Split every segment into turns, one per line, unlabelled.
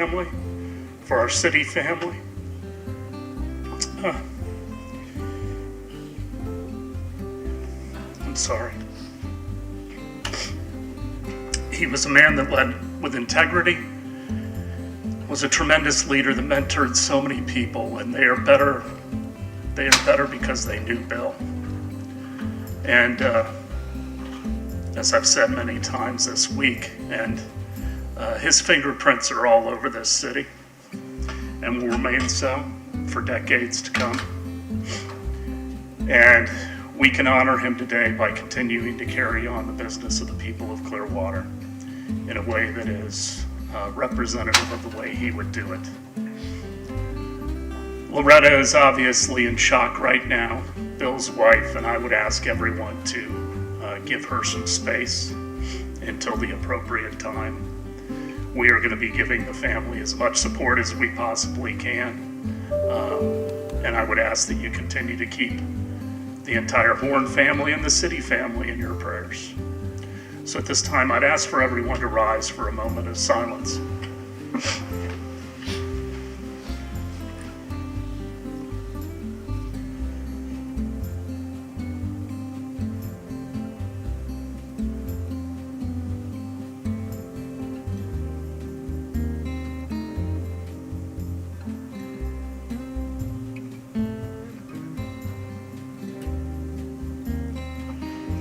family, for our city family. I'm sorry. He was a man that led with integrity, was a tremendous leader that mentored so many people, and they are better because they knew Bill. And as I've said many times this week, and his fingerprints are all over this city and will remain so for decades to come. And we can honor him today by continuing to carry on the business of the people of Clearwater in a way that is representative of the way he would do it. Loretta is obviously in shock right now, Bill's wife, and I would ask everyone to give her some space until the appropriate time. We are going to be giving the family as much support as we possibly can, and I would ask that you continue to keep the entire Horn family and the city family in your prayers. So at this time, I'd ask for everyone to rise for a moment of silence.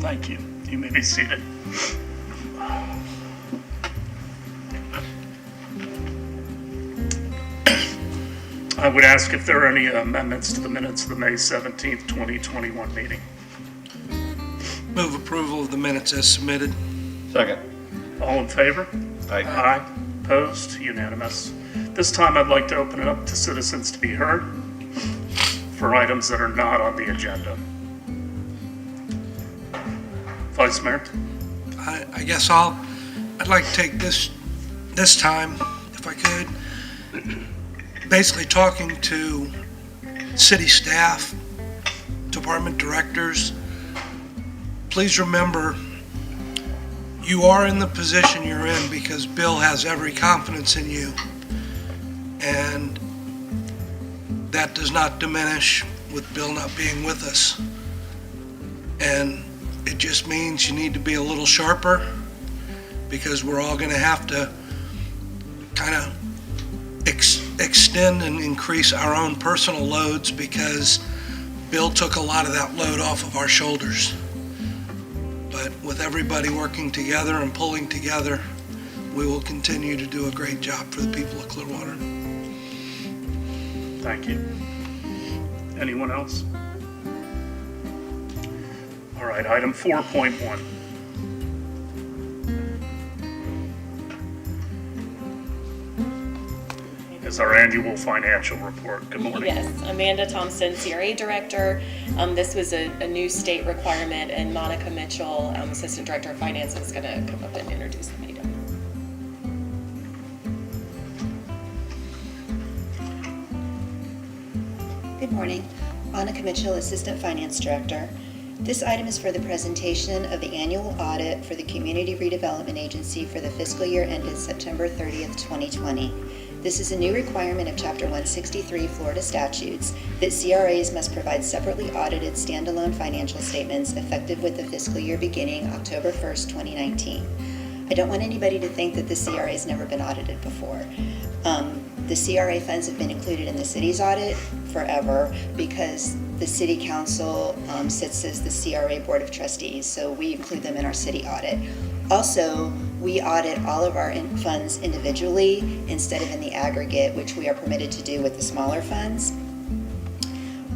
Thank you. You may be seated. I would ask if there are any amendments to the minutes of the May 17th, 2021 meeting.
Move approval of the minutes as submitted.
Second.
All in favor?
Aye.
Aye. Opposed? Unanimous. This time I'd like to open it up to citizens to be heard for items that are not on the agenda. Vice Mayor?
I guess I'd like to take this time, if I could, basically talking to city staff, department directors. Please remember, you are in the position you're in because Bill has every confidence in you, and that does not diminish with Bill not being with us. And it just means you need to be a little sharper, because we're all going to have to kind of extend and increase our own personal loads, because Bill took a lot of that load off of our shoulders. But with everybody working together and pulling together, we will continue to do a great job for the people of Clearwater.
Thank you. Anyone else? All right, item 4.1. Is our annual financial report. Good morning.
Yes, Amanda Thompson, CRA Director. This was a new state requirement, and Monica Mitchell, Assistant Director of Finance, is going to come up and introduce the meeting.
Good morning. Monica Mitchell, Assistant Finance Director. This item is for the presentation of the annual audit for the Community Redevelopment Agency for the fiscal year ended September 30th, 2020. This is a new requirement of Chapter 163 Florida statutes that CRAs must provide separately audited standalone financial statements effective with the fiscal year beginning October 1st, 2019. I don't want anybody to think that the CRA has never been audited before. The CRA funds have been included in the city's audit forever because the city council sits as the CRA board of trustees, so we include them in our city audit. Also, we audit all of our funds individually instead of in the aggregate, which we are permitted to do with the smaller funds.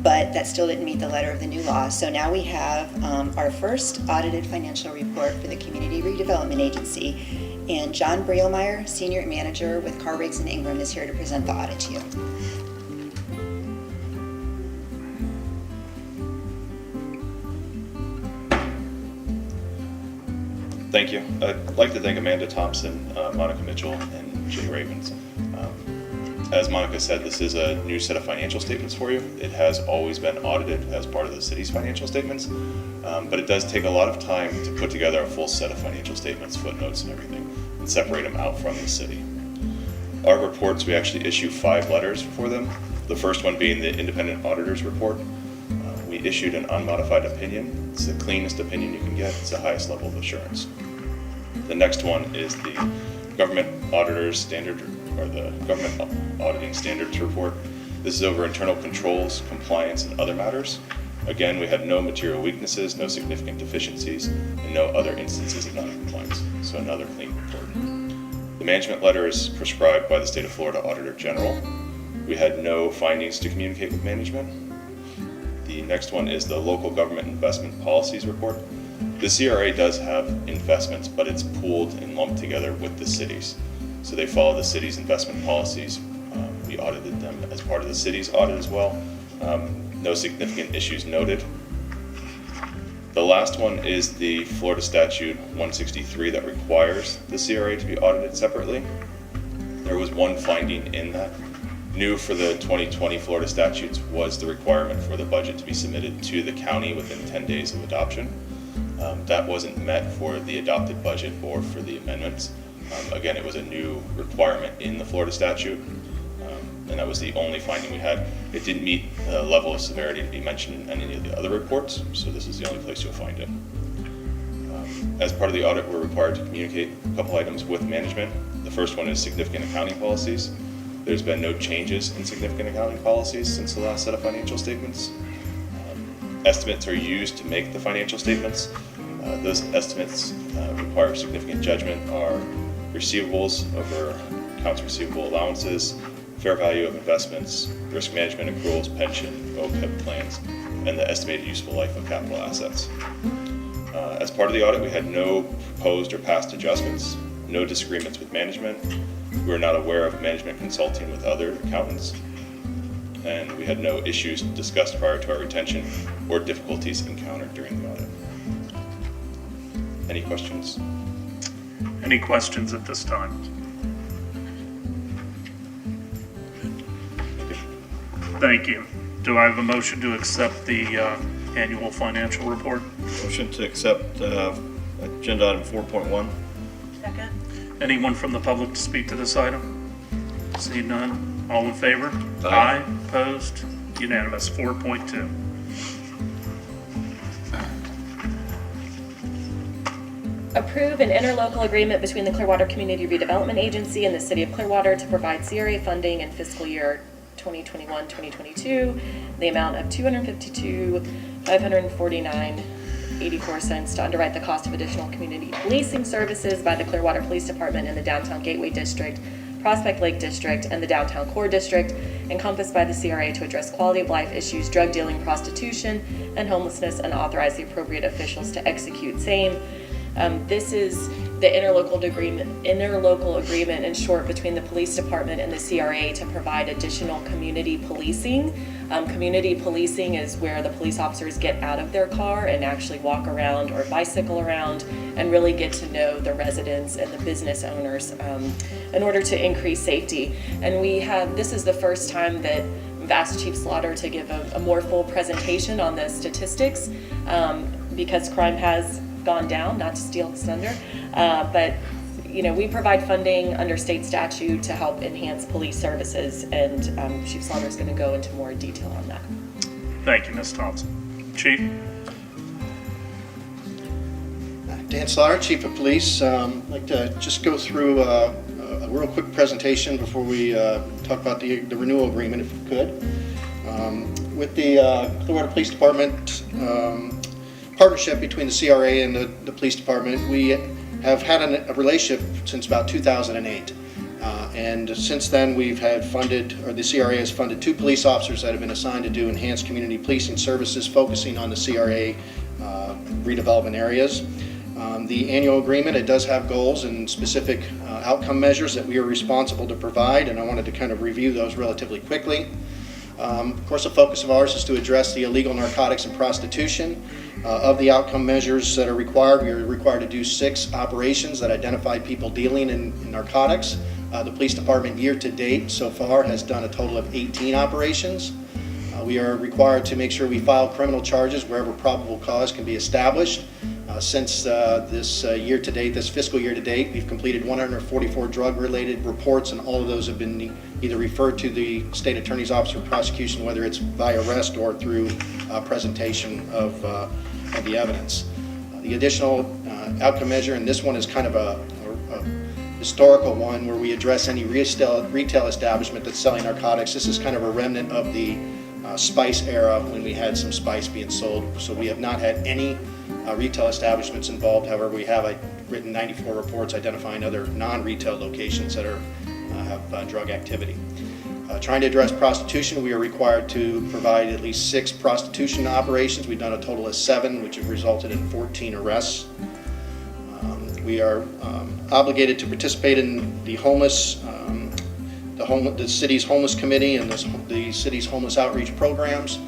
But that still didn't meet the letter of the new law. So now we have our first audited financial report for the Community Redevelopment Agency. And John Brielmeyer, Senior Manager with Carr Riggs and Ingram, is here to present the audit to you.
Thank you. I'd like to thank Amanda Thompson, Monica Mitchell, and Jay Ravens. As Monica said, this is a new set of financial statements for you. It has always been audited as part of the city's financial statements, but it does take a lot of time to put together a full set of financial statements, footnotes and everything, and separate them out from the city. Our reports, we actually issue 5 letters for them. The first one being the Independent Auditor's Report. We issued an unmodified opinion. It's the cleanest opinion you can get. It's the highest level of assurance. The next one is the Government Auditor's Standard, or the Government Auditing Standards Report. This is over internal controls, compliance, and other matters. Again, we had no material weaknesses, no significant deficiencies, and no other instances of non-compliance. So another clean report. The management letter is prescribed by the State of Florida Auditor General. We had no findings to communicate with management. The next one is the Local Government Investment Policies Report. The CRA does have investments, but it's pooled and lumped together with the cities. So they follow the city's investment policies. We audited them as part of the city's audit as well. No significant issues noted. The last one is the Florida Statute 163 that requires the CRA to be audited separately. There was one finding in that. New for the 2020 Florida statutes was the requirement for the budget to be submitted to the county within 10 days of adoption. That wasn't met for the adopted budget or for the amendments. Again, it was a new requirement in the Florida statute, and that was the only finding we had. It didn't meet the level of severity to be mentioned in any of the other reports, so this is the only place you'll find it. As part of the audit, we're required to communicate a couple items with management. The first one is significant accounting policies. There's been no changes in significant accounting policies since the last set of financial statements. Estimates are used to make the financial statements. Those estimates require significant judgment are receivables over accounts receivable allowances, fair value of investments, risk management accruals, pension, OPEB plans, and the estimated useful life of capital assets. As part of the audit, we had no proposed or past adjustments, no disagreements with management. We were not aware of management consulting with other accountants, and we had no issues discussed prior to our retention or difficulties encountered during the audit. Any questions?
Any questions at this time? Thank you. Do I have a motion to accept the annual financial report?
Motion to accept agenda item 4.1.
Second.
Anyone from the public to speak to this item? See none. All in favor?
Aye.
Opposed? Unanimous. 4.2.
Approve an interlocal agreement between the Clearwater Community Redevelopment Agency and the City of Clearwater to provide CRA funding in fiscal year 2021-2022, the amount of $252,549.84 to underwrite the cost of additional community policing services by the Clearwater Police Department in the Downtown Gateway District, Prospect Lake District, and the Downtown Core District, encompassed by the CRA to address quality of life issues, drug dealing, prostitution, and homelessness, and authorize the appropriate officials to execute same. This is the interlocal agreement in short between the police department and the CRA to provide additional community policing. Community policing is where the police officers get out of their car and actually walk around or bicycle around and really get to know the residents and the business owners in order to increase safety. And this is the first time that I've asked Chief Slaughter to give a more full presentation on the statistics because crime has gone down, not to steal his thunder, but we provide funding under state statute to help enhance police services, and Chief Slaughter is going to go into more detail on that.
Thank you, Ms. Thompson. Chief?
Dan Slaughter, Chief of Police. I'd like to just go through a real quick presentation before we talk about the renewal agreement, if we could. With the Clearwater Police Department partnership between the CRA and the police department, we have had a relationship since about 2008. And since then, we've had the CRA has funded 2 police officers that have been assigned to do enhanced community policing services, focusing on the CRA redevelopment areas. The annual agreement, it does have goals and specific outcome measures that we are responsible to provide, and I wanted to kind of review those relatively quickly. Of course, the focus of ours is to address the illegal narcotics and prostitution. Of the outcome measures that are required, we are required to do 6 operations that identify people dealing in narcotics. The police department year to date so far has done a total of 18 operations. We are required to make sure we file criminal charges wherever probable cause can be established. Since this year to date, this fiscal year to date, we've completed 144 drug-related reports, and all of those have been either referred to the State Attorney's Office for prosecution, whether it's by arrest or through presentation of the evidence. The additional outcome measure, and this one is kind of a historical one where we address any retail establishment that's selling narcotics. This is kind of a remnant of the spice era when we had some spice being sold. So we have not had any retail establishments involved. However, we have written 94 reports identifying other non-retail locations that have drug activity. Trying to address prostitution, we are required to provide at least 6 prostitution operations. We've done a total of 7, which have resulted in 14 arrests. We are obligated to participate in the the city's homeless committee and the city's homeless outreach programs.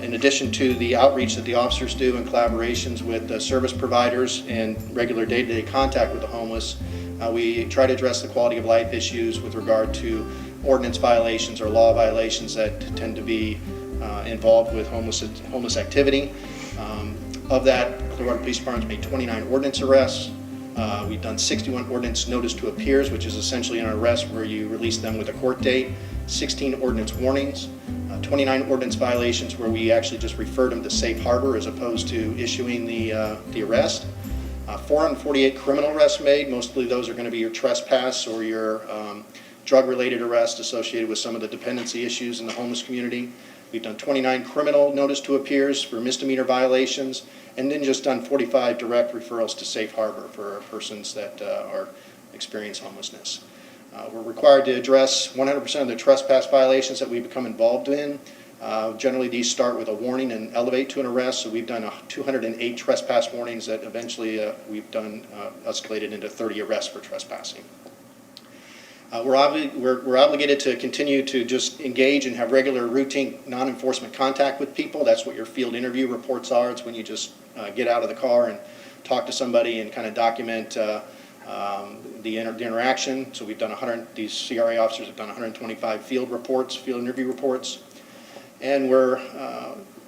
In addition to the outreach that the officers do in collaborations with the service providers and regular day-to-day contact with the homeless, we try to address the quality of life issues with regard to ordinance violations or law violations that tend to be involved with homeless activity. Of that, Clearwater Police Department's made 29 ordinance arrests. We've done 61 ordinance notice to appears, which is essentially an arrest where you release them with a court date, 16 ordinance warnings, 29 ordinance violations where we actually just referred them to safe harbor as opposed to issuing the arrest. 448 criminal arrests made. Mostly those are going to be your trespass or your drug-related arrests associated with some of the dependency issues in the homeless community. We've done 29 criminal notice to appears for misdemeanor violations, and then just done 45 direct referrals to safe harbor for persons that are experience homelessness. We're required to address 100% of the trespass violations that we become involved in. Generally, these start with a warning and elevate to an arrest, so we've done 208 trespass warnings that eventually we've done escalated into 30 arrests for trespassing. We're obligated to continue to just engage and have regular routine non-enforcement contact with people. That's what your field interview reports are. It's when you just get out of the car and talk to somebody and kind of document the interaction. So we've done these CRA officers have done 125 field interview reports. And we're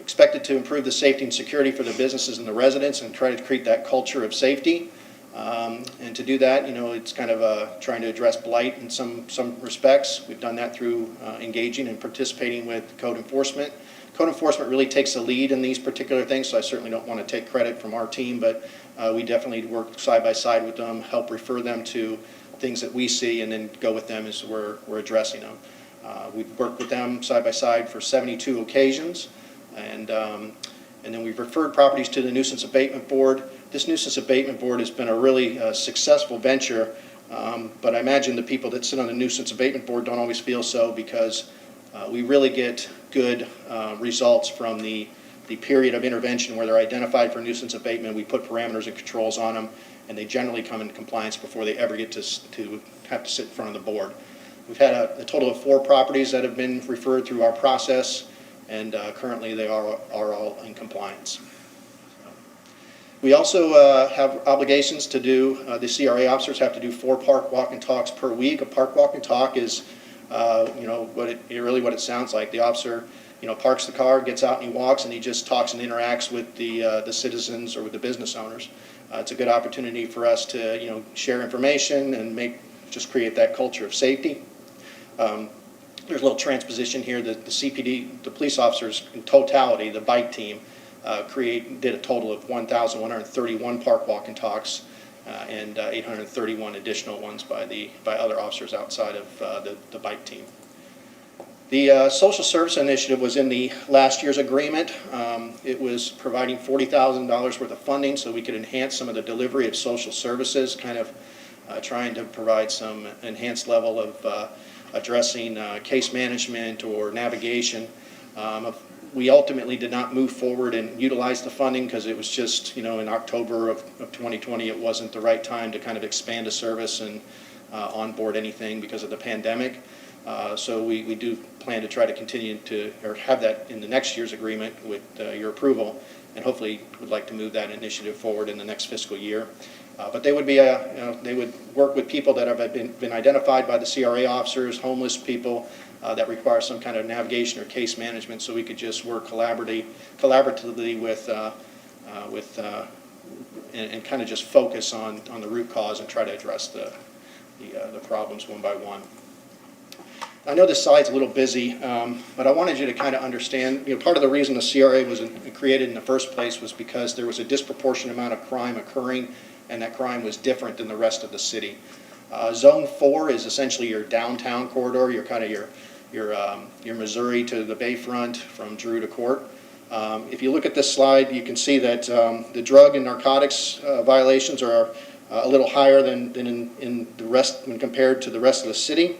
expected to improve the safety and security for the businesses and the residents and try to create that culture of safety. And to do that, it's kind of trying to address blight in some respects. We've done that through engaging and participating with code enforcement. Code enforcement really takes the lead in these particular things, so I certainly don't want to take credit from our team, but we definitely work side by side with them, help refer them to things that we see, and then go with them as we're addressing them. We've worked with them side by side for 72 occasions, and then we've referred properties to the Nuisance Abatement Board. This Nuisance Abatement Board has been a really successful venture, but I imagine the people that sit on the Nuisance Abatement Board don't always feel so, because we really get good results from the period of intervention where they're identified for nuisance abatement. We put parameters and controls on them, and they generally come in compliance before they ever get to have to sit in front of the board. We've had a total of 4 properties that have been referred through our process, and currently they are all in compliance. We also have obligations to do, the CRA officers have to do 4 park walk and talks per week. A park walk and talk is what it sounds like. The officer parks the car, gets out and he walks, and he just talks and interacts with the citizens or with the business owners. It's a good opportunity for us to share information and just create that culture of safety. There's a little transposition here that the CPD, the police officers in totality, the bike team, did a total of 1,131 park walk and talks, and 831 additional ones by other officers outside of the bike team. The social service initiative was in the last year's agreement. It was providing $40,000 worth of funding so we could enhance some of the delivery of social services, kind of trying to provide some enhanced level of addressing case management or navigation. We ultimately did not move forward and utilize the funding because it was just, in October of 2020, it wasn't the right time to kind of expand a service and onboard anything because of the pandemic. So we do plan to try to continue or have that in the next year's agreement with your approval, and hopefully would like to move that initiative forward in the next fiscal year. But they would be they would work with people that have been identified by the CRA officers, homeless people that require some kind of navigation or case management, so we could just work collaboratively with and kind of just focus on the root cause and try to address the problems one by one. I know this slide's a little busy, but I wanted you to kind of understand, part of the reason the CRA was created in the first place was because there was a disproportionate amount of crime occurring, and that crime was different than the rest of the city. Zone 4 is essentially your downtown corridor, your Missouri to the Bayfront from Drew to Court. If you look at this slide, you can see that the drug and narcotics violations are a little higher than in the rest when compared to the rest of the city.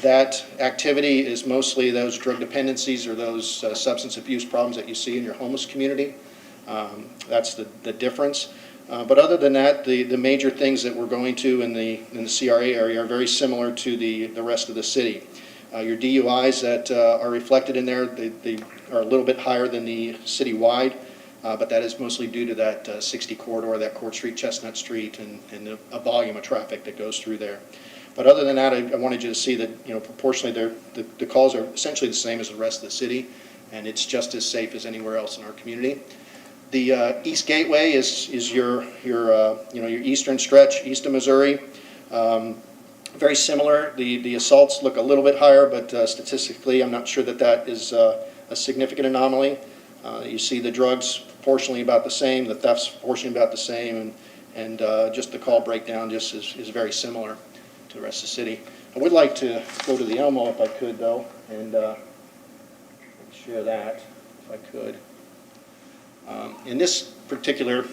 That activity is mostly those drug dependencies or those substance abuse problems that you see in your homeless community. That's the difference. But other than that, the major things that we're going to in the CRA area are very similar to the rest of the city. Your DUIs that are reflected in there, they are a little bit higher than the citywide, but that is mostly due to that 60 corridor, that Court Street, Chestnut Street, and a volume of traffic that goes through there. But other than that, I wanted you to see that, proportionally, the calls are essentially the same as the rest of the city, and it's just as safe as anywhere else in our community. The East Gateway is your eastern stretch, east of Missouri. Very similar. The assaults look a little bit higher, but statistically, I'm not sure that is a significant anomaly. You see the drugs proportionally about the same, the thefts proportionally about the same, and just the call breakdown just is very similar to the rest of the city. I would like to go to the Elmo if I could, though, and share that if I could. In this particular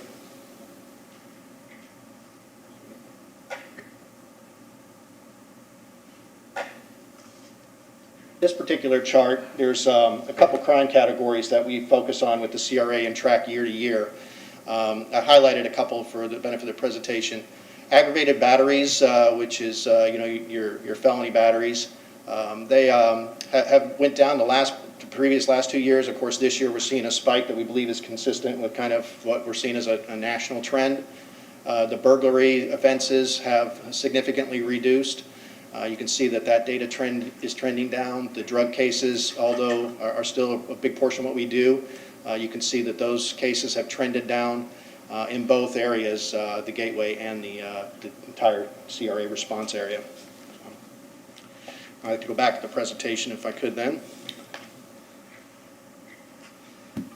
chart, there's a couple crime categories that we focus on with the CRA and track year to year. I highlighted a couple for the benefit of the presentation. Aggravated batteries, which is your felony batteries, they have went down the previous last 2 years. Of course, this year we're seeing a spike that we believe is consistent with kind of what we're seeing as a national trend. The burglary offenses have significantly reduced. You can see that data trend is trending down. The drug cases, although are still a big portion of what we do, you can see that those cases have trended down in both areas, the Gateway and the entire CRA response area. I'd like to go back to the presentation if I could then.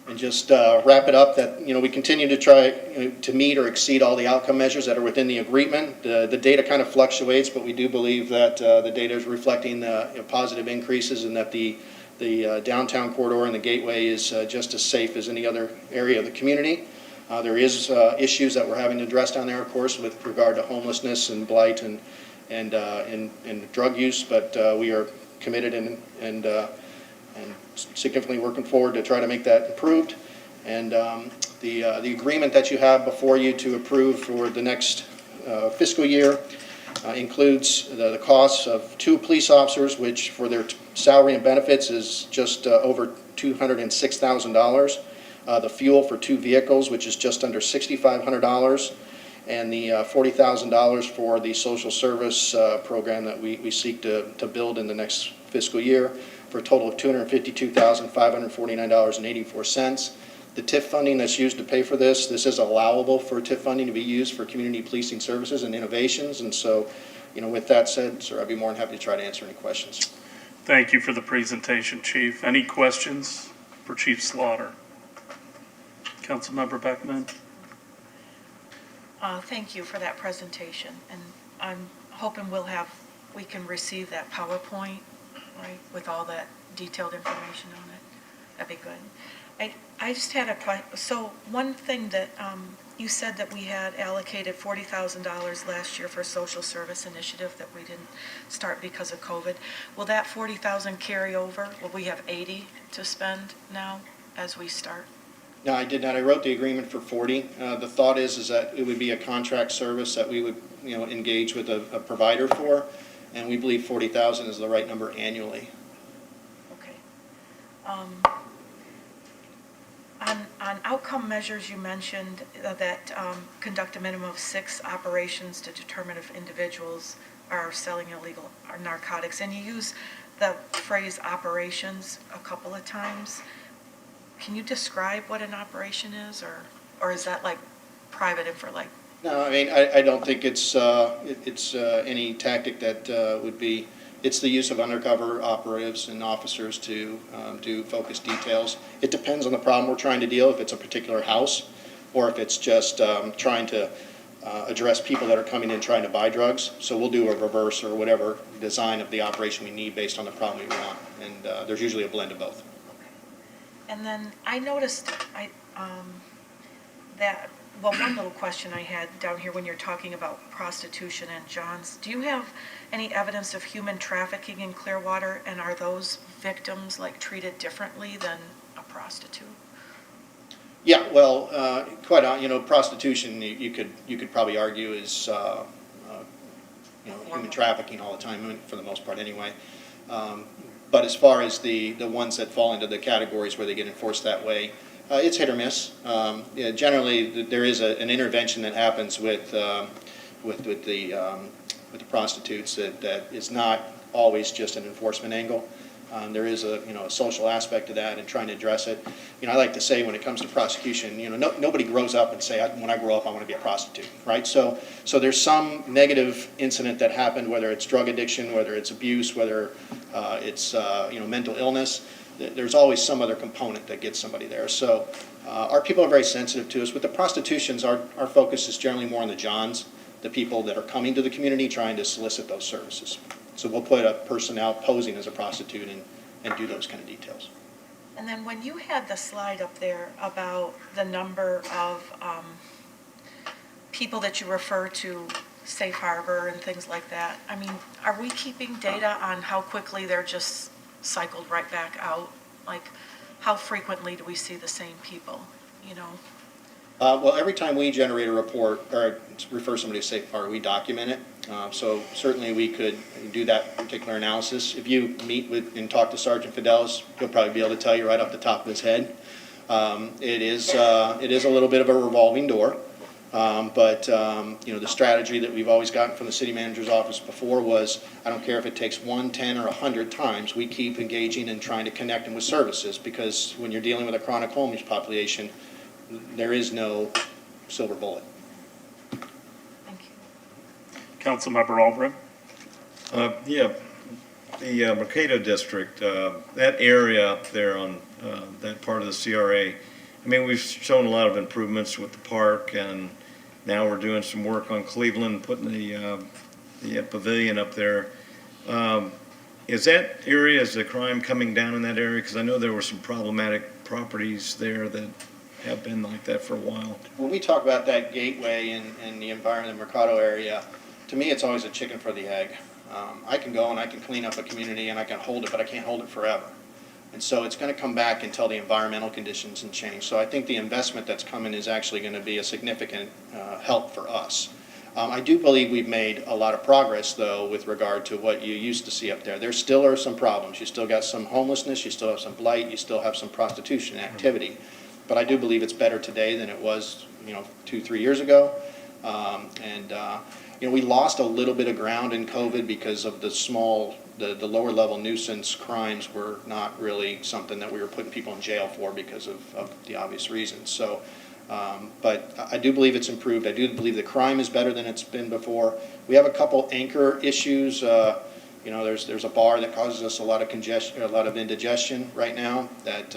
And just wrap it up that we continue to try to meet or exceed all the outcome measures that are within the agreement. The data kind of fluctuates, but we do believe that the data is reflecting positive increases, and that the downtown corridor and the Gateway is just as safe as any other area of the community. There is issues that we're having to address down there, of course, with regard to homelessness and blight and drug use, but we are committed and significantly working forward to try to make that improved. And the agreement that you have before you to approve for the next fiscal year includes the costs of 2 police officers, which for their salary and benefits is just over $206,000. The fuel for 2 vehicles, which is just under $6,500, and the $40,000 for the social service program that we seek to build in the next fiscal year, for a total of $252,549.84. The TIF funding that's used to pay for this is allowable for TIF funding to be used for community policing services and innovations. And so, with that said, sir, I'd be more than happy to try to answer any questions.
Thank you for the presentation, Chief. Any questions for Chief Slaughter? Councilmember Beckman?
Thank you for that presentation, and I'm hoping we can receive that PowerPoint, right, with all that detailed information on it. That'd be good. I just had a question. So one thing that you said that we had allocated $40,000 last year for a social service initiative that we didn't start because of COVID. Will that $40,000 carry over? Will we have $80 to spend now as we start?
No, I did not. I wrote the agreement for 40. The thought is that it would be a contract service that we would, engage with a provider for, and we believe 40,000 is the right number annually.
Okay. On outcome measures, you mentioned that conduct a minimum of 6 operations to determine if individuals are selling illegal narcotics, and you use the phrase operations a couple of times. Can you describe what an operation is, or? Or is that like private info, like,
No, I mean, I don't think it's any tactic that would be, it's the use of undercover operatives and officers to do focused details. It depends on the problem we're trying to deal, if it's a particular house, or if it's just trying to address people that are coming in trying to buy drugs. So we'll do a reverse or whatever design of the operation we need based on the problem we want. And there's usually a blend of both.
and then I noticed, that, well, one little question I had down here when you're talking about prostitution and Johns, do you have any evidence of human trafficking in Clearwater, and are those victims like treated differently than a prostitute?
Yeah, well, prostitution, you could probably argue is, human trafficking all the time, I mean, for the most part anyway. But as far as the ones that fall into the categories where they get enforced that way, it's hit or miss. Generally, there is an intervention that happens with the prostitutes that is not always just an enforcement angle. There is a social aspect to that and trying to address it. I like to say when it comes to prosecution, nobody grows up and say, when I grow up, I want to be a prostitute, right? So there's some negative incident that happened, whether it's drug addiction, whether it's abuse, whether it's mental illness. There's always some other component that gets somebody there. So our people are very sensitive to us. With the prostitutions, our focus is generally more on the Johns, the people that are coming to the community trying to solicit those services. So we'll put a person out posing as a prostitute and do those kind of details.
And then when you had the slide up there about the number of people that you refer to safe harbor and things like that, I mean, are we keeping data on how quickly they're just cycled right back out? Like, how frequently do we see the same people,
Well, every time we generate a report or refer somebody to safe harbor, we document it. So certainly we could do that particular analysis. If you meet with and talk to Sergeant Fidelis, he'll probably be able to tell you right off the top of his head. It is a little bit of a revolving door. But the strategy that we've always gotten from the city manager's office before was, I don't care if it takes 1, 10, or 100 times, we keep engaging and trying to connect them with services, because when you're dealing with a chronic homeless population, there is no silver bullet.
Thank you.
Councilmember Albrecht?
Yeah, the Mercado district, that area up there on that part of the CRA, I mean, we've shown a lot of improvements with the park, and now we're doing some work on Cleveland, putting the pavilion up there. Is that area, is the crime coming down in that area? Because I know there were some problematic properties there that have been like that for a while.
When we talk about that gateway and the environment, the Mercado area, to me, it's always a chicken for the egg. I can go and I can clean up a community and I can hold it, but I can't hold it forever. And so it's going to come back until the environmental conditions and change. So I think the investment that's coming is actually going to be a significant help for us. I do believe we've made a lot of progress, though, with regard to what you used to see up there. There still are some problems. You still got some homelessness, you still have some blight, you still have some prostitution activity. But I do believe it's better today than it was, 2-3 years ago. We lost a little bit of ground in COVID because of the lower level nuisance crimes were not really something that we were putting people in jail for because of the obvious reasons. So, but I do believe it's improved. I do believe the crime is better than it's been before. We have a couple anchor issues. There's a bar that causes us a lot of congestion, a lot of indigestion right now that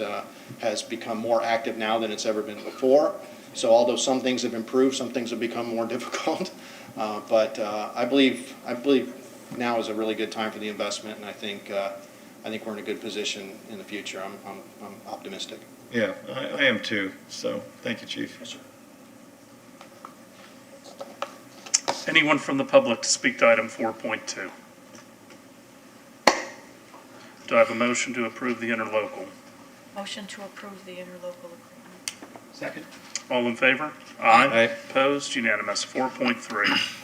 has become more active now than it's ever been before. So although some things have improved, some things have become more difficult. But I believe now is a really good time for the investment, and I think we're in a good position in the future. I'm optimistic.
Yeah, I am too. So thank you, Chief.
Yes, sir.
Anyone from the public to speak to item 4.2? Do I have a motion to approve the interlocal?
Motion to approve the interlocal agreement.
Second.
All in favor?
Aye.
Opposed? Unanimous. 4.3.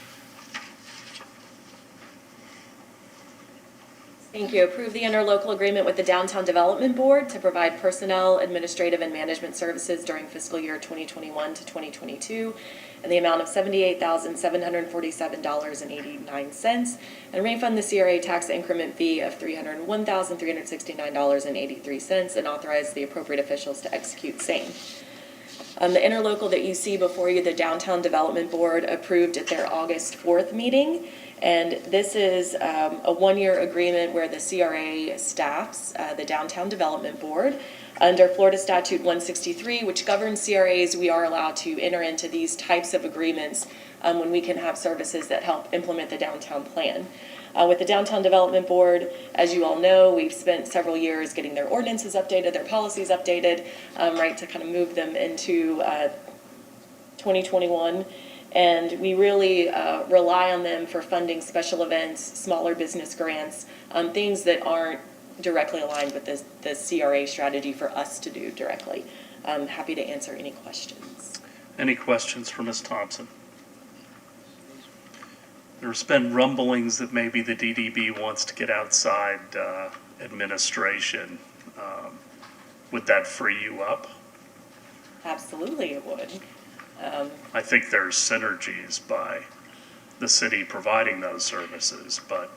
Thank you. Approve the interlocal agreement with the Downtown Development Board to provide personnel, administrative, and management services during fiscal year 2021 to 2022 in the amount of $78,747.89, and refund the CRA tax increment fee of $301,369.83, and authorize the appropriate officials to execute same. The interlocal that you see before you, the Downtown Development Board approved at their August 4th meeting. And this is a one-year agreement where the CRA staffs the Downtown Development Board. Under Florida Statute 163, which governs CRAs, we are allowed to enter into these types of agreements when we can have services that help implement the downtown plan. With the Downtown Development Board, as you all know, we've spent several years getting their ordinances updated, their policies updated, right, to kind of move them into 2021. And we really rely on them for funding special events, smaller business grants, things that aren't directly aligned with the CRA strategy for us to do directly. I'm happy to answer any questions.
Any questions for Ms. Thompson? There's been rumblings that maybe the DDB wants to get outside administration. Would that free you up?
Absolutely, it would.
I think there's synergies by the city providing those services, but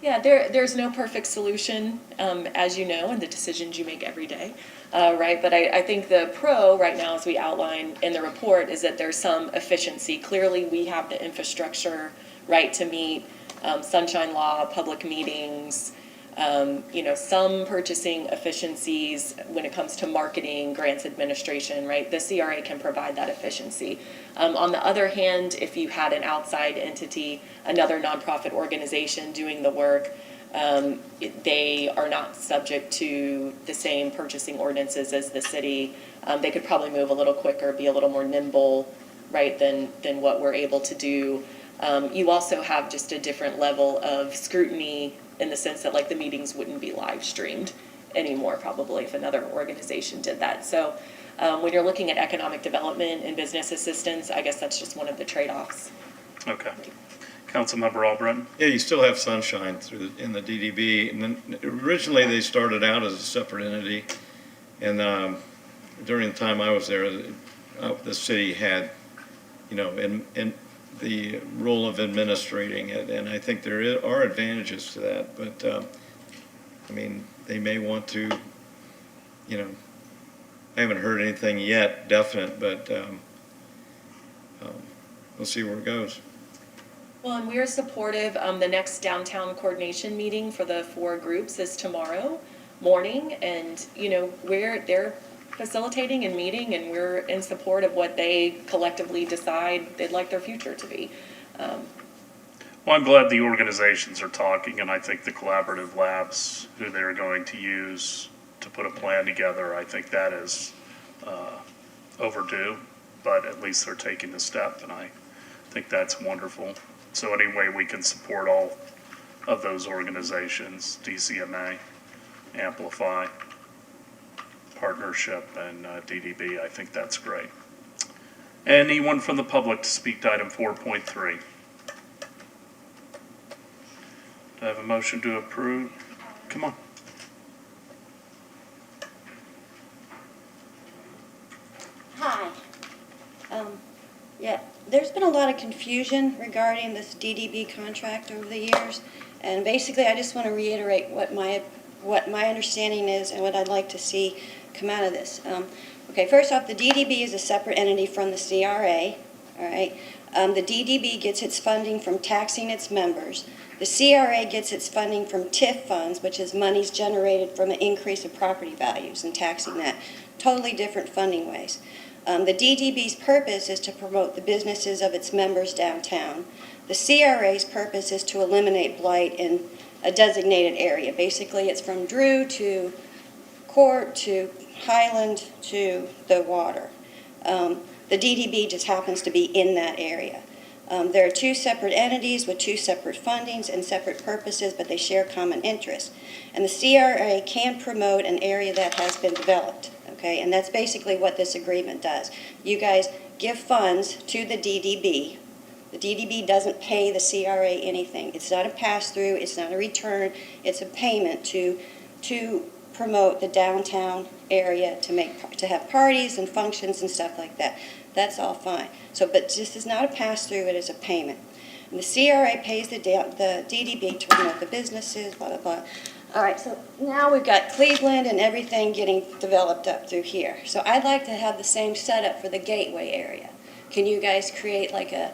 Yeah, there's no perfect solution, as you know, in the decisions you make every day, right? But I think the pro right now, as we outline in the report, is that there's some efficiency. Clearly, we have the infrastructure, right, to meet sunshine law, public meetings, some purchasing efficiencies when it comes to marketing, grants administration, right? The CRA can provide that efficiency. On the other hand, if you had an outside entity, another nonprofit organization doing the work, they are not subject to the same purchasing ordinances as the city. They could probably move a little quicker, be a little more nimble, right, than what we're able to do. You also have just a different level of scrutiny in the sense that, like, the meetings wouldn't be live streamed anymore, probably, if another organization did that. So when you're looking at economic development and business assistance, I guess that's just one of the trade-offs.
okay. Councilmember Albritton?
Yeah, you still have sunshine in the DDB, and then originally they started out as a separate entity, and during the time I was there, the city had, in the role of administrating it, and I think there are advantages to that, but they may want to, I haven't heard anything yet definite, but we'll see where it goes.
Well, and we're supportive. The next downtown coordination meeting for the 4 groups is tomorrow morning, and they're facilitating and meeting, and we're in support of what they collectively decide they'd like their future to be.
Well, I'm glad the organizations are talking, and I think the collaborative labs who they're going to use to put a plan together, I think that is overdue, but at least they're taking the step, and I think that's wonderful. So any way we can support all of those organizations, DCMA, Amplify, Partnership, and DDB, I think that's great. Anyone from the public to speak to item 4.3? Do I have a motion to approve? Come on.
Hi. There's been a lot of confusion regarding this DDB contract over the years, and basically I just want to reiterate what my understanding is and what I'd like to see come out of this. Okay, first off, the DDB is a separate entity from the CRA, all right? The DDB gets its funding from taxing its members. The CRA gets its funding from TIF funds, which is monies generated from the increase of property values and taxing that. Totally different funding ways. The DDB's purpose is to promote the businesses of its members downtown. The CRA's purpose is to eliminate blight in a designated area. Basically, it's from Drew to Court to Highland to the water. The DDB just happens to be in that area. There are 2 separate entities with 2 separate fundings and separate purposes, but they share common interests. And the CRA can promote an area that has been developed, okay? And that's basically what this agreement does. You guys give funds to the DDB. The DDB doesn't pay the CRA anything. It's not a pass-through, it's not a return, it's a payment to promote the downtown area, to have parties and functions and stuff like that. That's all fine. But this is not a pass-through, it is a payment. And the CRA pays the DDB to promote the businesses, blah, blah, blah. All right, so now we've got Cleveland and everything getting developed up through here. So I'd like to have the same setup for the Gateway area. Can you guys create like a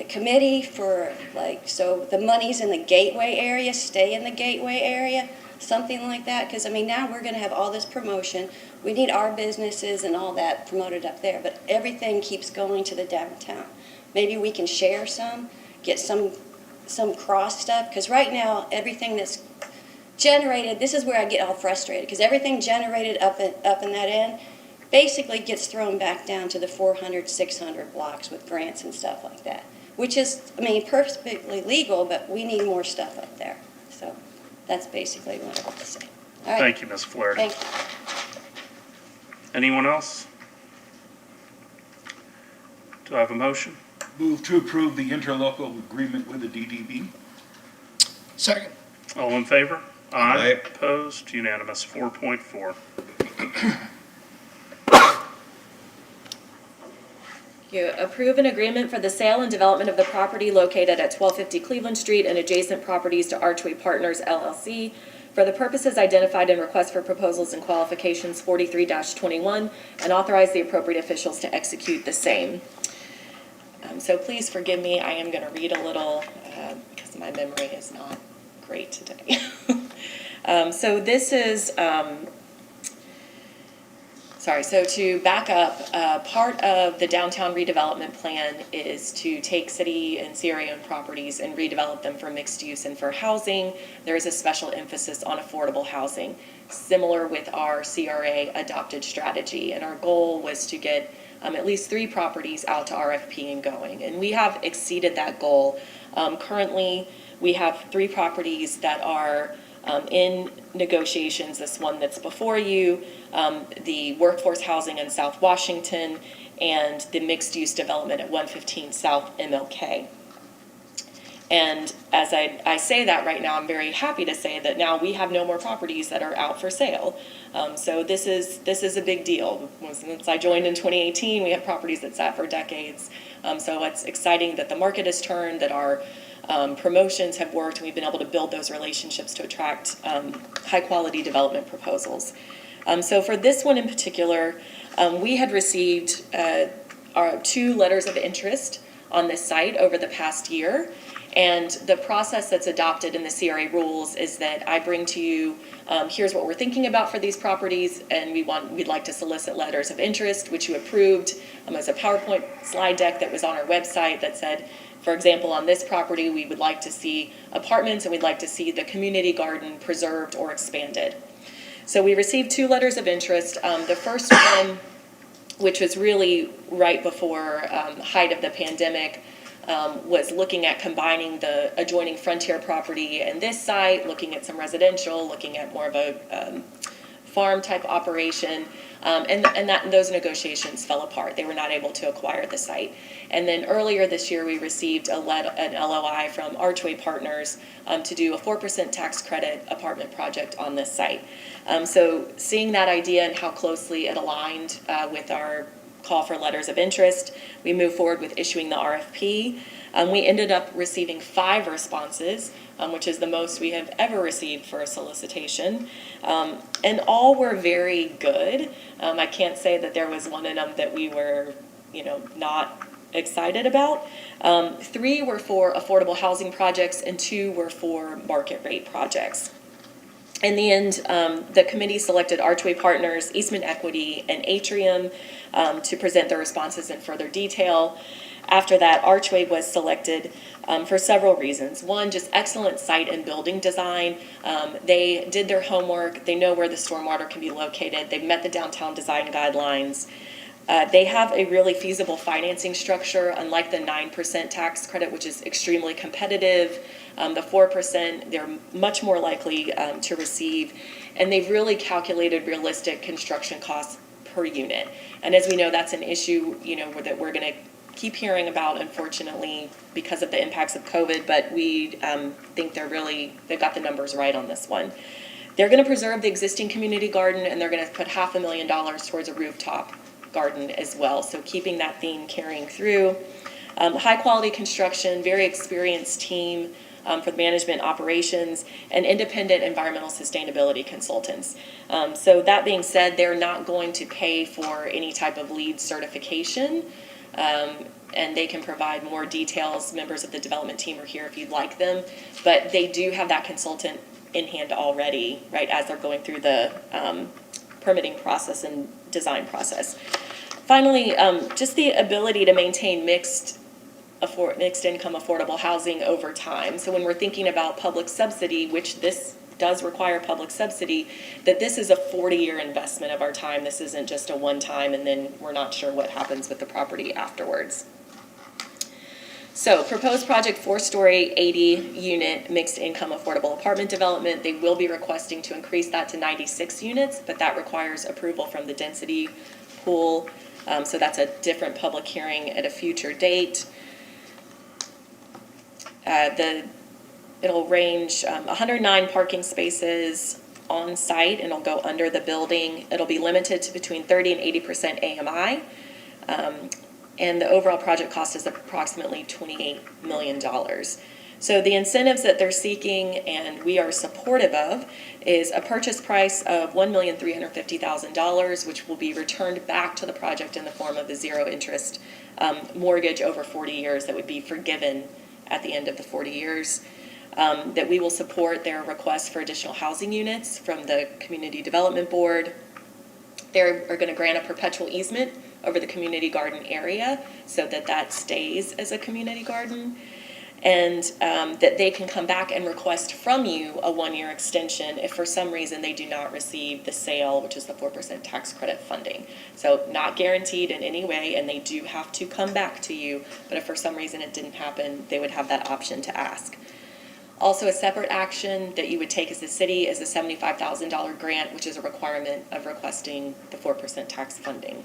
committee for like, so the monies in the Gateway area stay in the Gateway area? Something like that, because I mean, now we're gonna have all this promotion. We need our businesses and all that promoted up there, but everything keeps going to the downtown. Maybe we can share some, get some cross stuff, because right now, everything that's generated, this is where I get all frustrated, because everything generated up in that end basically gets thrown back down to the 400, 600 blocks with grants and stuff like that, which is, I mean, perfectly legal, but we need more stuff up there. So that's basically what I have to say. All right.
Thank you, Ms. Flaherty.
Thank you.
Anyone else? Do I have a motion?
Move to approve the interlocal agreement with the DDB.
Second.
All in favor?
Aye.
Opposed? Unanimous. 4.4.
You approve an agreement for the sale and development of the property located at 1250 Cleveland Street and adjacent properties to Archway Partners LLC for the purposes identified in request for proposals and qualifications 43-21 and authorize the appropriate officials to execute the same. So please forgive me, I am going to read a little because my memory is not great today. So this is, so to back up, part of the downtown redevelopment plan is to take city and CRA-owned properties and redevelop them for mixed use and for housing. There is a special emphasis on affordable housing, similar with our CRA adopted strategy. And our goal was to get at least 3 properties out to RFP and going. And we have exceeded that goal. Currently, we have 3 properties that are in negotiations, this one that's before you, the workforce housing in South Washington, and the mixed-use development at 115 South MLK. And as I say that right now, I'm very happy to say that now we have no more properties that are out for sale. So this is a big deal. Since I joined in 2018, we have properties that sat for decades. So it's exciting that the market has turned, that our promotions have worked, and we've been able to build those relationships to attract high-quality development proposals. So for this one in particular, we had received our 2 letters of interest on this site over the past year. And the process that's adopted in the CRA rules is that I bring to you, here's what we're thinking about for these properties, and we'd like to solicit letters of interest, which you approved as a PowerPoint slide deck that was on our website that said, for example, on this property, we would like to see apartments and we'd like to see the community garden preserved or expanded. So we received 2 letters of interest. The first one, which was really right before the height of the pandemic, was looking at combining the adjoining Frontier property and this site, looking at some residential, looking at more of a farm type operation, and those negotiations fell apart. They were not able to acquire the site. And then earlier this year, we received an LOI from Archway Partners to do a 4% tax credit apartment project on this site. So seeing that idea and how closely it aligned with our call for letters of interest, we moved forward with issuing the RFP. We ended up receiving 5 responses, which is the most we have ever received for a solicitation. And all were very good. I can't say that there was one of them that we were, not excited about. 3 were for affordable housing projects and 2 were for market rate projects. In the end, the committee selected Archway Partners, Eastman Equity, and Atrium to present their responses in further detail. After that, Archway was selected for several reasons. One, just excellent site and building design. They did their homework. They know where the stormwater can be located. They've met the downtown design guidelines. They have a really feasible financing structure, unlike the 9% tax credit, which is extremely competitive. The 4%, they're much more likely to receive. And they've really calculated realistic construction costs per unit. And as we know, that's an issue, that we're going to keep hearing about, unfortunately, because of the impacts of COVID, but we think they've got the numbers right on this one. They're going to preserve the existing community garden, and they're going to put $500,000 towards a rooftop garden as well. So keeping that theme carrying through. High quality construction, very experienced team. for the management operations, and independent environmental sustainability consultants. So that being said, they're not going to pay for any type of LEED certification, and they can provide more details. Members of the development team are here if you'd like them, but they do have that consultant in hand already, right, as they're going through the permitting process and design process. Finally, just the ability to maintain mixed income affordable housing over time. So when we're thinking about public subsidy, which this does require public subsidy, that this is a 40-year investment of our time. This isn't just a one-time and then we're not sure what happens with the property afterwards. So proposed project 4-story 80-unit mixed income affordable apartment development. They will be requesting to increase that to 96 units, but that requires approval from the density pool. So that's a different public hearing at a future date. It'll range 109 parking spaces on site, and it'll go under the building. It'll be limited to between 30 and 80% AMI. And the overall project cost is approximately $28 million. So the incentives that they're seeking, and we are supportive of, is a purchase price of $1,350,000, which will be returned back to the project in the form of a zero interest mortgage over 40 years that would be forgiven at the end of the 40 years. That we will support their request for additional housing units from the Community Development Board. They are going to grant a perpetual easement over the community garden area so that that stays as a community garden. And that they can come back and request from you a 1-year extension if for some reason they do not receive the sale, which is the 4% tax credit funding. So not guaranteed in any way, and they do have to come back to you, but if for some reason it didn't happen, they would have that option to ask. Also, a separate action that you would take as a city is a $75,000 grant, which is a requirement of requesting the 4% tax funding.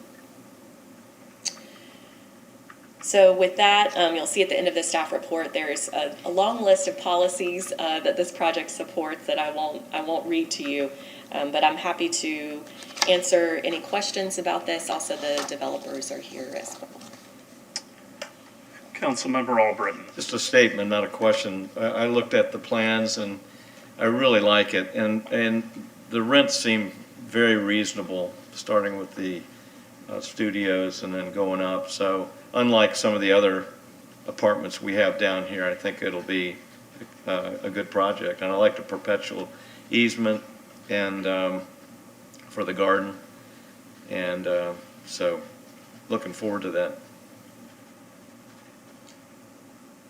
So with that, you'll see at the end of the staff report, there's a long list of policies that this project supports that I won't read to you, but I'm happy to answer any questions about this. Also, the developers are here as well.
Councilmember Albritton.
Just a statement, not a question. I looked at the plans and I really like it. And the rents seem very reasonable, starting with the studios and then going up. So unlike some of the other apartments we have down here, I think it'll be a good project. And I like the perpetual easement and for the garden. And so looking forward to that.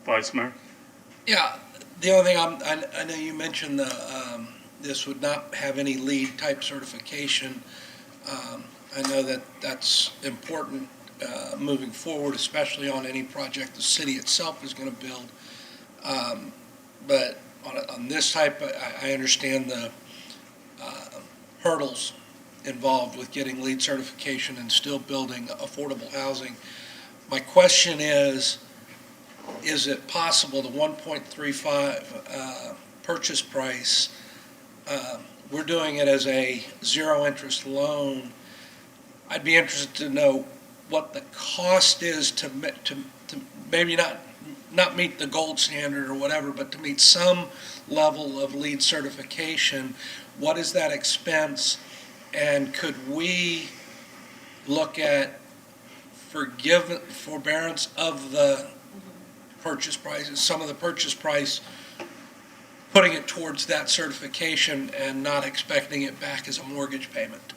Vice Mayor?
Yeah, the only thing I know you mentioned this would not have any LEED type certification. I know that that's important moving forward, especially on any project the city itself is going to build. But on this type, I understand the hurdles involved with getting LEED certification and still building affordable housing. My question is it possible the 1.35 purchase price, we're doing it as a zero interest loan. I'd be interested to know what the cost is to maybe not meet the gold standard or whatever, but to meet some level of LEED certification. What is that expense? And could we look at forbearance of the purchase prices, some of the purchase price, putting it towards that certification and not expecting it back as a mortgage payment?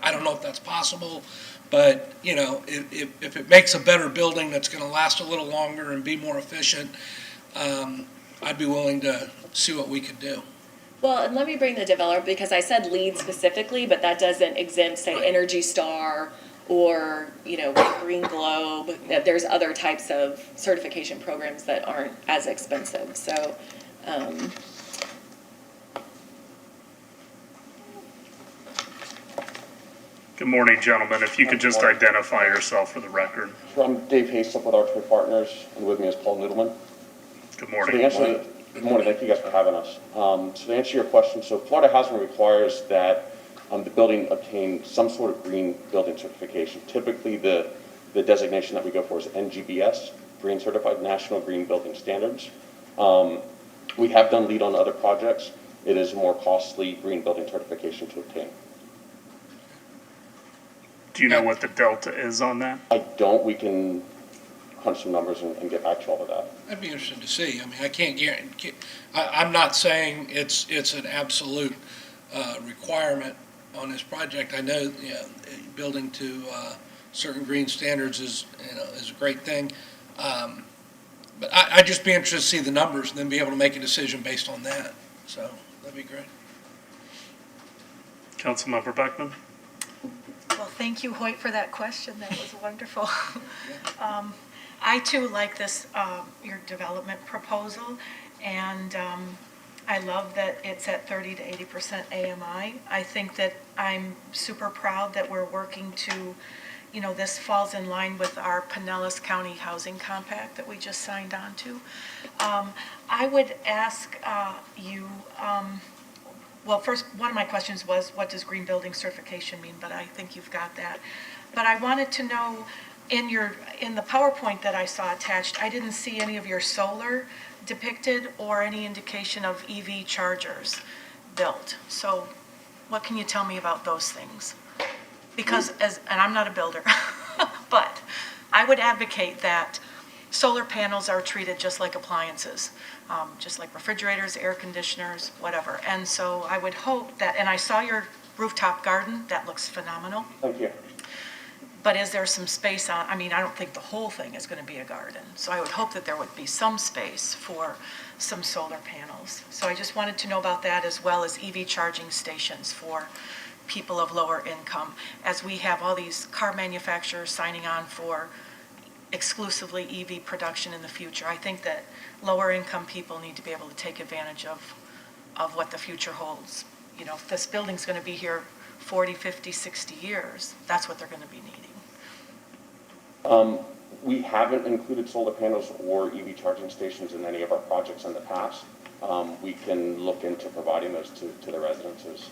I don't know if that's possible, but if it makes a better building that's going to last a little longer and be more efficient, I'd be willing to see what we could do.
Well, and let me bring the developer, because I said LEED specifically, but that doesn't exempt, say, Energy Star or, Green Globe. There's other types of certification programs that aren't as expensive. So,
Good morning, gentlemen. If you could just identify yourself for the record.
I'm Dave Hayslip with Archway Partners, and with me is Paul Noodleman.
Good
So
morning.
good morning, thank you guys for having us. So to answer your question, so Florida Housing requires that the building obtain some sort of green building certification. Typically, the designation that we go for is NGBS, Green Certified National Green Building Standards. We have done LEED on other projects. It is a more costly green building certification to obtain.
Do you know what the delta is on that?
I don't, we can crunch some numbers and get back to all of that.
I'd be interested to see. I mean, I can't guarantee, I'm not saying it's an absolute requirement on this project. I know, building to certain green standards is a great thing. But I'd just be interested to see the numbers and then be able to make a decision based on that. So that'd be great.
Councilmember Beckman?
Well, thank you, Hoyt, for that question. That was wonderful. I too like this, your development proposal, and I love that it's at 30 to 80% AMI. I think that I'm super proud that we're working to, this falls in line with our Pinellas County Housing Compact that we just signed on to. I would ask you, well, first, one of my questions was, what does green building certification mean? But I think you've got that. But I wanted to know, in the PowerPoint that I saw attached, I didn't see any of your solar depicted or any indication of EV chargers built. So what can you tell me about those things? Because and I'm not a builder, but I would advocate that solar panels are treated just like appliances, just like refrigerators, air conditioners, whatever. And so I would hope that, and I saw your rooftop garden, that looks phenomenal.
Thank you.
But is there some space on, I don't think the whole thing is going to be a garden. So I would hope that there would be some space for some solar panels. So I just wanted to know about that, as well as EV charging stations for people of lower income, as we have all these car manufacturers signing on for exclusively EV production in the future. I think that lower income people need to be able to take advantage of what the future holds. If this building's going to be here 40, 50, 60 years, that's what they're going to be needing.
We haven't included solar panels or EV charging stations in any of our projects in the past. We can look into providing those to the residences.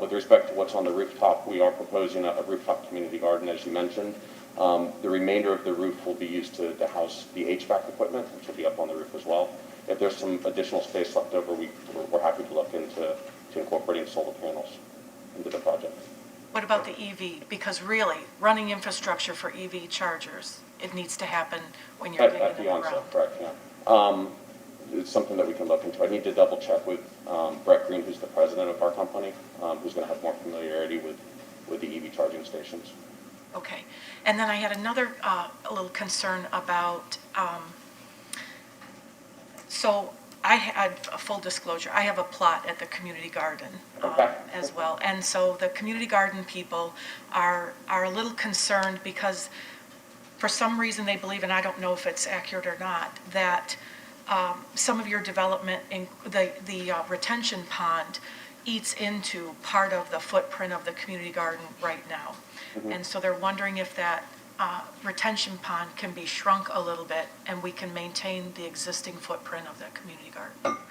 With respect to what's on the rooftop, we are proposing a rooftop community garden, as you mentioned. The remainder of the roof will be used to house the HVAC equipment, which will be up on the roof as well. If there's some additional space left over, we're happy to look into incorporating solar panels into the project.
What about the EV? Because really, running infrastructure for EV chargers, it needs to happen when you're digging
At
in
the
the
onset,
ground.
correct, yeah. It's something that we can look into. I need to double check with Brett Green, who's the president of our company, who's going to have more familiarity with the EV charging stations.
Okay. And then I had another a little concern about, so I had a full disclosure. I have a plot at the community garden as well. And so the community garden people are a little concerned because for some reason they believe, and I don't know if it's accurate or not, that some of your development, in the retention pond eats into part of the footprint of the community garden right now. Mm-hmm. And so they're wondering if that retention pond can be shrunk a little bit and we can maintain the existing footprint of the community garden.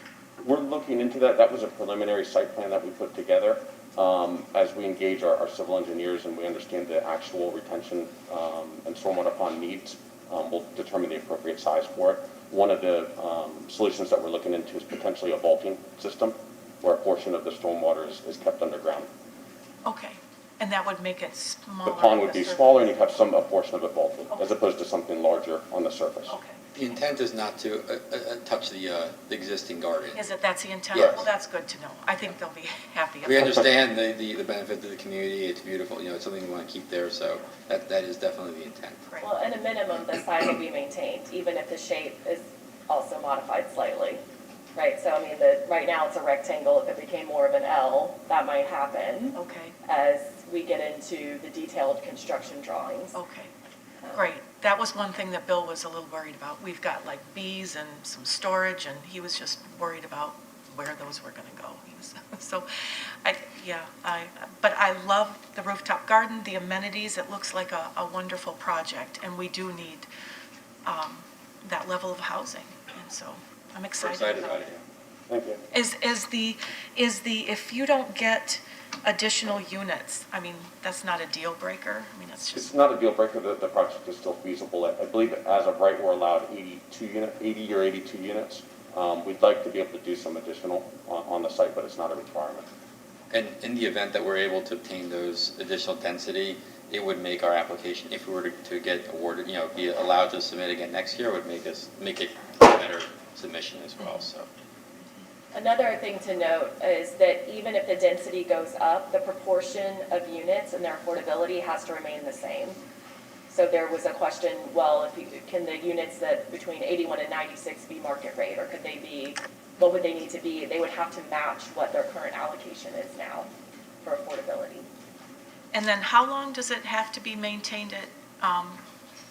We're looking into that. That was a preliminary site plan that we put together. As we engage our civil engineers and we understand the actual retention and stormwater pond needs, we'll determine the appropriate size for it. One of the solutions that we're looking into is potentially a vaulting system where a portion of the stormwater is kept underground.
Okay. And that would make it smaller?
The pond would be
surface.
smaller and you'd have a portion of it vaulted, as opposed to something larger on the surface.
Okay.
The intent is not to touch the existing garden.
Is it, that's the intent?
Yes.
Well, that's good to know. I think they'll be happy.
We understand the benefit to the community, it's beautiful, it's something we want to keep there, so that is definitely the intent.
Great.
Well, at a minimum, the size will be maintained, even if the shape is also modified slightly, right? So, right now it's a rectangle. If it became more of an L, that might happen
Okay.
as we get into the detailed construction drawings.
Okay. Great. That was one thing that Bill was a little worried about. We've got like bees and some storage, and he was just worried about where those were going to go. So, but I love the rooftop garden, the amenities. It looks like a wonderful project, and we do need that level of housing. And so I'm
We're
excited.
excited about it.
Thank you.
Is the if you don't get additional units, that's not a deal breaker? It's just.
It's not a deal breaker. The project is still feasible. I believe as of right, we're allowed 80 or 82 units. We'd like to be able to do some additional on the site, but it's not a requirement.
And in the event that we're able to obtain those additional density, it would make our application, if we were to get awarded, be allowed to submit again next year, would make it a better submission as well, so.
Another thing to note is that even if the density goes up, the proportion of units and their affordability has to remain the same. So there was a question, well, can the units that between 81 and 96 be market rate, or could they be, what would they need to be? They would have to match what their current allocation is now for affordability.
And then how long does it have to be maintained at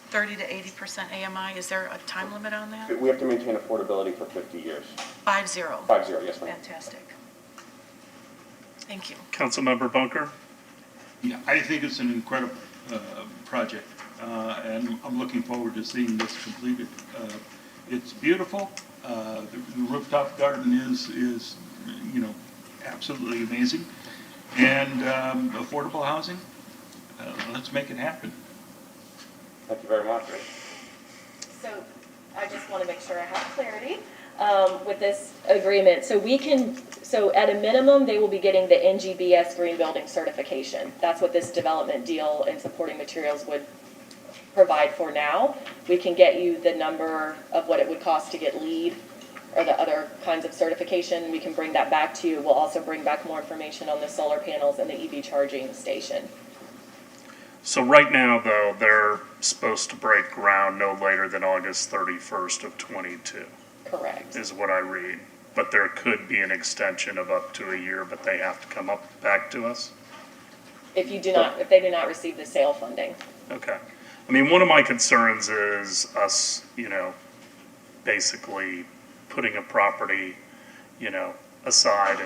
30 to 80% AMI? Is there a time limit on that?
We have to maintain affordability for 50 years.
5-0.
5-0, yes, ma'am.
Fantastic. Thank you.
Councilmember Bunker?
Yeah, I think it's an incredible project, and I'm looking forward to seeing this completed. It's beautiful. The rooftop garden is absolutely amazing. And affordable housing, let's make it happen.
Thank you very much.
So I just want to make sure I have clarity with this agreement. So at a minimum, they will be getting the NGBS Green Building certification. That's what this development deal and supporting materials would provide for now. We can get you the number of what it would cost to get LEED or the other kinds of certification. We can bring that back to you. We'll also bring back more information on the solar panels and the EV charging station.
So right now, though, they're supposed to break ground no later than August 31st of '22,
Correct.
is what I read. But there could be an extension of up to a year, but they have to come back to us?
If they do not receive the sale funding.
Okay. I mean, one of my concerns is us, basically putting a property, aside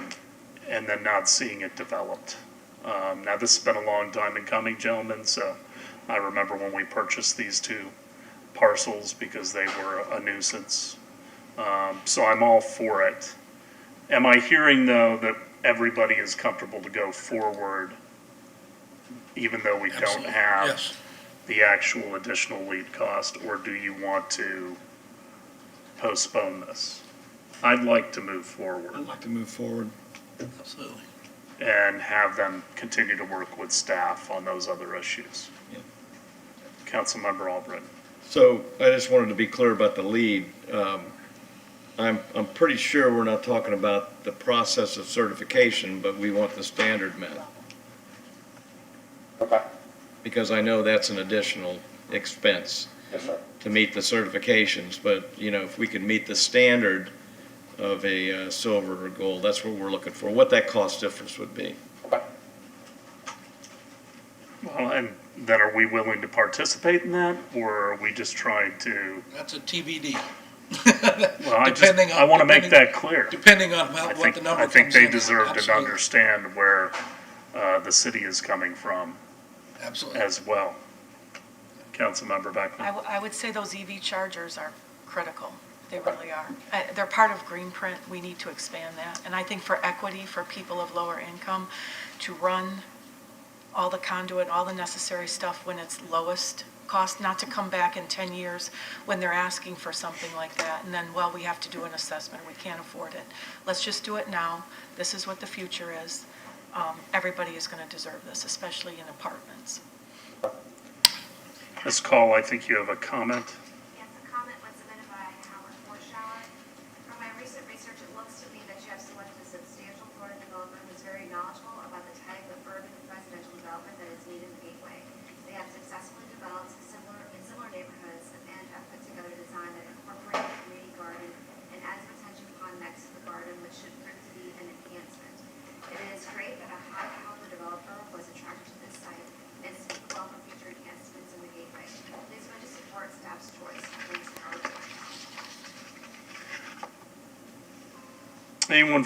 and then not seeing it developed. Now, this has been a long time in coming, gentlemen, so I remember when we purchased these two parcels because they were a nuisance. So I'm all for it. Am I hearing, though, that everybody is comfortable to go forward even though we don't
Absolutely.
have
Yes.
the actual additional lead cost, or do you want to postpone this? I'd like to move forward
I'd like to move forward.
Absolutely.
and have them continue to work with staff on those other issues.
Yeah.
Councilmember Albritton.
So I just wanted to be clear about the lead. I'm pretty sure we're not talking about the process of certification, but we want the standard met.
Okay.
Because I know that's an additional expense
Yes, sir.
to meet the certifications, but, if we can meet the standard of a silver or gold, that's what we're looking for, what that cost difference would be.
Okay.
Well, and then are we willing to participate in that, or are we just trying to?
That's a TBD.
Well,
Depending on-
I want to make
depending-
that clear.
Depending on
I
what
think,
the number
I think
comes in
they
at.
deserve to
Absolutely.
understand where the city is coming from
Absolutely.
as well. Councilmember Beckman.
I would say those EV chargers are critical. They really are. They're part of Greenprint. We need to expand that. And I think for equity, for people of lower income, to run all the conduit, all the necessary stuff when it's lowest cost, not to come back in 10 years when they're asking for something like that. And then, well, we have to do an assessment. We can't afford it. Let's just do it now. This is what the future is. Everybody is going to deserve this, especially in apartments.
Ms. Call, I think you have a comment.
Yes, a comment was submitted by Howard Forshower. From my recent research, it looks to me that you have selected a substantial Florida developer who is very knowledgeable about the type of urban residential development that is needed in the Gateway. They have successfully developed in similar neighborhoods and have put together a design that incorporates a community garden and adds a retention pond next to the garden, which should prove to be an enhancement. It is great that a high-caliber developer was attracted to this site and speak well for future enhancements in the Gateway. Please vote to support staff's choice. Thanks, Howard.
Anyone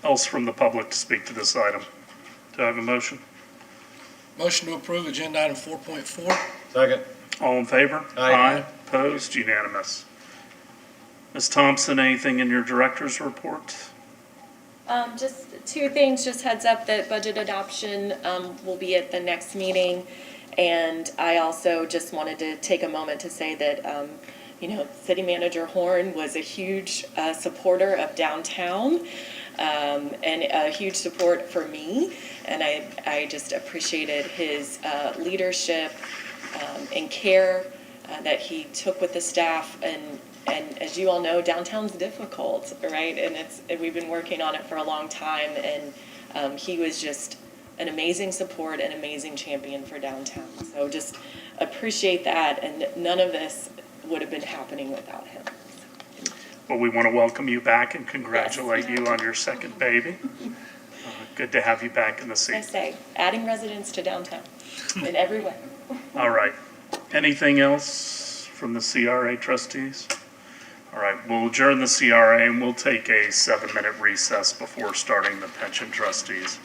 else from the public to speak to this item? Do I have a motion?
Motion to approve agenda item 4.4.
Second.
All in favor?
Aye.
Opposed? Unanimous. Ms. Thompson, anything in your director's report?
Just two things, just heads up that budget adoption will be at the next meeting. And I also just wanted to take a moment to say that City Manager Horn was a huge supporter of downtown, and a huge support for me. And I just appreciated his leadership and care that he took with the staff. And as you all know, downtown's difficult, right? And we've been working on it for a long time. And he was just an amazing support and amazing champion for downtown. So just appreciate that. And none of this would have been happening without him.
Well, we want to welcome you back and congratulate you on your second baby. Good to have you back in the
I
seat.
say, adding residents to downtown in every way.
All right. Anything else from the CRA trustees? All right, we'll adjourn the CRA and we'll take a 7-minute recess before starting the pension trustees.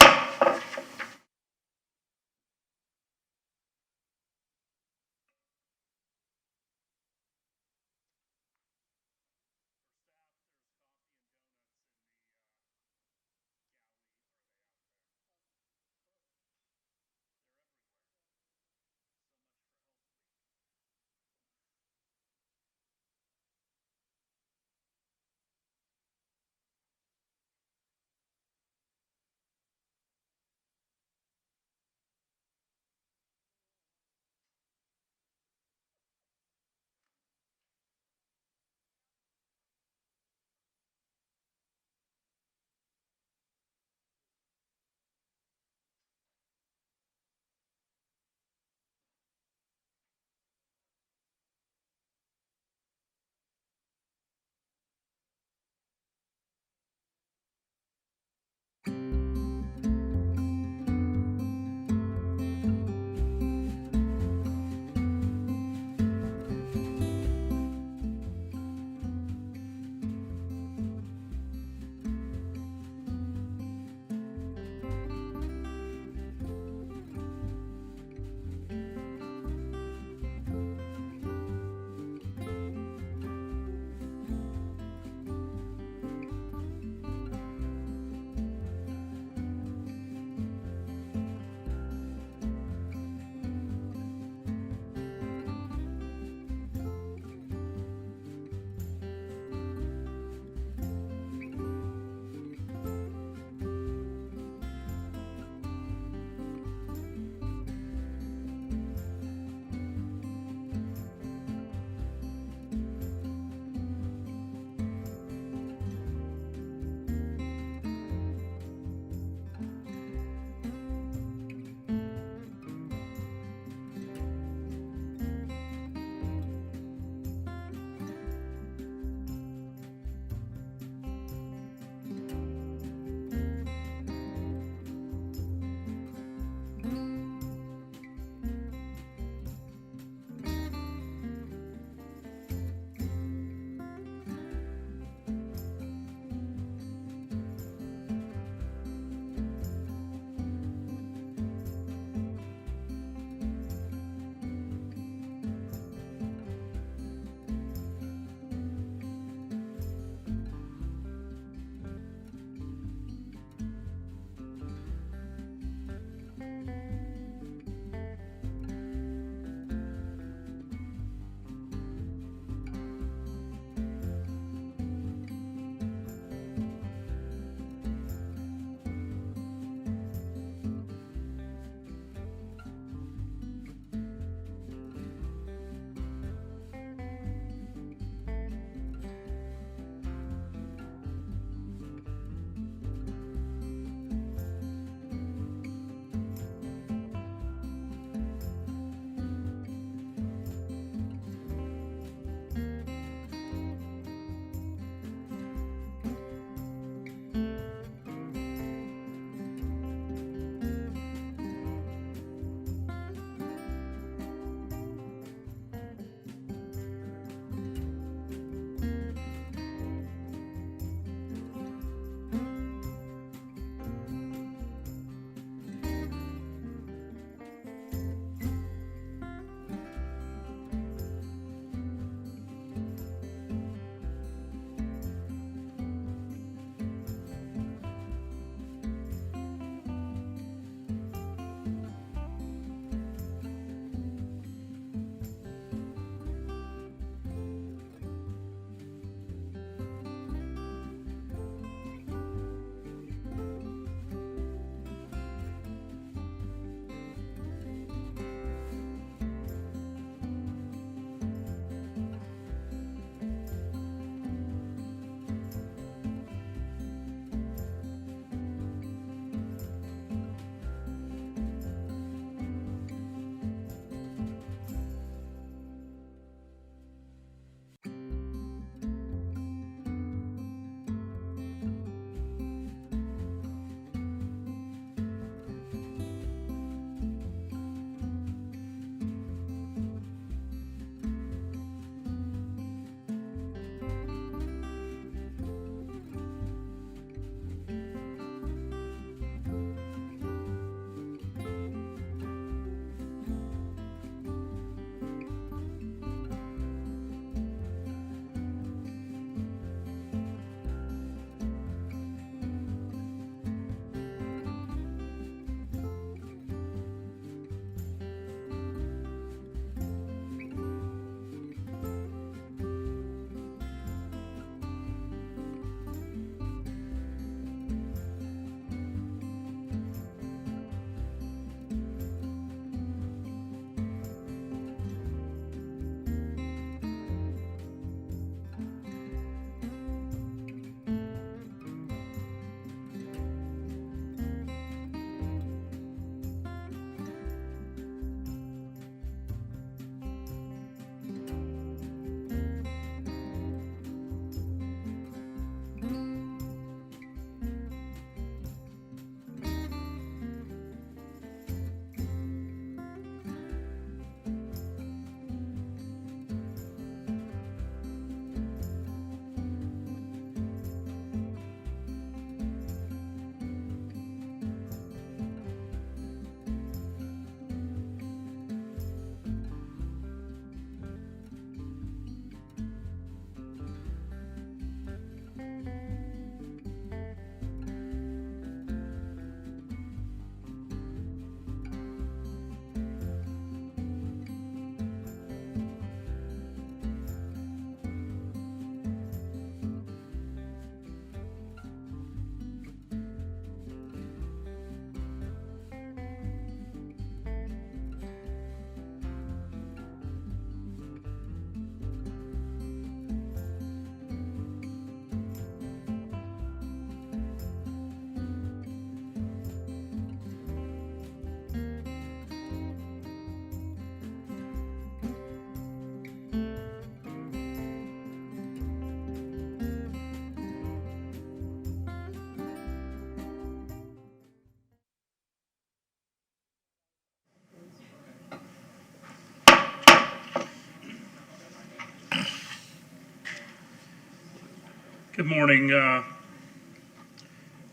Good morning.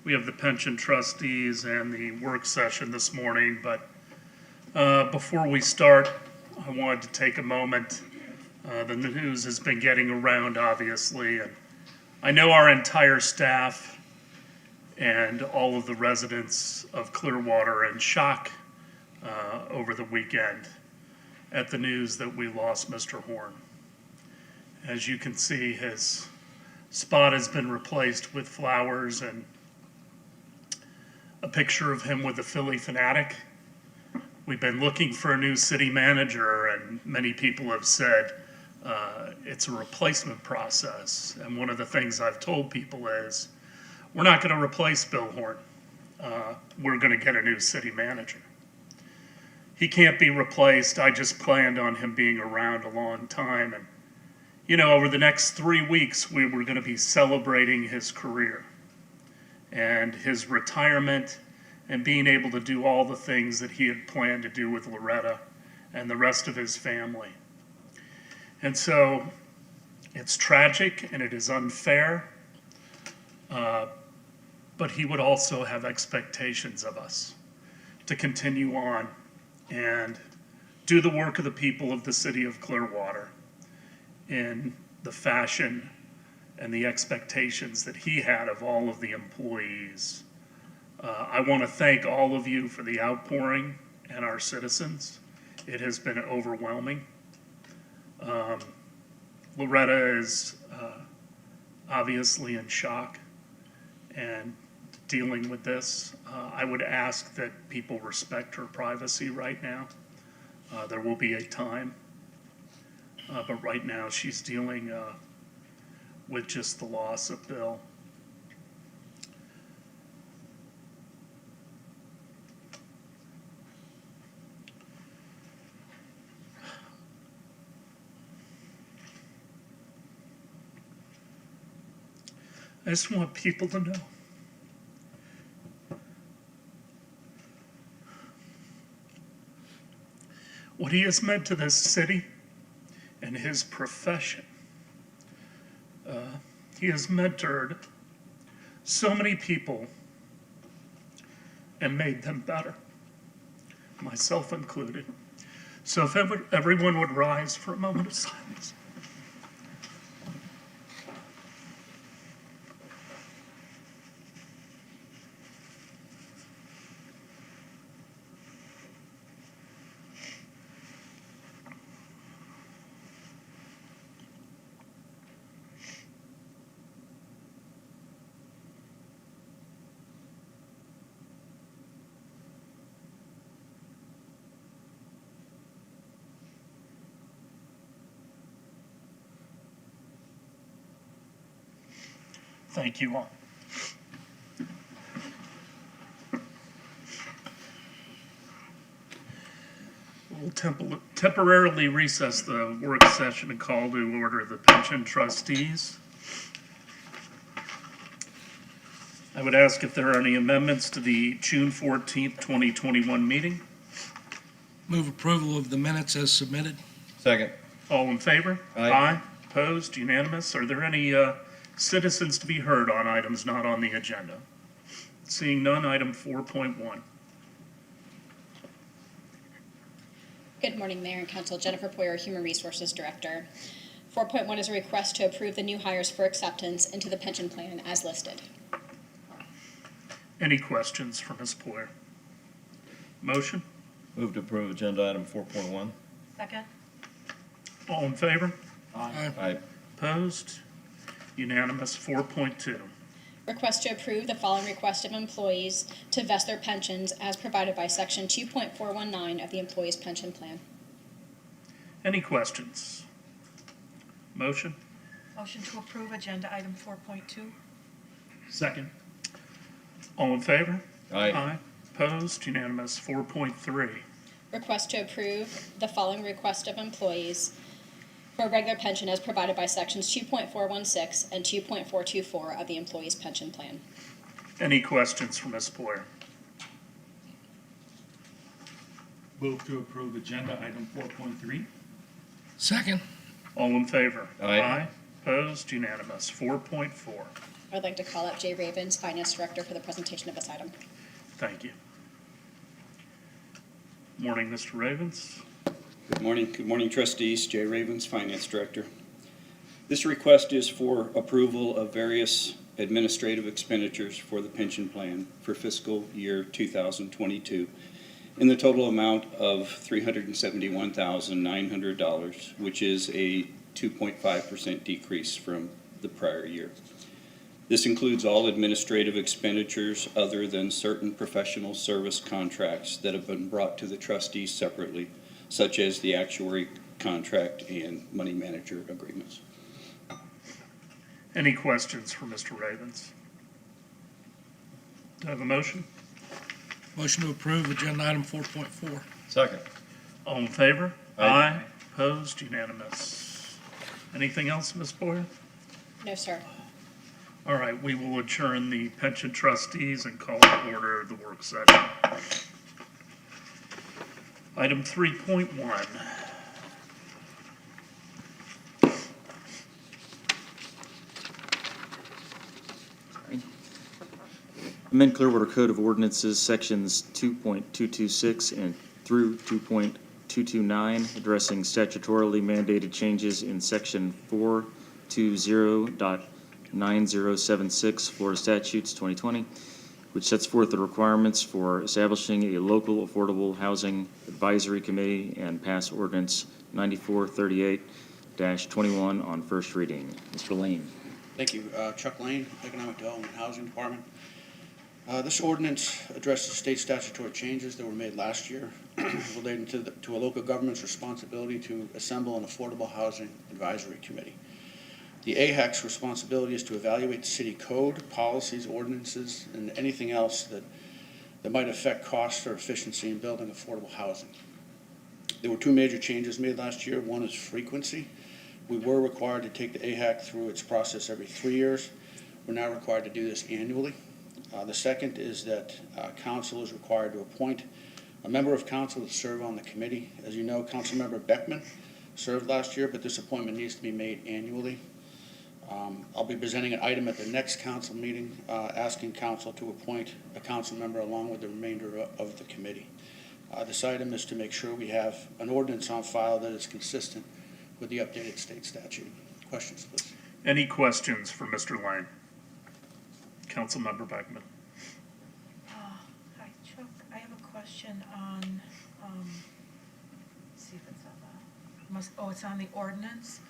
We have the pension trustees and the work session this morning, but before we start, I wanted to take a moment. The news has been getting around, obviously, and I know our entire staff and all of the residents of Clearwater are in shock over the weekend at the news that we lost Mr. Horn. As you can see, his spot has been replaced with flowers and a picture of him with a Philly fanatic. We've been looking for a new city manager, and many people have said it's a replacement process. And one of the things I've told people is, we're not going to replace Bill Horn. We're going to get a new city manager. He can't be replaced. I just planned on him being around a long time. And, you know, over the next 3 weeks, we were going to be celebrating his career and his retirement and being able to do all the things that he had planned to do with Loretta and the rest of his family. And so it's tragic and it is unfair, but he would also have expectations of us to continue on and do the work of the people of the city of Clearwater in the fashion and the expectations that he had of all of the employees. I want to thank all of you for the outpouring and our citizens. It has been overwhelming. Loretta is obviously in shock and dealing with this. I would ask that people respect her privacy right now. There will be a time, but right now she's dealing with just the loss of Bill. I just want people to know what he has meant to this city and his profession. He has mentored so many people and made them better, myself included. So if everyone would rise for a moment of silence. Thank you all. We'll temporarily recess the work session and call to order the pension trustees. I would ask if there are any amendments to the June 14th, 2021 meeting.
Move approval of the minutes as submitted.
Second.
All in favor?
Aye.
Opposed? Unanimous? Are there any citizens to be heard on items not on the agenda? Seeing none, item 4.1.
Good morning, Mayor and Council. Jennifer Poyer, Human Resources Director. 4.1 is a request to approve the new hires for acceptance into the pension plan as listed.
Any questions for Ms. Poyer? Motion?
Move to approve agenda item 4.1.
Second?
All in favor?
Aye.
Opposed? Unanimous. 4.2.
Request to approve the following request of employees to vest their pensions as provided by Section 2.419 of the Employees Pension Plan.
Any questions? Motion?
Motion to approve agenda item 4.2?
Second. All in favor?
Aye.
Opposed? Unanimous. 4.3.
Request to approve the following request of employees for a regular pension as provided by Sections 2.416 and 2.424 of the Employees Pension Plan.
Any questions for Ms. Poyer?
Move to approve agenda item 4.3.
Second.
All in favor?
Aye.
Opposed? Unanimous. 4.4.
I would like to call up Jay Ravens, Finance Director, for the presentation of this item.
Thank you. Morning, Mr. Ravens.
Good morning trustees, Jay Ravens, Finance Director. This request is for approval of various administrative expenditures for the pension plan for fiscal year 2022 in the total amount of $371,900, which is a 2.5% decrease from the prior year. This includes all administrative expenditures other than certain professional service contracts that have been brought to the trustees separately, such as the actuary contract and money manager agreements.
Any questions for Mr. Ravens? Do I have a motion?
Motion to approve agenda item 4.4.
Second.
All in favor?
Aye.
Opposed? Unanimous. Anything else, Ms. Boyer?
No, sir.
All right, we will adjourn the pension trustees and call to order the work session. Item 3.1.
Amend Clearwater Code of Ordinances, Sections 2.226 and through 2.229, addressing statutorily mandated changes in Section 420.9076 Florida Statutes 2020, which sets forth the requirements for establishing a local affordable housing advisory committee, and pass ordinance 9438-21 on first reading. Mr. Lane.
Thank you. Chuck Lane, Economic Development and Housing Department. This ordinance addresses state statutory changes that were made last year relating to a local government's responsibility to assemble an affordable housing advisory committee. The AHAC's responsibility is to evaluate the city code, policies, ordinances, and anything else that might affect cost or efficiency in building affordable housing. There were two major changes made last year. One is frequency. We were required to take the AHAC through its process every 3 years. We're now required to do this annually. The second is that council is required to appoint a member of council to serve on the committee. As you know, Councilmember Beckman served last year, but this appointment needs to be made annually. I'll be presenting an item at the next council meeting asking council to appoint a council member along with the remainder of the committee. This item is to make sure we have an ordinance on file that is consistent with the updated state statute. Questions, please.
Any questions for Mr. Lane? Councilmember Beckman.
Hi, Chuck. I have a question on, let's see if it's on the, it's on the ordinance.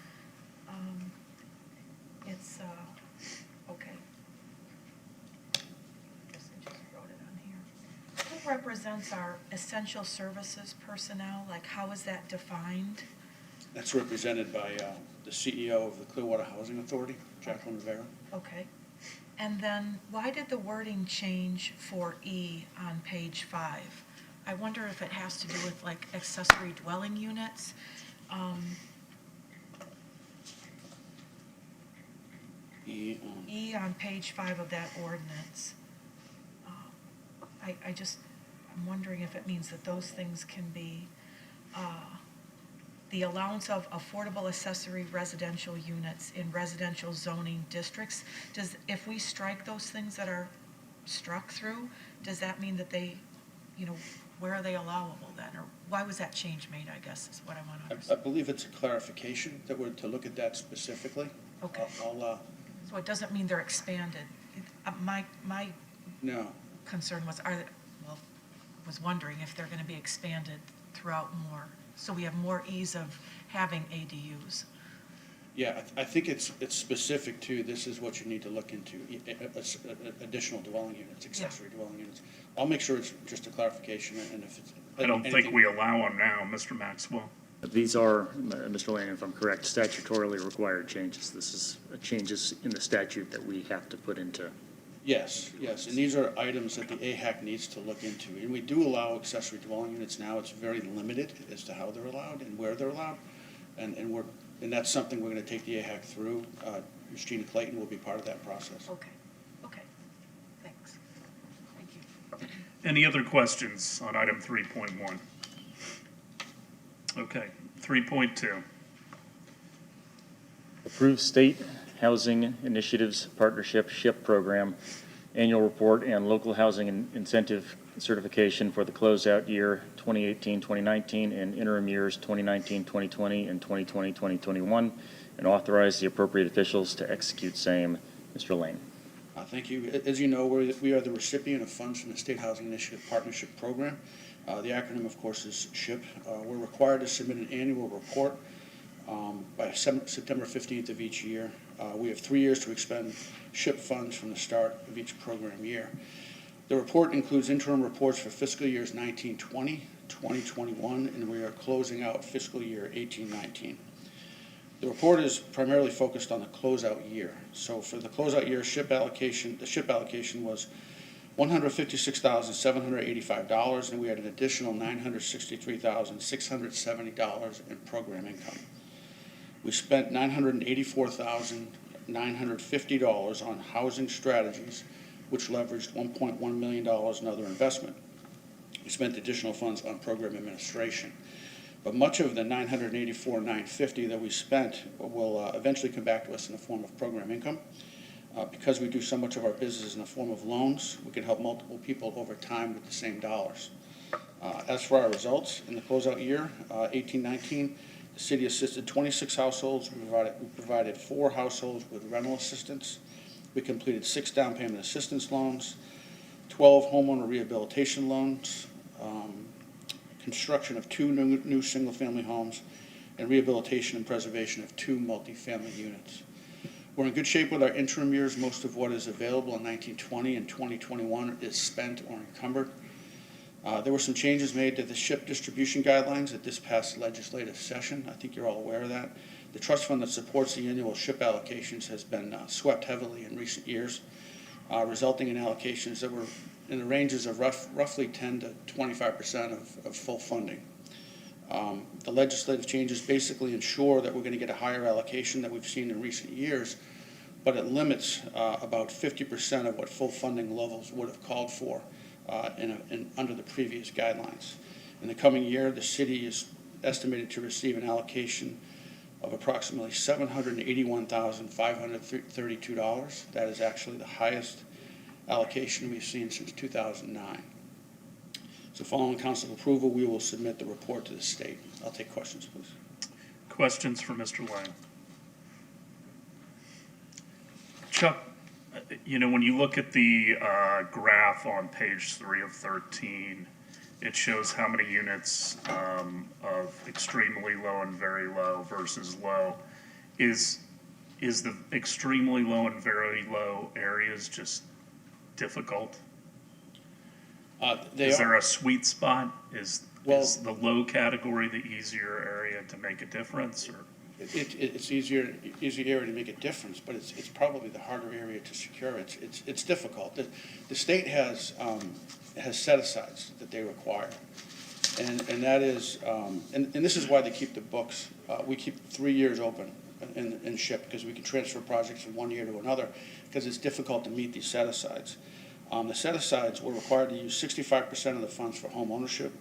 It's, okay. Guess I just wrote it on here. Who represents our essential services personnel? Like, how is that defined?
That's represented by the CEO of the Clearwater Housing Authority, Jacqueline Rivera.
Okay. And then why did the wording change for E on page 5? I wonder if it has to do with like accessory dwelling units. E on page 5 of that ordinance. I'm wondering if it means that those things can be the allowance of affordable accessory residential units in residential zoning districts. If we strike those things that are struck through, does that mean that they, where are they allowable then? Or why was that change made, I guess, is what I want to
I
understand.
believe it's a clarification that we're to look at that specifically.
Okay. So it doesn't mean they're expanded. My
No.
concern was, was wondering if they're going to be expanded throughout more, so we have more ease of having ADUs.
Yeah, I think it's specific to, this is what you need to look into, additional dwelling units, accessory dwelling units. I'll make sure it's just a clarification, and if it's.
I don't think we allow them now, Mr. Maxwell.
These are, Mr. Lane, if I'm correct, statutorily required changes. This is changes in the statute that we have to put into.
Yes, and these are items that the AHAC needs to look into. And we do allow accessory dwelling units now. It's very limited as to how they're allowed and where they're allowed. And that's something we're going to take the AHAC through. Christina Clayton will be part of that process.
Okay, thanks. Thank you.
Any other questions on item 3.1? Okay, 3.2.
Approve State Housing Initiatives Partnership SHIP Program Annual Report and Local Housing Incentive Certification for the closeout year 2018-2019 and interim years 2019-2020 and 2020-2021, and authorize the appropriate officials to execute same. Mr. Lane.
Thank you. As you know, we are the recipient of funds from the State Housing Initiative Partnership Program. The acronym, of course, is SHIP. We're required to submit an annual report by September 15th of each year. We have 3 years to expend SHIP funds from the start of each program year. The report includes interim reports for fiscal years 19-20, 20-21, and we are closing out fiscal year 18-19. The report is primarily focused on the closeout year. So for the closeout year, the SHIP allocation was $156,785, and we had an additional $963,670 in program income. We spent $984,950 on housing strategies, which leveraged $1.1 million in other investment. We spent additional funds on program administration. But much of the $984,950 that we spent will eventually come back to us in the form of program income. Because we do so much of our business in the form of loans, we can help multiple people over time with the same dollars. As for our results, in the closeout year, 18-19, the city assisted 26 households. We provided 4 households with rental assistance. We completed 6 down payment assistance loans, 12 homeowner rehabilitation loans, construction of 2 new single-family homes, and rehabilitation and preservation of 2 multifamily units. We're in good shape with our interim years. Most of what is available in 1920 and 2021 is spent or encumbered. There were some changes made to the SHIP distribution guidelines at this past legislative session. I think you're all aware of that. The trust fund that supports the annual SHIP allocations has been swept heavily in recent years, resulting in allocations that were in the ranges of roughly 10 to 25% of full funding. The legislative changes basically ensure that we're going to get a higher allocation that we've seen in recent years, but it limits about 50% of what full funding levels would have called for under the previous guidelines. In the coming year, the city is estimated to receive an allocation of approximately $781,532. That is actually the highest allocation we've seen since 2009. So following council approval, we will submit the report to the state. I'll take questions, please.
Questions for Mr. Lang? Chuck, when you look at the graph on page 3 of 13, it shows how many units of extremely low and very low versus low. Is the extremely low and very low areas just difficult? Is there a sweet spot? Is the low category the easier area to make a difference? Or
It's easier area to make a difference, but it's probably the harder area to secure. It's difficult. The state has set-asides that they require, and that is and this is why they keep the books. We keep 3 years open in SHIP because we can transfer projects from one year to another because it's difficult to meet these set-asides. The set-asides, we're required to use 65% of the funds for home ownership,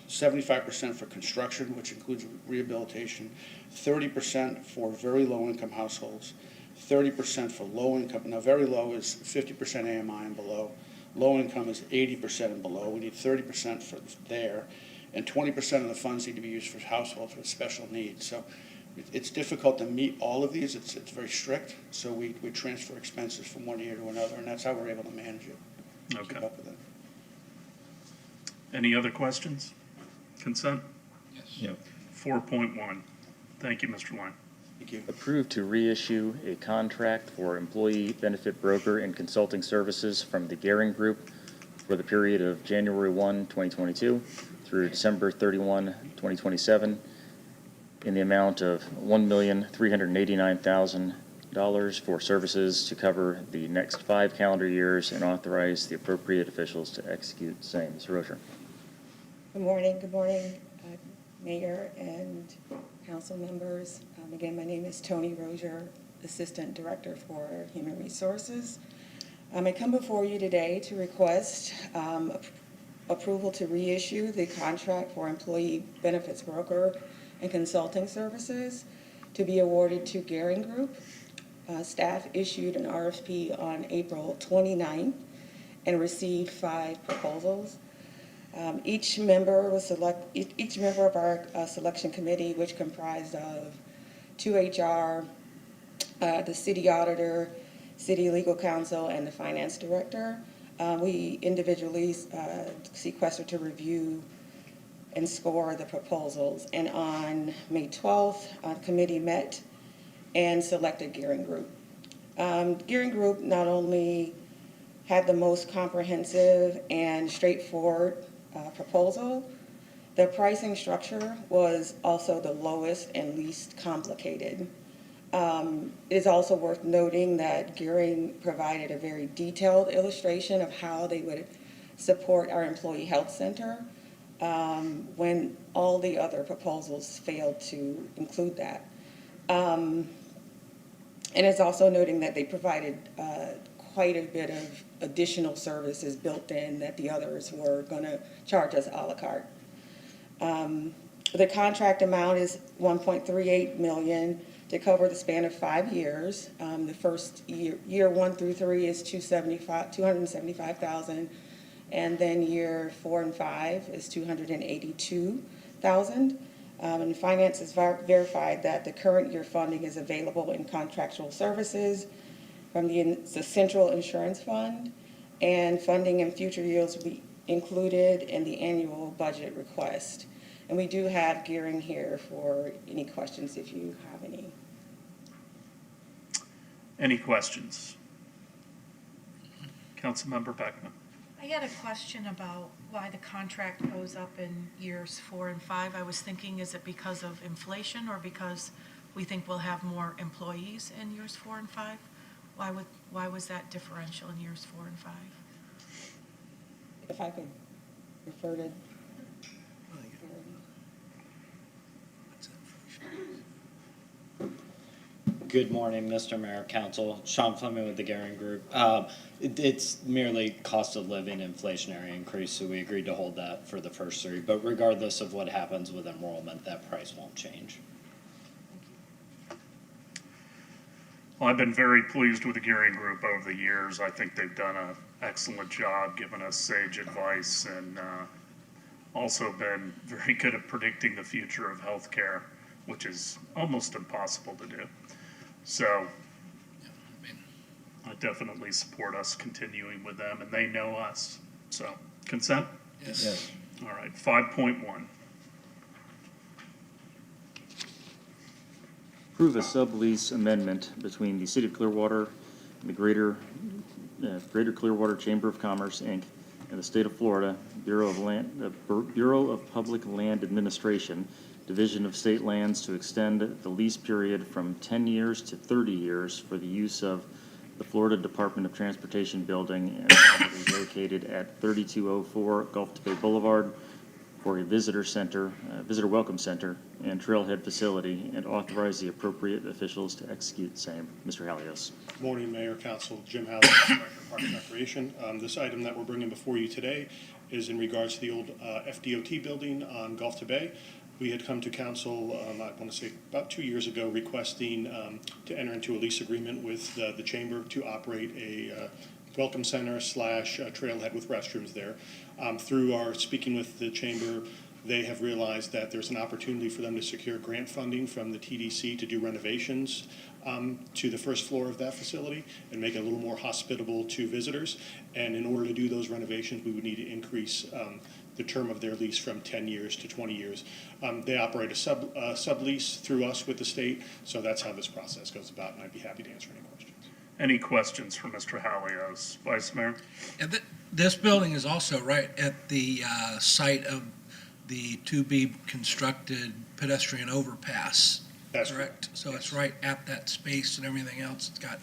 75% for construction, which includes rehabilitation, 30% for very low-income households, 30% for low-income. Now, very low is 50% AMI and below. Low income is 80% and below. We need 30% for there, and 20% of the funds need to be used for households with special needs. So it's difficult to meet all of these. It's very strict, so we transfer expenses from one year to another, and that's how we're able to manage it.
Okay.
Keep up with it.
Any other questions? Consent?
Yes.
Yep.
4.1. Thank you, Mr. Lang.
Thank you.
Approve to reissue a contract for employee benefit broker and consulting services from the Gehring Group for the period of January 1, 2022 through December 31, 2027 in the amount of $1,389,000 for services to cover the next 5 calendar years and authorize the appropriate officials to execute same. Mr. Rocher.
Good morning, Mayor and council members. Again, my name is Tony Rozier, Assistant Director for Human Resources. I come before you today to request approval to reissue the contract for employee benefits broker and consulting services. to be awarded to Gearing Group. Staff issued an RFP on April 29th and received 5 proposals. Each member of our selection committee, which comprised of 2 HR, the city auditor, city legal counsel, and the finance director, we individually sequestered to review and score the proposals. And on May 12th, the committee met and selected Gearing Group. Gearing Group not only had the most comprehensive and straightforward proposal, the pricing structure was also the lowest and least complicated. It is also worth noting that Gearing provided a very detailed illustration of how they would support our employee health center when all the other proposals failed to include that. And it's also noting that they provided quite a bit of additional services built in that the others were going to charge us a la carte. The contract amount is $1.38 million to cover the span of 5 years. The first year 1 through 3 is $275,000, and then year 4 and 5 is $282,000. And finance has verified that the current year funding is available in contractual services from the Central Insurance Fund, and funding in future years will be included in the annual budget request. And we do have Gearing here for any questions if you have any.
Any questions? Councilmember Beckman.
I had a question about why the contract goes up in years 4 and 5. I was thinking, is it because of inflation or because we think we'll have more employees in years 4 and 5? Why was that differential in years 4 and 5?
If I could refer to.
Good morning, Mr. Mayor, Council. Sean Fleming with the Gearing Group. It's merely cost of living inflationary increase, so we agreed to hold that for the first 3. But regardless of what happens with enrollment, that price won't change.
Well, I've been very pleased with the Gearing Group over the years. I think they've done an excellent job giving us sage advice, and also been very good at predicting the future of healthcare, which is almost impossible to do. So I definitely support us continuing with them, and they know us. So, consent?
Yes.
All right, 5.1.
Approve a sublease amendment between the City of Clearwater and the Greater Clearwater Chamber of Commerce, Inc., and the State of Florida Bureau of Public Land Administration, Division of State Lands, to extend the lease period from 10 years to 30 years for the use of the Florida Department of Transportation building and property located at 3204 Gulf to Bay Boulevard for a visitor welcome center and trailhead facility, and authorize the appropriate officials to execute same. Mr. Halios.
Morning, Mayor, Council. Jim Halios, Director of Parks and Recreation. This item that we're bringing before you today is in regards to the old FDOT building on Gulf to Bay. We had come to council, I want to say about 2 years ago, requesting to enter into a lease agreement with the chamber to operate a welcome center / trailhead with restrooms there. Through our speaking with the chamber, they have realized that there's an opportunity for them to secure grant funding from the TDC to do renovations to the first floor of that facility and make it a little more hospitable to visitors. And in order to do those renovations, we would need to increase the term of their lease from 10 years to 20 years. They operate a sublease through us with the state, so that's how this process goes about, and I'd be happy to answer any questions.
Any questions for Mr. Halios? Vice Mayor?
And this building is also right at the site of the to-be-constructed pedestrian overpass.
That's
correct. So it's right at that space and everything else. It's got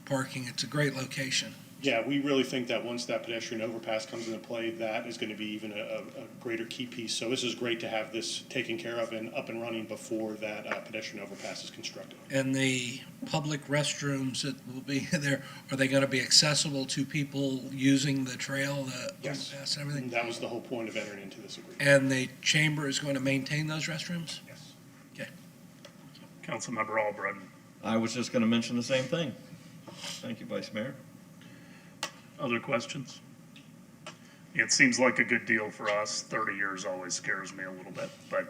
parking. It's a great location.
Yeah, we really think that once that pedestrian overpass comes into play, that is going to be even a greater key piece. So this is great to have this taken care of and up and running before that pedestrian overpass is constructed.
And the public restrooms that will be there, are they going to be accessible to people using the trail, the overpass and everything?
And that was the whole point of entering into this agreement.
And the chamber is going to maintain those restrooms?
Yes.
Okay.
Councilmember Albritton.
I was just going to mention the same thing. Thank you, Vice Mayor.
Other questions? It seems like a good deal for us. 30 years always scares me a little bit, but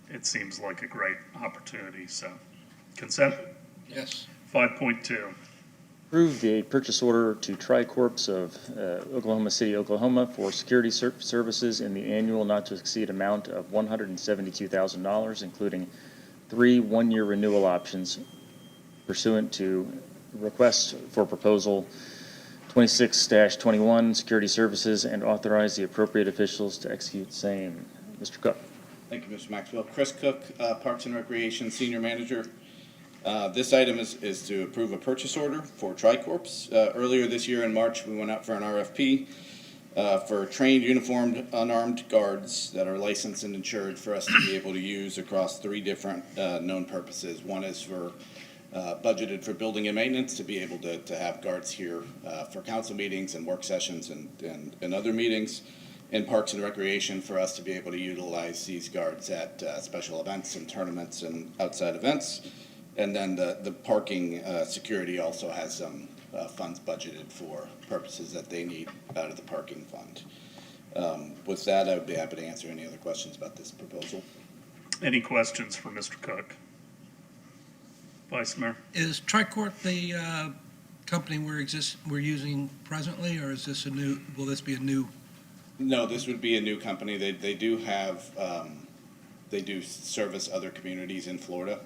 it seems like a great opportunity, so. Consent?
Yes.
5.2.
Approve the purchase order to Tricorps of Oklahoma City, Oklahoma for security services in the annual not to exceed amount of $172,000, including 3 one-year renewal options pursuant to request for proposal 26-21 security services, and authorize the appropriate officials to execute same. Mr. Cook.
Thank you, Mr. Maxwell. Chris Cook, Parks and Recreation Senior Manager. This item is to approve a purchase order for Tricorps. Earlier this year in March, we went out for an RFP for trained, uniformed, unarmed guards that are licensed and insured for us to be able to use across 3 different known purposes. One is for budgeted for building and maintenance, to be able to have guards here for council meetings and work sessions and other meetings. In Parks and Recreation, for us to be able to utilize these guards at special events and tournaments and outside events. And then the parking security also has some funds budgeted for purposes that they need out of the parking fund. With that, I would be happy to answer any other questions about this proposal.
Any questions for Mr. Cook? Vice Mayor?
Is Tricorp the company we're using presently, or is this will this be a new?
No, this would be a new company. They do have, they do service other communities in Florida.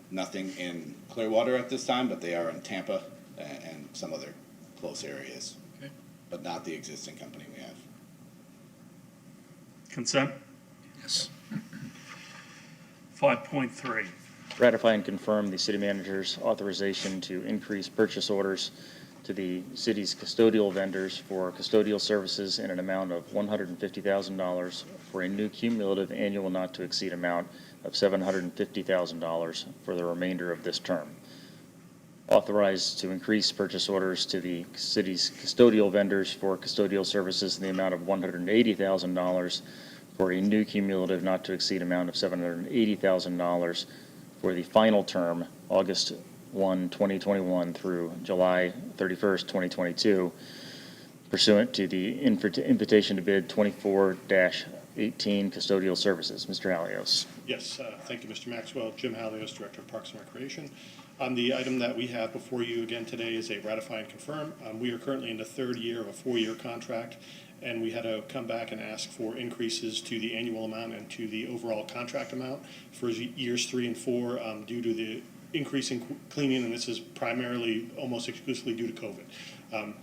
Nothing in Clearwater at this time, but they are in Tampa and some other close areas.
Okay.
But not the existing company we have.
Consent?
Yes.
5.3.
Ratify and confirm the city manager's authorization to increase purchase orders to the city's custodial vendors for custodial services in an amount of $150,000 for a new cumulative annual not to exceed amount of $750,000 for the remainder of this term. Authorized to increase purchase orders to the city's custodial vendors for custodial services in the amount of $180,000 for a new cumulative not to exceed amount of $780,000 for the final term, August 1, 2021 through July 31st, 2022, pursuant to the invitation to bid 24-18 custodial services. Mr. Alios.
Yes, thank you, Mr. Maxwell. Jim Halios, Director of Parks and Recreation. The item that we have before you again today is a ratify and confirm. We are currently in the 3rd year of a 4-year contract, and we had to come back and ask for increases to the annual amount and to the overall contract amount for years 3 and 4 due to the increase in cleaning, and this is primarily almost exclusively due to COVID.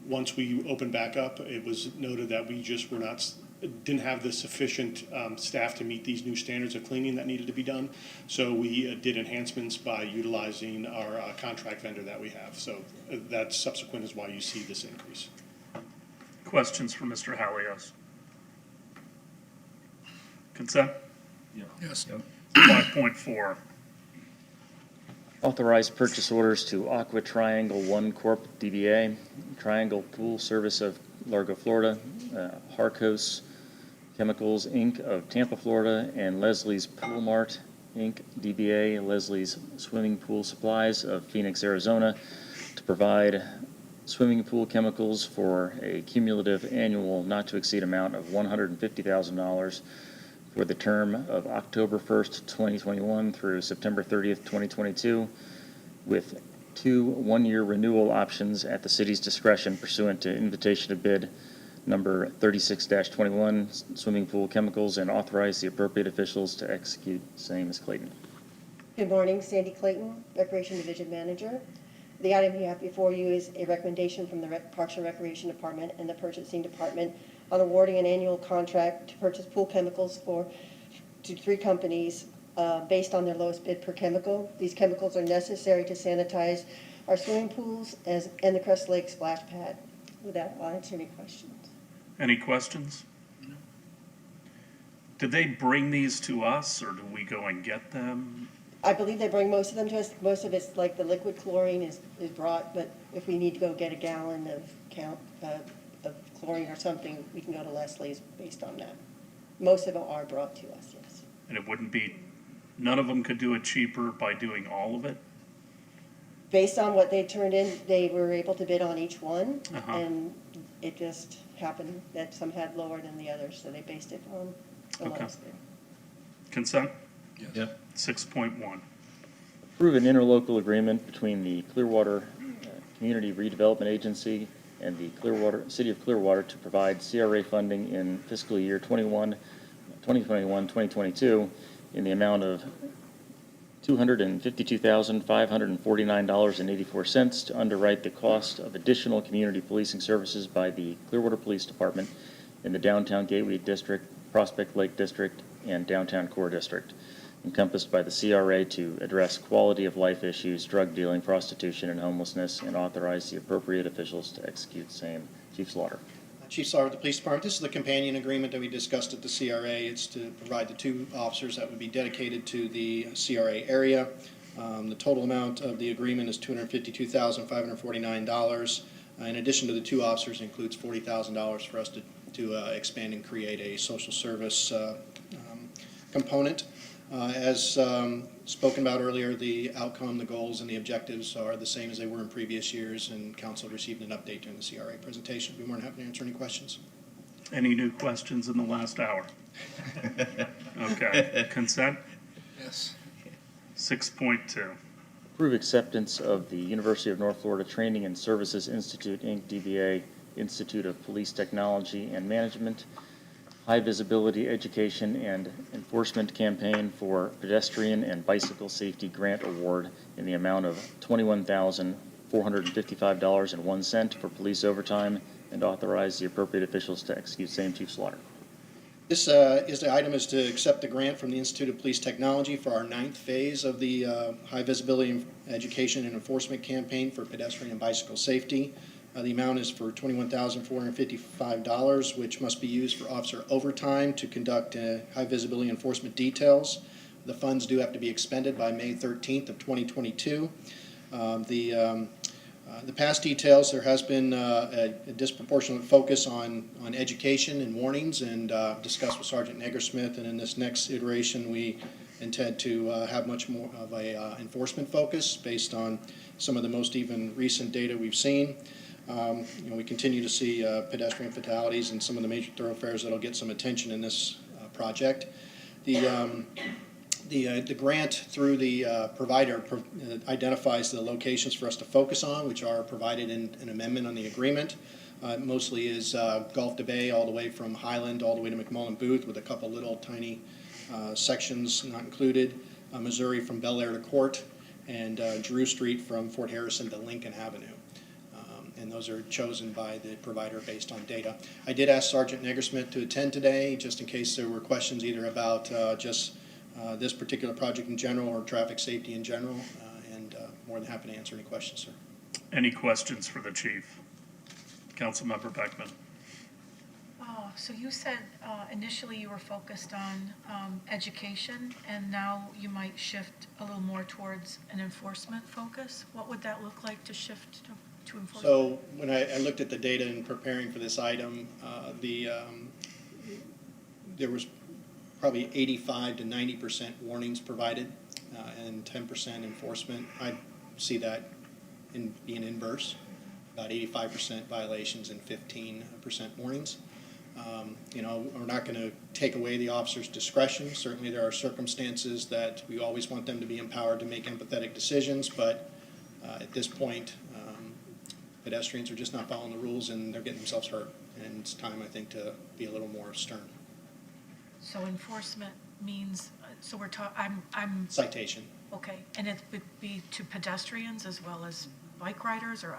Once we opened back up, it was noted that we just didn't have the sufficient staff to meet these new standards of cleaning that needed to be done. So we did enhancements by utilizing our contract vendor that we have. So that subsequent is why you see this increase.
Questions for Mr. Halios? Consent?
Yes.
5.4.
Authorize purchase orders to Aqua Triangle 1 Corp. DBA, Triangle Pool Service of Largo, Florida, Harcos Chemicals, Inc. of Tampa, Florida, and Leslie's Pool Mart, Inc., DBA, Leslie's Swimming Pool Supplies of Phoenix, Arizona, to provide swimming pool chemicals for a cumulative annual not to exceed amount of $150,000 for the term of October 1st, 2021 through September 30th, 2022, with 2 one-year renewal options at the city's discretion pursuant to invitation to bid number 36-21 swimming pool chemicals, and authorize the appropriate officials to execute same. as Clayton.
Good morning, Sandy Clayton, Recreation Division Manager. The item you have before you is a recommendation from the Parks and Recreation Department and the Purchasing Department on awarding an annual contract to purchase pool chemicals to 3 companies based on their lowest bid per chemical. These chemicals are necessary to sanitize our swimming pools and the Crest Lake splash pad. With that, I'll answer any questions.
Any questions? Did they bring these to us, or do we go and get them?
I believe they bring most of them to us. Most of it's like the liquid chlorine is brought, but if we need to go get a gallon of chlorine or something, we can go to Leslie's based on that. Most of them are brought to us, yes.
And it wouldn't be None of them could do it cheaper by doing all of it?
Based on what they turned in, they were able to bid on each one,
Uh-huh.
and it just happened that some had lower than the others, so they based it on the
Okay.
lowest bid.
Consent?
Yeah.
6.1.
Approve an interlocal agreement between the Clearwater Community Redevelopment Agency and the City of Clearwater to provide CRA funding in fiscal year 2021-2022 in the amount of $252,549.84 to underwrite the cost of additional community policing services by the Clearwater Police Department in the Downtown Gateway District, Prospect Lake District, and Downtown Core District, encompassed by the CRA to address quality of life issues, drug dealing, prostitution, and homelessness, and authorize the appropriate officials to execute same. Chief Slaughter.
Chief Slaughter, the Police Department, this is the companion agreement that we discussed at the CRA. It's to provide the 2 officers that would be dedicated to the CRA area. The total amount of the agreement is $252,549. In addition to the 2 officers, includes $40,000 for us to expand and create a social service component. As spoken about earlier, the outcome, the goals, and the objectives are the same as they were in previous years, and Council received an update during the CRA presentation. I'd be more than happy to answer any questions.
Any new questions in the last hour? Okay. Consent?
Yes.
6.2.
Approve acceptance of the University of North Florida Training and Services Institute, Inc., DBA, Institute of Police Technology and Management, High Visibility Education and Enforcement Campaign for Pedestrian and Bicycle Safety Grant Award in the amount of $21,455.01 for police overtime, and authorize the appropriate officials to execute same. Chief Slaughter.
This the item is to accept the grant from the Institute of Police Technology for our 9th phase of the High Visibility Education and Enforcement Campaign for Pedestrian and Bicycle Safety. The amount is for $21,455, which must be used for officer overtime to conduct high visibility enforcement details. The funds do have to be expended by May 13th of 2022. The past details, there has been a disproportionate focus on education and warnings, and discussed with Sergeant Negersmith, and in this next iteration we intend to have much more of a enforcement focus based on some of the most even recent data we've seen. We continue to see pedestrian fatalities in some of the major thoroughfares that'll get some attention in this project. The grant through the provider identifies the locations for us to focus on, which are provided in an amendment on the agreement. Mostly is Gulf to Bay, all the way from Highland all the way to McMullen Booth, with a couple little tiny sections not included. Missouri from Bel Air to Court, and Drew Street from Fort Harrison to Lincoln Avenue. And those are chosen by the provider based on data. I did ask Sergeant Negersmith to attend today, just in case there were questions either about just this particular project in general or traffic safety in general, and more than happy to answer any questions, sir.
Any questions for the chief? Councilmember Beckman.
Oh, so you said initially you were focused on education, and now you might shift a little more towards an enforcement focus? What would that look like to shift to enforcement?
So when I looked at the data in preparing for this item, there was probably 85 to 90% warnings provided, and 10% enforcement. I see that being inverse, about 85% violations and 15% warnings. We're not going to take away the officer's discretion. Certainly there are circumstances that we always want them to be empowered to make empathetic decisions, but at this point, pedestrians are just not following the rules and they're getting themselves hurt. And it's time, I think, to be a little more stern.
So enforcement means, so we're talking, I'm.
Citation.
Okay, and it would be to pedestrians as well as bike riders, or,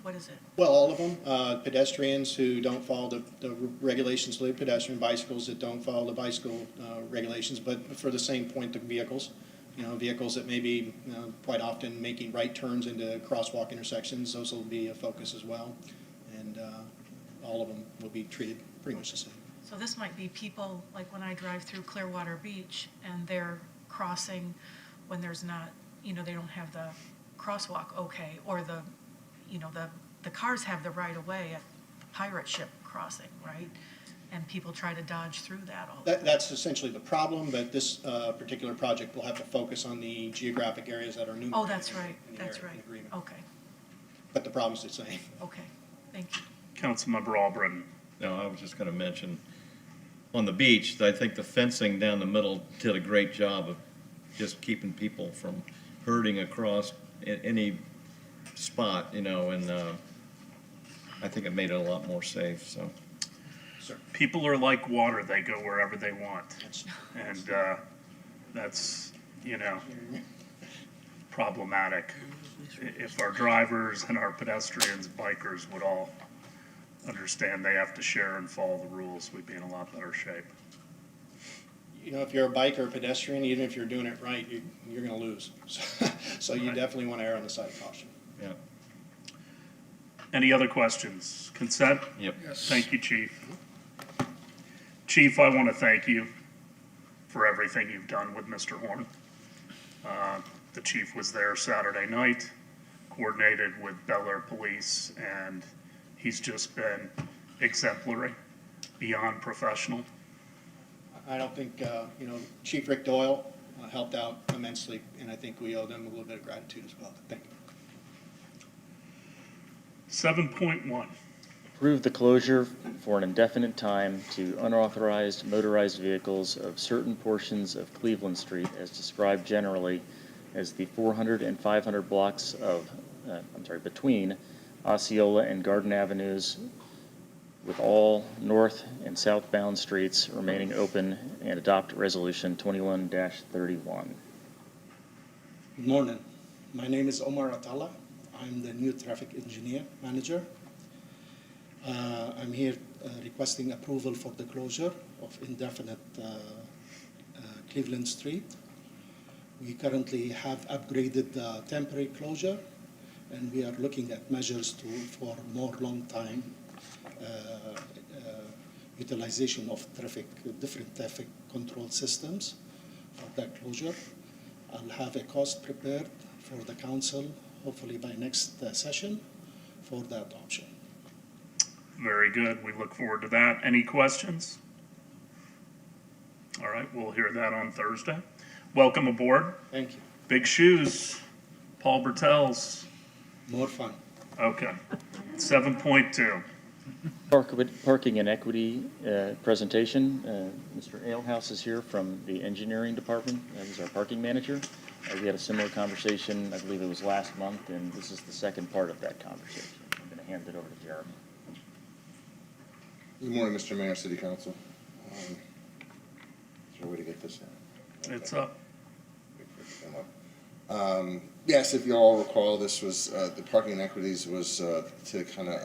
what is it?
Well, all of them. Pedestrians who don't follow the regulations related to pedestrian, bicycles that don't follow the bicycle regulations, but for the same point, the vehicles. Vehicles that may be quite often making right turns into crosswalk intersections, those will be a focus as well. And all of them will be treated pretty much the same.
So this might be people, like when I drive through Clearwater Beach and they're crossing when there's not, they don't have the crosswalk okay, or the cars have the right of way at the pirate ship crossing, right? and people try to dodge through that all the time.
That's essentially the problem, but this particular project will have to focus on the geographic areas that are enumerated.
Oh, that's right,
in the
that's
area- in
right.
the agreement.
Okay,
But the problem's the same.
okay, thank you.
Councilmember Albritton.
No, I was just going to mention, on the beach, I think the fencing down the middle did a great job of just keeping people from herding across any spot, and I think it made it a lot more safe, so.
People are like water, they go wherever they want. And that's, problematic. If our drivers and our pedestrians, bikers would all understand they have to share and follow the rules, we'd be in a lot better shape.
If you're a biker or pedestrian, even if you're doing it right, you're going to lose. So you definitely want to err on the side of caution.
Yeah.
Any other questions? Consent?
Yep.
Yes.
Thank you, Chief. Chief, I want to thank you for everything you've done with Mr. Horn. The chief was there Saturday night, coordinated with Bel Air Police, and he's just been exemplary, beyond professional.
I don't think, Chief Rick Doyle helped out immensely, and I think we owe them a little bit of gratitude as well. Thank you.
7.1.
Approve the closure for an indefinite time to unauthorized motorized vehicles of certain portions of Cleveland Street as described generally as the 400 and 500 blocks of, between Osceola and Garden Avenues, with all north and southbound streets remaining open, and adopt Resolution 21-31.
Good morning. My name is Omar Atala. I'm the new traffic engineer manager. I'm here requesting approval for the closure of indefinite Cleveland Street. We currently have upgraded the temporary closure, and we are looking at measures for more long time utilization of different traffic control systems for that closure. I'll have a cost prepared for the council, hopefully by next session, for that option.
Very good. We look forward to that. Any questions? All right, we'll hear that on Thursday. Welcome aboard.
Thank you.
Big shoes. Paul Bertels.
More fun.
Okay. 7.2.
Parking and equity presentation. Mr. Alehouse is here from the engineering department. He's our parking manager. We had a similar conversation, I believe it was last month, and this is the second part of that conversation. I'm going to hand it over to Jeremy.
Good morning, Mr. Mayor, City Council. Is there a way to get this in?
It's up.
Yes, if you all recall, this was, the parking inequities was to kind of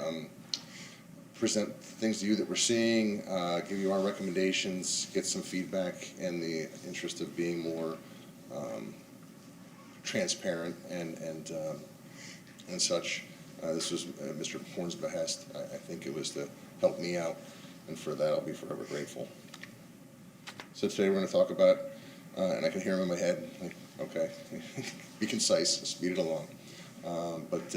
present things to you that we're seeing, give you our recommendations, get some feedback in the interest of being more transparent and such. This was Mr. Horn's behest. I think it was to help me out, and for that I'll be forever grateful. So today we're going to talk about, and I can hear him in my head, like, okay, be concise, speed it along. But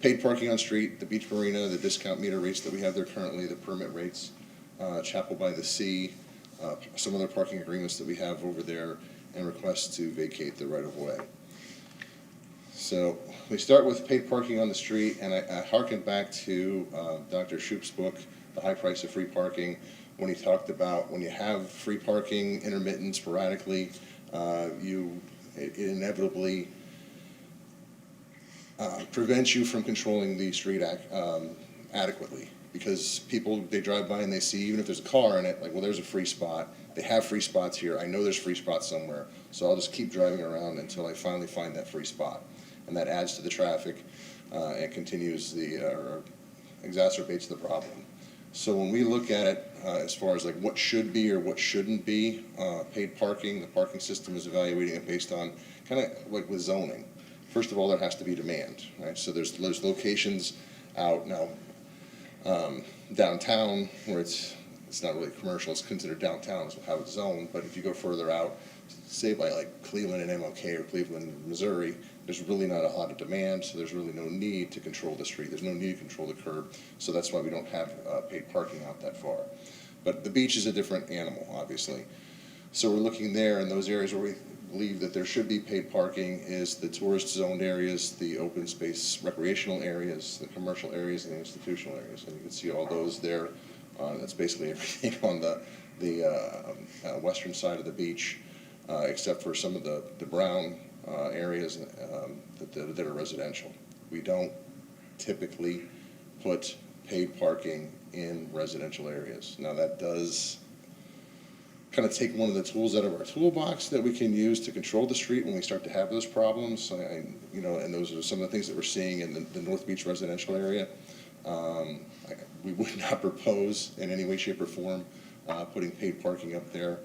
paid parking on street, the beach marina, the discount meter rates that we have there currently, the permit rates, Chapel by the Sea, some other parking agreements that we have over there, and requests to vacate the right-of-way. So we start with paid parking on the street, and I hearken back to Dr. Shoup's book, The High Price of Free Parking, when he talked about when you have free parking intermittent sporadically, it inevitably prevents you from controlling the street adequately. Because people, they drive by and they see, even if there's a car in it, like, well, there's a free spot. They have free spots here. I know there's free spots somewhere. So I'll just keep driving around until I finally find that free spot. And that adds to the traffic and continues or exacerbates the problem. So when we look at it as far as like what should be or what shouldn't be paid parking, the parking system is evaluating it based on kind of like with zoning. First of all, there has to be demand, right? So there's locations out now downtown where it's not really commercial, it's considered downtown, is how it's zoned. But if you go further out, say by like Cleveland and MLK or Cleveland, Missouri, there's really not a lot of demand, so there's really no need to control the street. There's no need to control the curb, so that's why we don't have paid parking out that far. But the beach is a different animal, obviously. So we're looking there in those areas where we believe that there should be paid parking is the tourist zoned areas, the open space recreational areas, the commercial areas, and the institutional areas. And you can see all those there. That's basically everything on the western side of the beach, except for some of the brown areas that are residential. We don't typically put paid parking in residential areas. Now that does kind of take one of the tools out of our toolbox that we can use to control the street when we start to have those problems. And those are some of the things that we're seeing in the North Beach residential area. We would not propose in any way, shape, or form putting paid parking up there,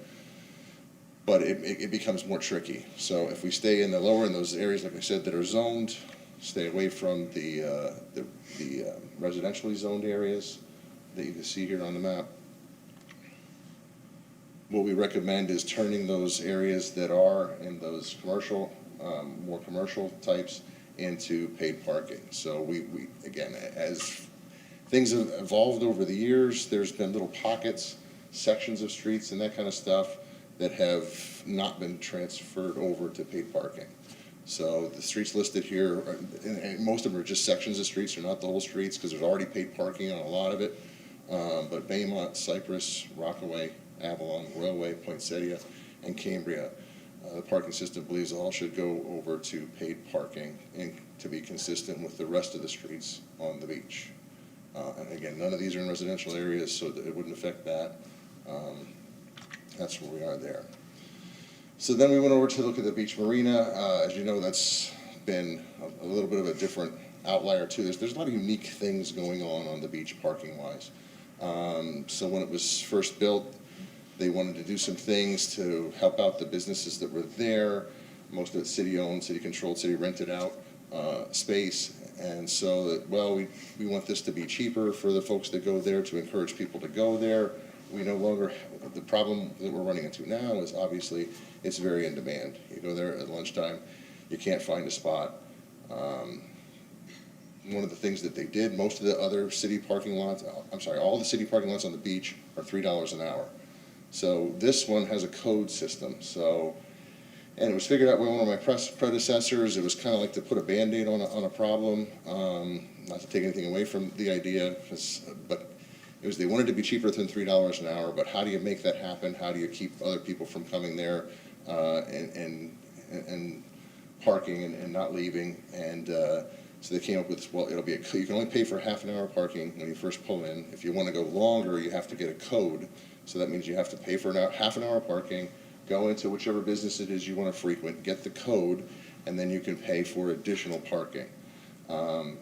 but it becomes more tricky. So if we stay in the lower in those areas, like I said, that are zoned, stay away from the residentially zoned areas that you can see here on the map. What we recommend is turning those areas that are in those commercial, more commercial types into paid parking. So we again, as things have evolved over the years, there's been little pockets, sections of streets and that kind of stuff that have not been transferred over to paid parking. So the streets listed here, and most of them are just sections of streets, they're not the whole streets because there's already paid parking on a lot of it. But Baymont, Cypress, Rockaway, Avalon, Royalway, Poinsettia, and Cambria, the parking system believes all should go over to paid parking and to be consistent with the rest of the streets on the beach. And again, none of these are in residential areas, so it wouldn't affect that. That's where we are there. So then we went over to look at the beach marina. As you know, that's been a little bit of a different outlier too. There's a lot of unique things going on the beach parking wise. So when it was first built, they wanted to do some things to help out the businesses that were there. Most of it city-owned, city-controlled, city-rented out space. And so, we want this to be cheaper for the folks that go there, to encourage people to go there. We no longer, the problem that we're running into now is obviously it's very in demand. You go there at lunchtime, you can't find a spot. One of the things that they did, most of the other city parking lots, all the city parking lots on the beach are $3 an hour. So this one has a code system. And it was figured out by one of my predecessors. It was kind of like to put a Band-Aid on a problem, not to take anything away from the idea, but it was, they wanted to be cheaper than $3 an hour, but how do you make that happen? How do you keep other people from coming there and parking and not leaving? And so they came up with, you can only pay for half an hour parking when you first pull in. If you want to go longer, you have to get a code. So that means you have to pay for half an hour parking, go into whichever business it is you want to frequent, get the code, and then you can pay for additional parking.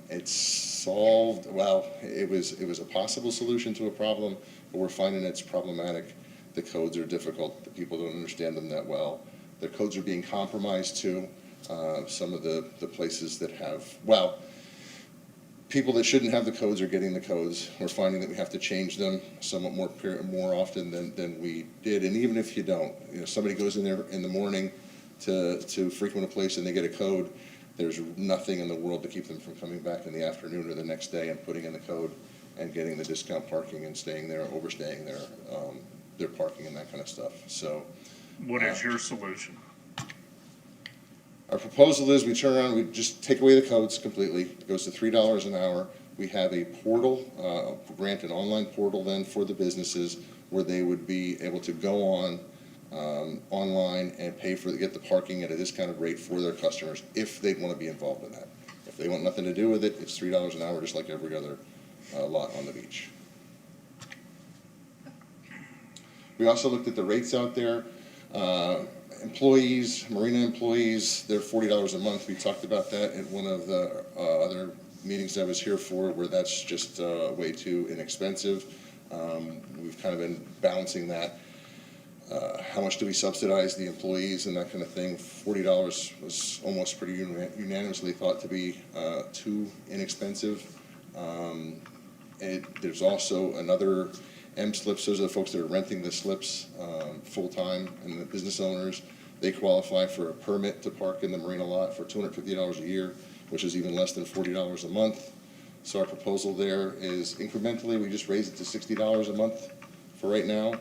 It's solved, it was a possible solution to a problem, but we're finding it's problematic. The codes are difficult. The people don't understand them that well. The codes are being compromised too. Some of the places that have, people that shouldn't have the codes are getting the codes. We're finding that we have to change them somewhat more often than we did. And even if you don't, somebody goes in there in the morning to frequent a place and they get a code, there's nothing in the world to keep them from coming back in the afternoon or the next day and putting in the code and getting the discount parking and staying there, overstaying there, their parking and that kind of stuff. So,
what is your solution?
Our proposal is we turn around, we just take away the codes completely. It goes to $3 an hour. We have a portal, grant an online portal then for the businesses where they would be able to go online and get the parking at a discounted rate for their customers if they want to be involved in that. If they want nothing to do with it, it's $3 an hour just like every other lot on the beach. We also looked at the rates out there. Employees, marina employees, they're $40 a month. We talked about that at one of the other meetings I was here for, where that's just way too inexpensive. We've kind of been balancing that. How much do we subsidize the employees and that kind of thing? $40 was almost pretty unanimously thought to be too inexpensive. There's also another M slips. Those are the folks that are renting the slips full-time, and the business owners, they qualify for a permit to park in the marina lot for $250 a year, which is even less than $40 a month. So our proposal there is incrementally, we just raise it to $60 a month for right now.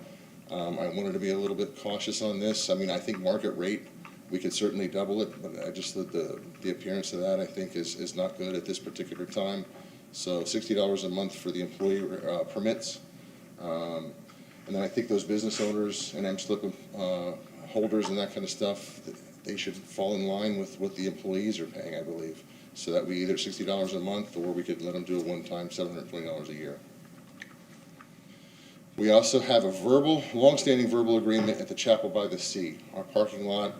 I wanted to be a little bit cautious on this. I mean, I think market rate, we could certainly double it, but I just, the appearance of that, I think, is not good at this particular time. So $60 a month for the employee permits. And then I think those business owners and M-slip holders and that kind of stuff, they should fall in line with what the employees are paying, I believe. So that we either $60 a month, or we could let them do it one time, $720 a year. We also have a long-standing verbal agreement at the Chapel by the Sea. Our parking lot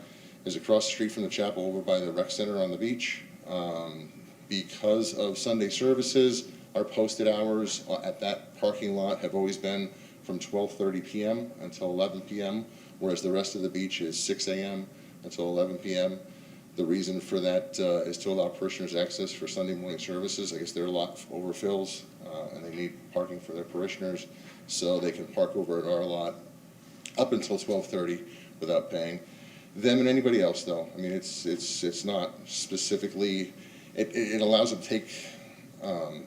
is across the street from the chapel over by the rec center on the beach. Because of Sunday services, our posted hours at that parking lot have always been from 12:30 p.m. until 11 p.m., whereas the rest of the beach is 6 a.m. until 11 p.m. The reason for that is to allow parishioners access for Sunday morning services. I guess their lot overfills, and they need parking for their parishioners, so they can park over at our lot up until 12:30 without paying. Them and anybody else, though. I mean, it's not specifically. It allows them to take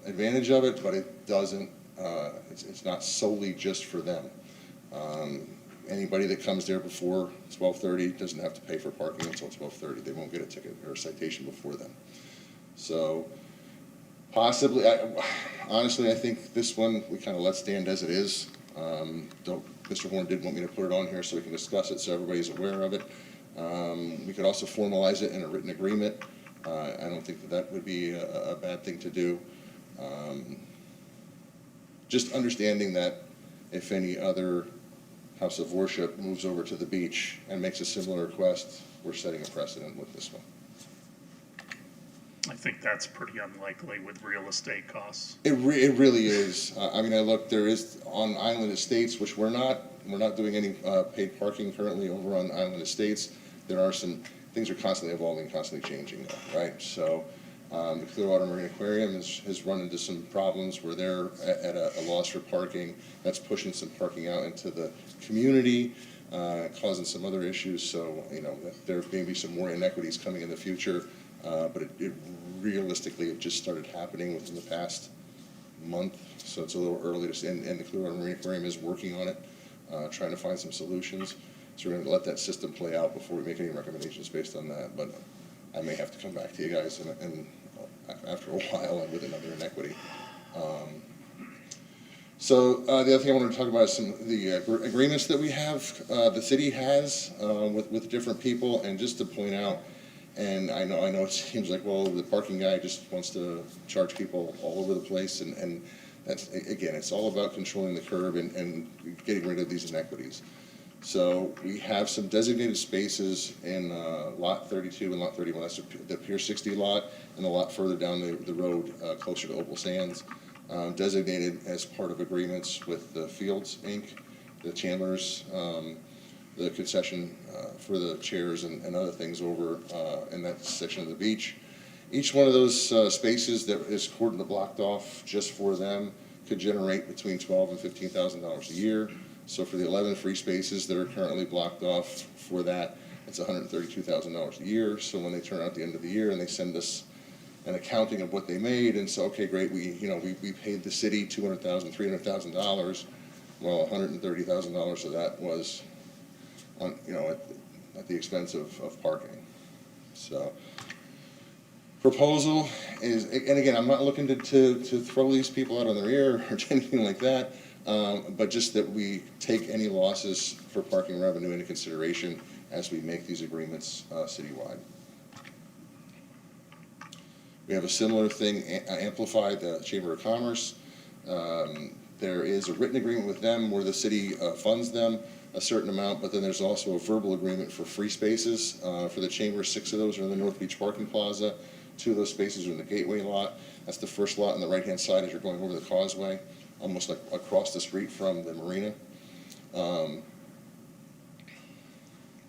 advantage of it, but it doesn't. It's not solely just for them. Anybody that comes there before 12:30 doesn't have to pay for parking until 12:30. They won't get a ticket or a citation before then. So possibly, honestly, I think this one we kind of let stand as it is. Mr. Horn did want me to put it on here so we can discuss it, so everybody's aware of it. We could also formalize it in a written agreement. I don't think that would be a bad thing to do. Just understanding that if any other house of worship moves over to the beach and makes a similar request, we're setting a precedent with this one.
I think that's pretty unlikely with real estate costs.
It really is. I mean, there is on Island Estates, which we're not doing any paid parking currently over on Island Estates. There are some things are constantly evolving, constantly changing though, right? So the Clearwater Marine Aquarium has run into some problems where they're at a loss for parking. That's pushing some parking out into the community, causing some other issues. So, there may be some more inequities coming in the future, but it realistically, it just started happening within the past month. So it's a little early to say, and the Clearwater Marine Aquarium is working on it, trying to find some solutions. So we're going to let that system play out before we make any recommendations based on that. But I may have to come back to you guys and after a while and with another inequity. So the other thing I wanted to talk about is some of the agreements that we have, the city has with different people, and just to point out, and I know it seems like, well, the parking guy just wants to charge people all over the place, and that's, again, it's all about controlling the curb and getting rid of these inequities. So we have some designated spaces in lot 32 and lot 31. That's the Pier 60 lot, and a lot further down the road, closer to Opal Sands, designated as part of agreements with the Fields Inc., the Chandlers, the concession for the chairs and other things over in that section of the beach. Each one of those spaces that is cordoned blocked off just for them could generate between $12,000 and $15,000 a year. So for the 11 free spaces that are currently blocked off for that, it's $132,000 a year. So when they turn out at the end of the year and they send us an accounting of what they made, and so, okay, great, we paid the city $200,000, $300,000. Well, $130,000 of that was on, at the expense of parking. So proposal is, and again, I'm not looking to throw these people out on their ear or anything like that. But just that we take any losses for parking revenue into consideration as we make these agreements citywide. We have a similar thing, Amplify, the Chamber of Commerce. There is a written agreement with them where the city funds them a certain amount, but then there's also a verbal agreement for free spaces. For the Chamber, 6 of those are in the North Beach Parking Plaza. 2 of those spaces are in the Gateway lot. That's the first lot on the right-hand side as you're going over the causeway, almost like across the street from the marina.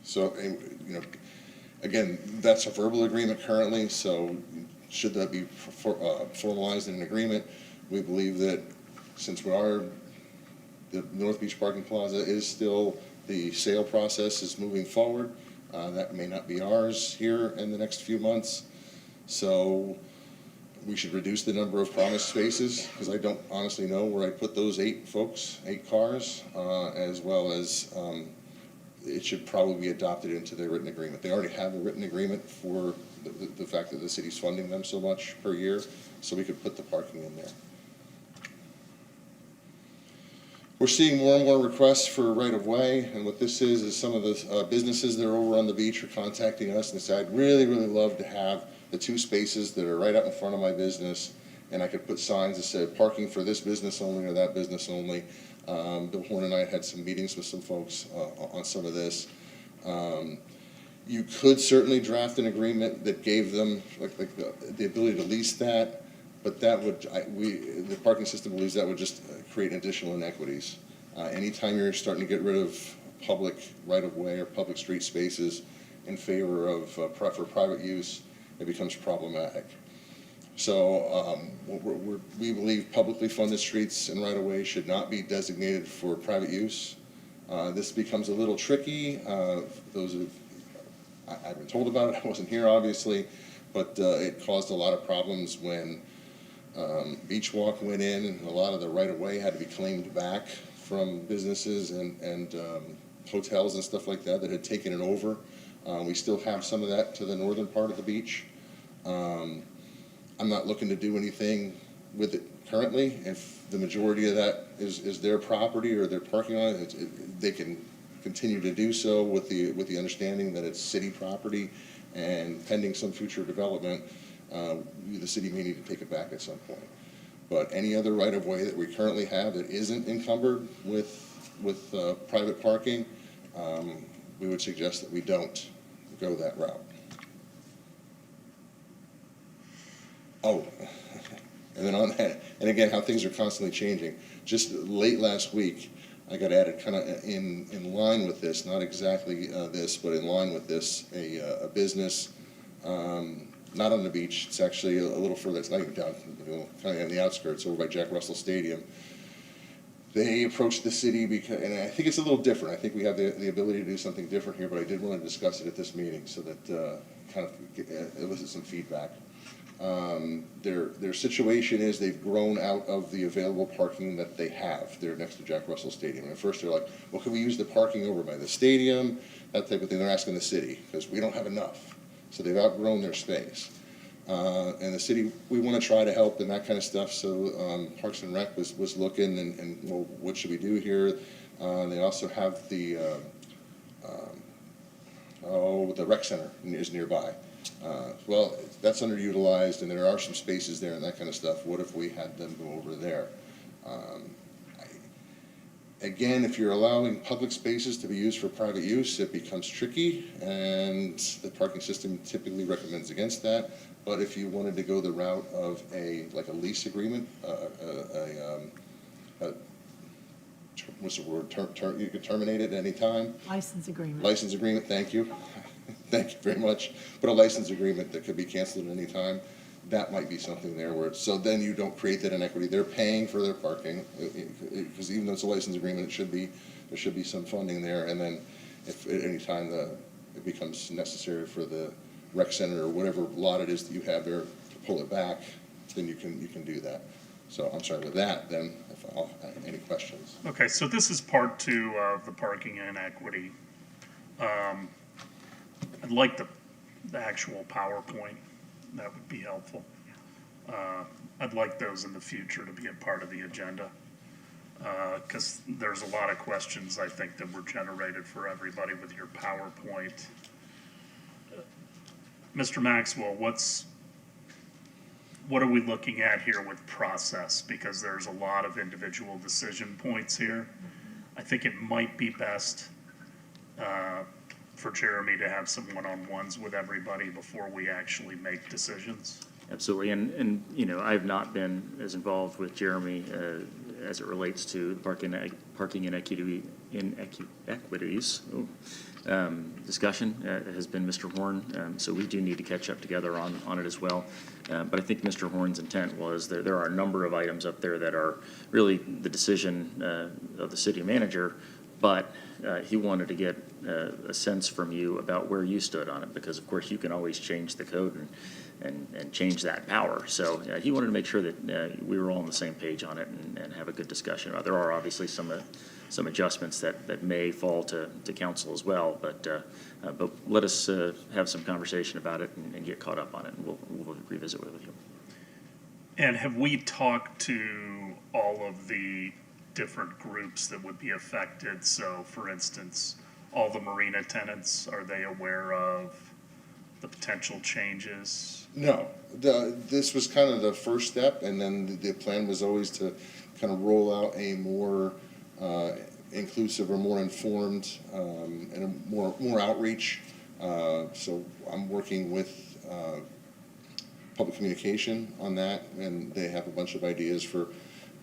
So, again, that's a verbal agreement currently, so should that be formalized in an agreement, we believe that since the North Beach Parking Plaza is still, the sale process is moving forward, that may not be ours here in the next few months. So we should reduce the number of promised spaces, because I don't honestly know where I put those 8 cars, as well as it should probably be adopted into their written agreement. They already have a written agreement for the fact that the city's funding them so much per year, so we could put the parking in there. We're seeing more and more requests for right-of-way, and what this is some of the businesses that are over on the beach are contacting us and say, I'd really, really love to have the 2 spaces that are right out in front of my business, and I could put signs that said parking for this business only or that business only. Bill Horn and I had some meetings with some folks on some of this. You could certainly draft an agreement that gave them like the ability to lease that, but that would, the parking system believes that would just create additional inequities. Anytime you're starting to get rid of public right-of-way or public street spaces in favor of for private use, it becomes problematic. So we believe publicly funded streets and right-of-way should not be designated for private use. This becomes a little tricky. I've been told about it. I wasn't here, obviously, but it caused a lot of problems when Beach Walk went in, and a lot of the right-of-way had to be claimed back from businesses and hotels and stuff like that had taken it over. We still have some of that to the northern part of the beach. I'm not looking to do anything with it currently. If the majority of that is their property or they're parking on it, they can continue to do so with the understanding that it's city property, and pending some future development, the city may need to take it back at some point. But any other right-of-way that we currently have that isn't encumbered with private parking, we would suggest that we don't go that route. Oh, and then on that, and again, how things are constantly changing. Just late last week, I got added kind of in line with this, not exactly this, but in line with this, a business, not on the beach. It's actually a little further. It's not even down, kind of on the outskirts, over by Jack Russell Stadium. They approached the city because, and I think it's a little different. I think we have the ability to do something different here, but I did want to discuss it at this meeting so that kind of elicit some feedback. Their situation is they've grown out of the available parking that they have. They're next to Jack Russell Stadium. And at first they're like, well, can we use the parking over by the stadium? That type of thing. They're asking the city because we don't have enough. So they've outgrown their space. And the city, we want to try to help and that kind of stuff. So Parks and Rec was looking and well, what should we do here? They also have the rec center is nearby. Well, that's underutilized, and there are some spaces there and that kind of stuff. What if we had them go over there? Again, if you're allowing public spaces to be used for private use, it becomes tricky, and the parking system typically recommends against that. But if you wanted to go the route of a lease agreement, what's the word? You could terminate it at any time.
License agreement.
License agreement, thank you. Thank you very much. But a license agreement that could be canceled at any time, that might be something there where so then you don't create that inequity. They're paying for their parking, because even though it's a license agreement, there should be some funding there. And then if at any time it becomes necessary for the rec center or whatever lot it is that you have there to pull it back, then you can do that. So I'm sorry with that, then, if I'll any questions.
Okay, so this is part 2 of the parking inequity. I'd like the actual PowerPoint. That would be helpful. I'd like those in the future to be a part of the agenda, because there's a lot of questions I think that were generated for everybody with your PowerPoint. Mr. Maxwell, what are we looking at here with process? Because there's a lot of individual decision points here. I think it might be best for Jeremy to have some one-on-ones with everybody before we actually make decisions.
Absolutely, and you know, I've not been as involved with Jeremy as it relates to parking inequities. Discussion has been Mr. Horn, so we do need to catch up together on it as well. But I think Mr. Horn's intent was there are a number of items up there that are really the decision of the city manager, but he wanted to get a sense from you about where you stood on it, because of course you can always change the code and change that power. So he wanted to make sure that we were all on the same page on it and have a good discussion. There are obviously some adjustments that may fall to council as well, but let us have some conversation about it and get caught up on it, and we'll revisit with you.
And have we talked to all of the different groups that would be affected? So, for instance, all the marina tenants, are they aware of the potential changes?
No, this was kind of the first step, and then the plan was always to kind of roll out a more inclusive or more informed and a more outreach. So I'm working with public communication on that, and they have a bunch of ideas for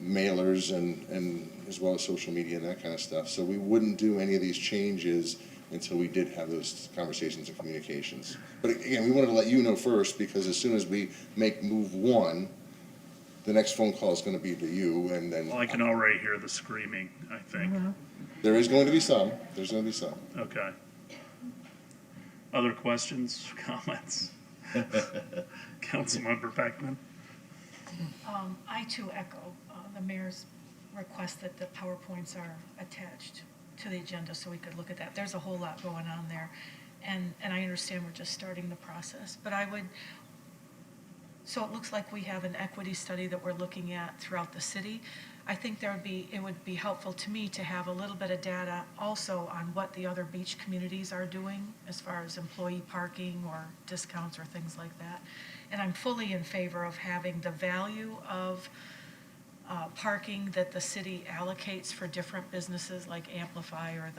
mailers and as well as social media and that kind of stuff. So we wouldn't do any of these changes until we did have those conversations and communications. But again, we wanted to let you know first, because as soon as we make move one, the next phone call is going to be to you, and then
Well, I can already hear the screaming, I think.
there is going to be some. There's going to be some.
Okay. Other questions, comments? Councilmember Beckman?
I too echo the mayor's request that the PowerPoints are attached to the agenda so we could look at that. There's a whole lot going on there, and I understand we're just starting the process, but so it looks like we have an equity study that we're looking at throughout the city. I think it would be helpful to me to have a little bit of data also on what the other beach communities are doing as far as employee parking or discounts or things like that. And I'm fully in favor of having the value of parking that the city allocates for different businesses like Amplify or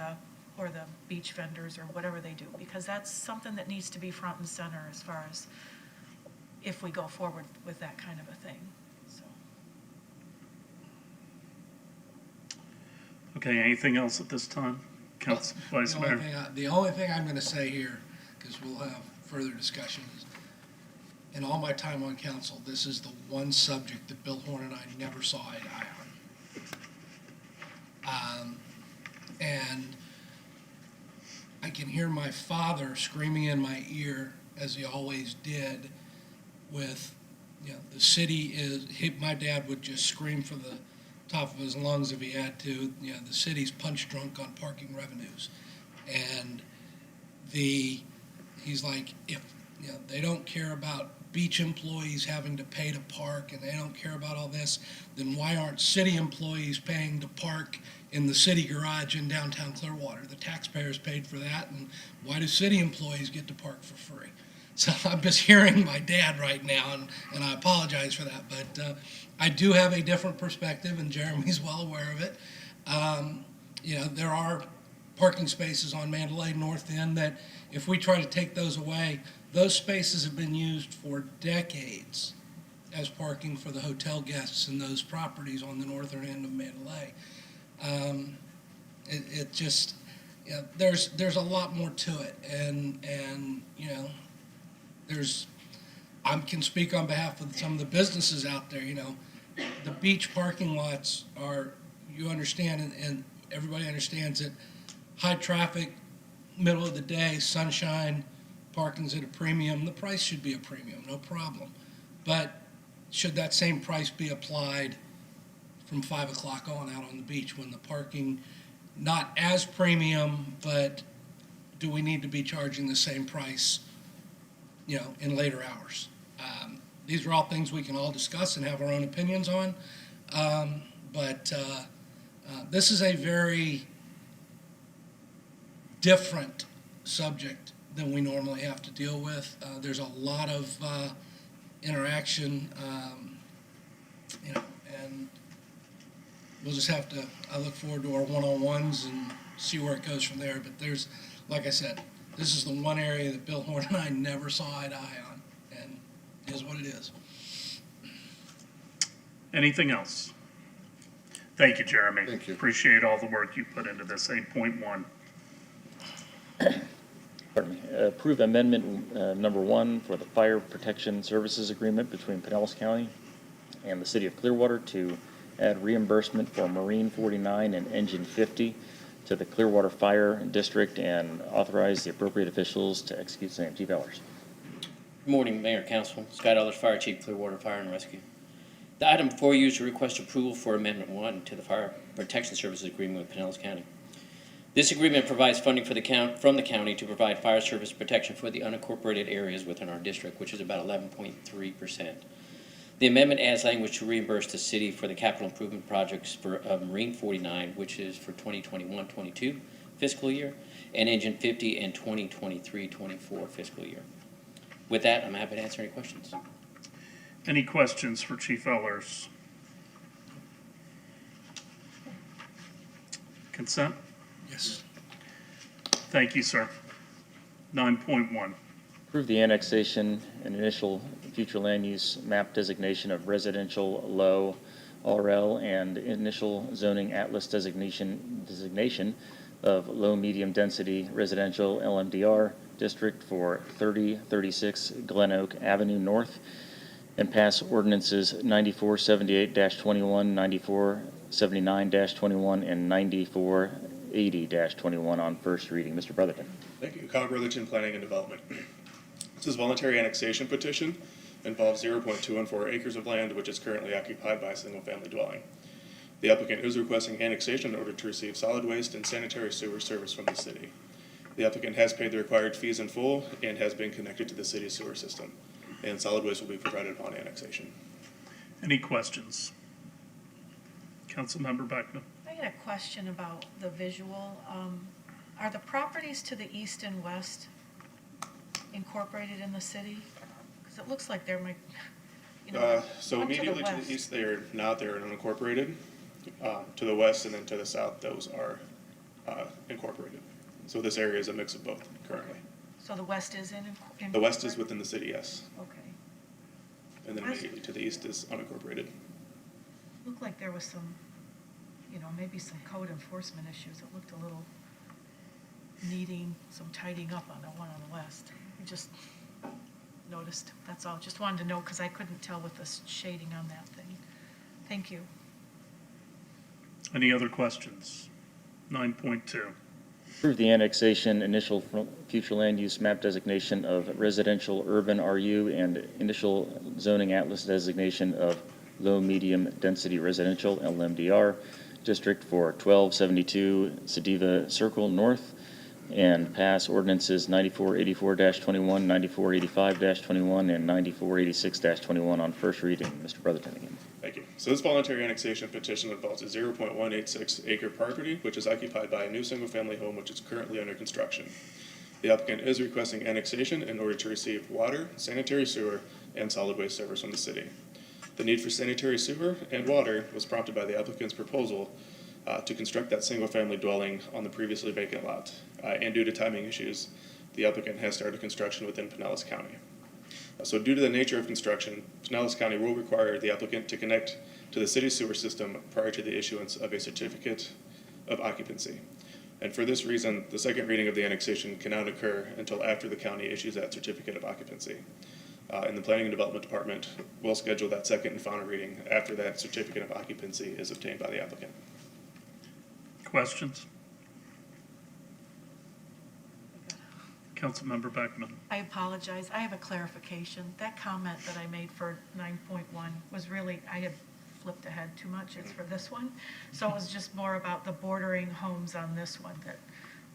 the beach vendors or whatever they do, because that's something that needs to be front and center as far as if we go forward with that kind of a thing. So.
Okay, anything else at this time? Council Vice Mayor?
The only thing I'm gonna say here, because we'll have further discussions, in all my time on council, this is the one subject that Bill Horn and I never saw eye to eye on. And I can hear my father screaming in my ear, as he always did, with, the city my dad would just scream from the top of his lungs if he had to, the city's punch drunk on parking revenues. And he's like, if, they don't care about beach employees having to pay to park, and they don't care about all this, then why aren't city employees paying to park in the city garage in downtown Clearwater? The taxpayers paid for that, and why do city employees get to park for free? So I'm just hearing my dad right now, and I apologize for that, but I do have a different perspective, and Jeremy's well aware of it. There are parking spaces on Mandalay North End that if we try to take those away, those spaces have been used for decades as parking for the hotel guests in those properties on the northern end of Mandalay. It just, there's a lot more to it, and I can speak on behalf of some of the businesses out there. The beach parking lots are, you understand, and everybody understands it, high traffic, middle of the day, sunshine, parking's at a premium. The price should be a premium, no problem. But should that same price be applied from 5 o'clock on out on the beach when the parking, not as premium, but do we need to be charging the same price, in later hours? These are all things we can all discuss and have our own opinions on. But this is a very different subject than we normally have to deal with. There's a lot of interaction, and we'll just have to, I look forward to our one-on-ones and see where it goes from there. But there's, like I said, this is the one area that Bill Horn and I never saw eye to eye on, and it is what it is.
Anything else? Thank you, Jeremy.
Thank you.
Appreciate all the work you put into this. 8.1.
Pardon me. Approve amendment number 1 for the fire protection services agreement between Pinellas County and the city of Clearwater to add reimbursement for Marine 49 and Engine 50 to the Clearwater Fire District and authorize the appropriate officials to execute same. Chief Ellers.
Good morning, Mayor, Council. Scott Ellis, Fire Chief, Clearwater Fire and Rescue. The item before you is to request approval for Amendment 1 to the Fire Protection Services Agreement with Pinellas County. This agreement provides funding for from the county to provide fire service protection for the unincorporated areas within our district, which is about 11.3%. The amendment adds language to reimburse the city for the capital improvement projects for Marine 49, which is for 2021-22 fiscal year, and Engine 50 and 2023-24 fiscal year. With that, I'm happy to answer any questions.
Any questions for Chief Ellers? Consent?
Yes.
Thank you, sir. 9.1.
Approve the annexation and initial future land use map designation of residential low RL and initial zoning atlas designation of low medium density residential LMDR district for 3036 Glen Oak Avenue North, and pass ordinances 9478-21, 9479-21, and 9480-21 on first reading. Mr. Brotherton.
Thank you. Kyle Brotherton, Planning and Development. This is voluntary annexation petition. Involves 0.214 acres of land, which is currently occupied by a single-family dwelling. The applicant is requesting annexation in order to receive solid waste and sanitary sewer service from the city. The applicant has paid the required fees in full and has been connected to the city's sewer system, and solid waste will be provided upon annexation.
Any questions? Councilmember Beckman.
I had a question about the visual. Are the properties to the east and west incorporated in the city? Because it looks like there might,
So immediately to the east, they are not. They are unincorporated. To the west and then to the south, those are incorporated. So this area is a mix of both currently.
So the west is in?
The west is within the city, yes.
Okay.
And then immediately to the east is unincorporated.
Looked like there was some, maybe some code enforcement issues. It looked a little needing some tidying up on the one on the west. I just noticed, that's all. Just wanted to know because I couldn't tell with the shading on that thing. Thank you.
Any other questions? 9.2.
Approve the annexation, initial future land use map designation of residential urban RU and initial zoning atlas designation of low medium density residential LMDR district for 1272 Sediva Circle North, and pass ordinances 9484-21, 9485-21, and 9486-21 on first reading. Mr. Brotherton again.
Thank you. So this voluntary annexation petition involves a 0.186 acre property, which is occupied by a new single-family home, which is currently under construction. The applicant is requesting annexation in order to receive water, sanitary sewer, and solid waste service from the city. The need for sanitary sewer and water was prompted by the applicant's proposal to construct that single-family dwelling on the previously vacant lot. And due to timing issues, the applicant has started construction within Pinellas County. So due to the nature of construction, Pinellas County will require the applicant to connect to the city's sewer system prior to the issuance of a certificate of occupancy. And for this reason, the second reading of the annexation cannot occur until after the county issues that certificate of occupancy. And the Planning and Development Department will schedule that second and final reading after that certificate of occupancy is obtained by the applicant.
Questions? Councilmember Beckman.
I apologize. I have a clarification. That comment that I made for 9.1 was really, I had flipped ahead too much. It's for this one. So it was just more about the bordering homes on this one that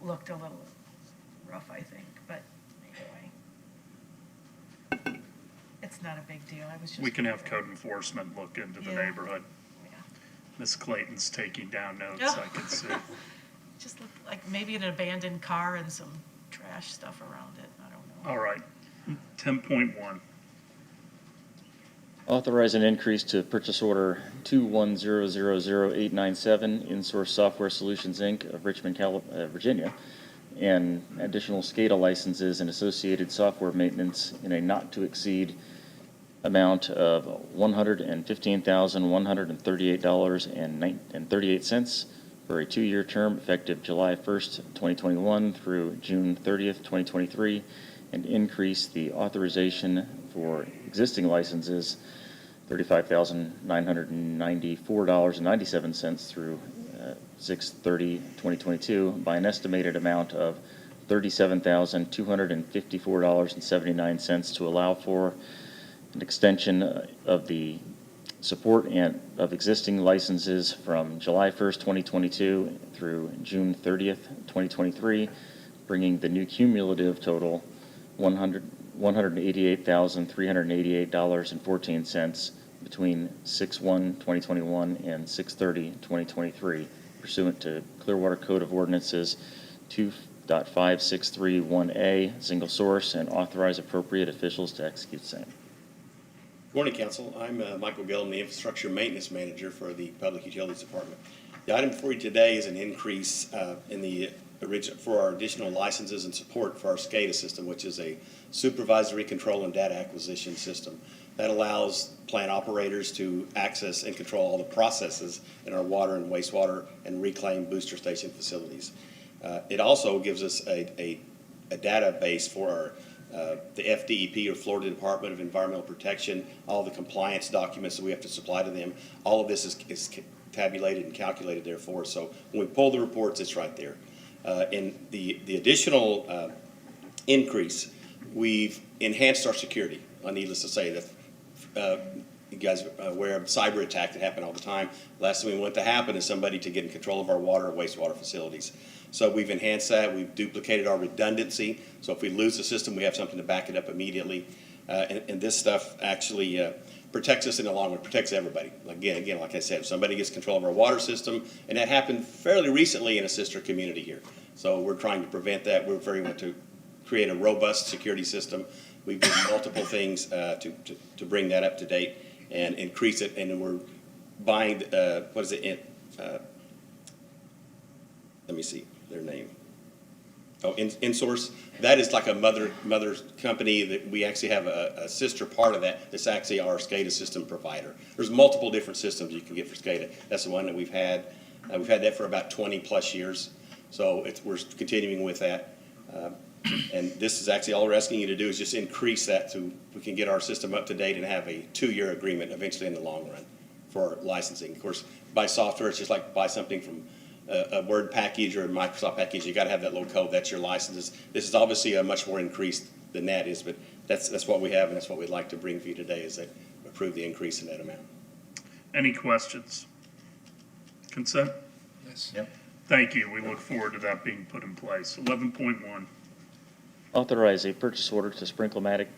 looked a little rough, I think. But anyway, it's not a big deal. I was just.
We can have code enforcement look into the neighborhood. Ms. Clayton's taking down notes, I can see.
Just looked like maybe an abandoned car and some trash stuff around it. I don't know.
All right. 10.1.
Authorize an increase to purchase order 2100897 InSource Software Solutions, Inc. of Richmond, Virginia, and additional SCADA licenses and associated software maintenance in a not-to-exceed amount of $115,138.38 for a 2-year term effective July 1st, 2021 through June 30th, 2023, and increase the authorization for existing licenses $35,994.97 through 6/30/2022 by an estimated amount of $37,254.79 to allow for an extension of the support and of existing licenses from July 1st, 2022 through June 30th, 2023, bringing the new cumulative total $188,388.14 between 6/1/2021 and 6/30/2023, pursuant to Clearwater Code of Ordinances 2.5631A, single source, and authorize appropriate officials to execute same.
Good morning, Council. I'm Michael Gill, I'm the Infrastructure Maintenance Manager for the Public Utilities Department. The item before you today is an increase for our additional licenses and support for our SCADA system, which is a supervisory control and data acquisition system that allows plant operators to access and control all the processes in our water and wastewater and reclaim booster station facilities. It also gives us a database for our the FDEP, or Florida Department of Environmental Protection, all the compliance documents that we have to supply to them. All of this is tabulated and calculated there for us. So when we pull the reports, it's right there. And the additional increase, we've enhanced our security. Needless to say that you guys are aware of cyber attack that happen all the time. Last thing we want to happen is somebody to get in control of our water or wastewater facilities. So we've enhanced that. We've duplicated our redundancy. So if we lose the system, we have something to back it up immediately. And this stuff actually protects us in the long run, protects everybody. Again, like I said, if somebody gets control of our water system, and that happened fairly recently in a sister community here. So we're trying to prevent that. We're very much to create a robust security system. We've done multiple things to bring that up to date and increase it. And then we're buying, let me see their name. Oh, InSource. That is like a mother company that we actually have a sister part of that. That's actually our SCADA system provider. There's multiple different systems you can get for SCADA. That's the one that we've had. We've had that for about 20 plus years. So we're continuing with that. And this is actually all we're asking you to do is just increase that so we can get our system up to date and have a 2-year agreement eventually in the long run for licensing. Of course, buy software, it's just like buy something from a Word package or a Microsoft package. You got to have that little code. That's your licenses. This is obviously a much more increased than that is, but that's what we have, and that's what we'd like to bring for you today is that approve the increase in that amount.
Any questions? Consent?
Yes.
Yep. Thank you. We look forward to that being put in place. 11.1.
Authorize a purchase order to Sprinklematic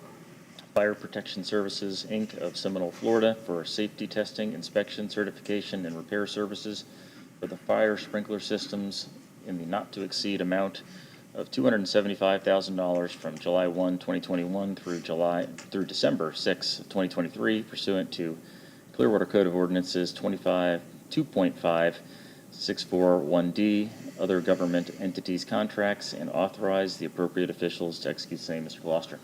Fire Protection Services, Inc. of Seminole, Florida for safety testing, inspection, certification, and repair services for the fire sprinkler systems in the not-to-exceed amount of $275,000 from July 1, 2021 through December 6, 2023, pursuant to Clearwater Code of Ordinances 2.5641D, other government entities contracts, and authorize the appropriate officials to execute same. Mr. Gloucester.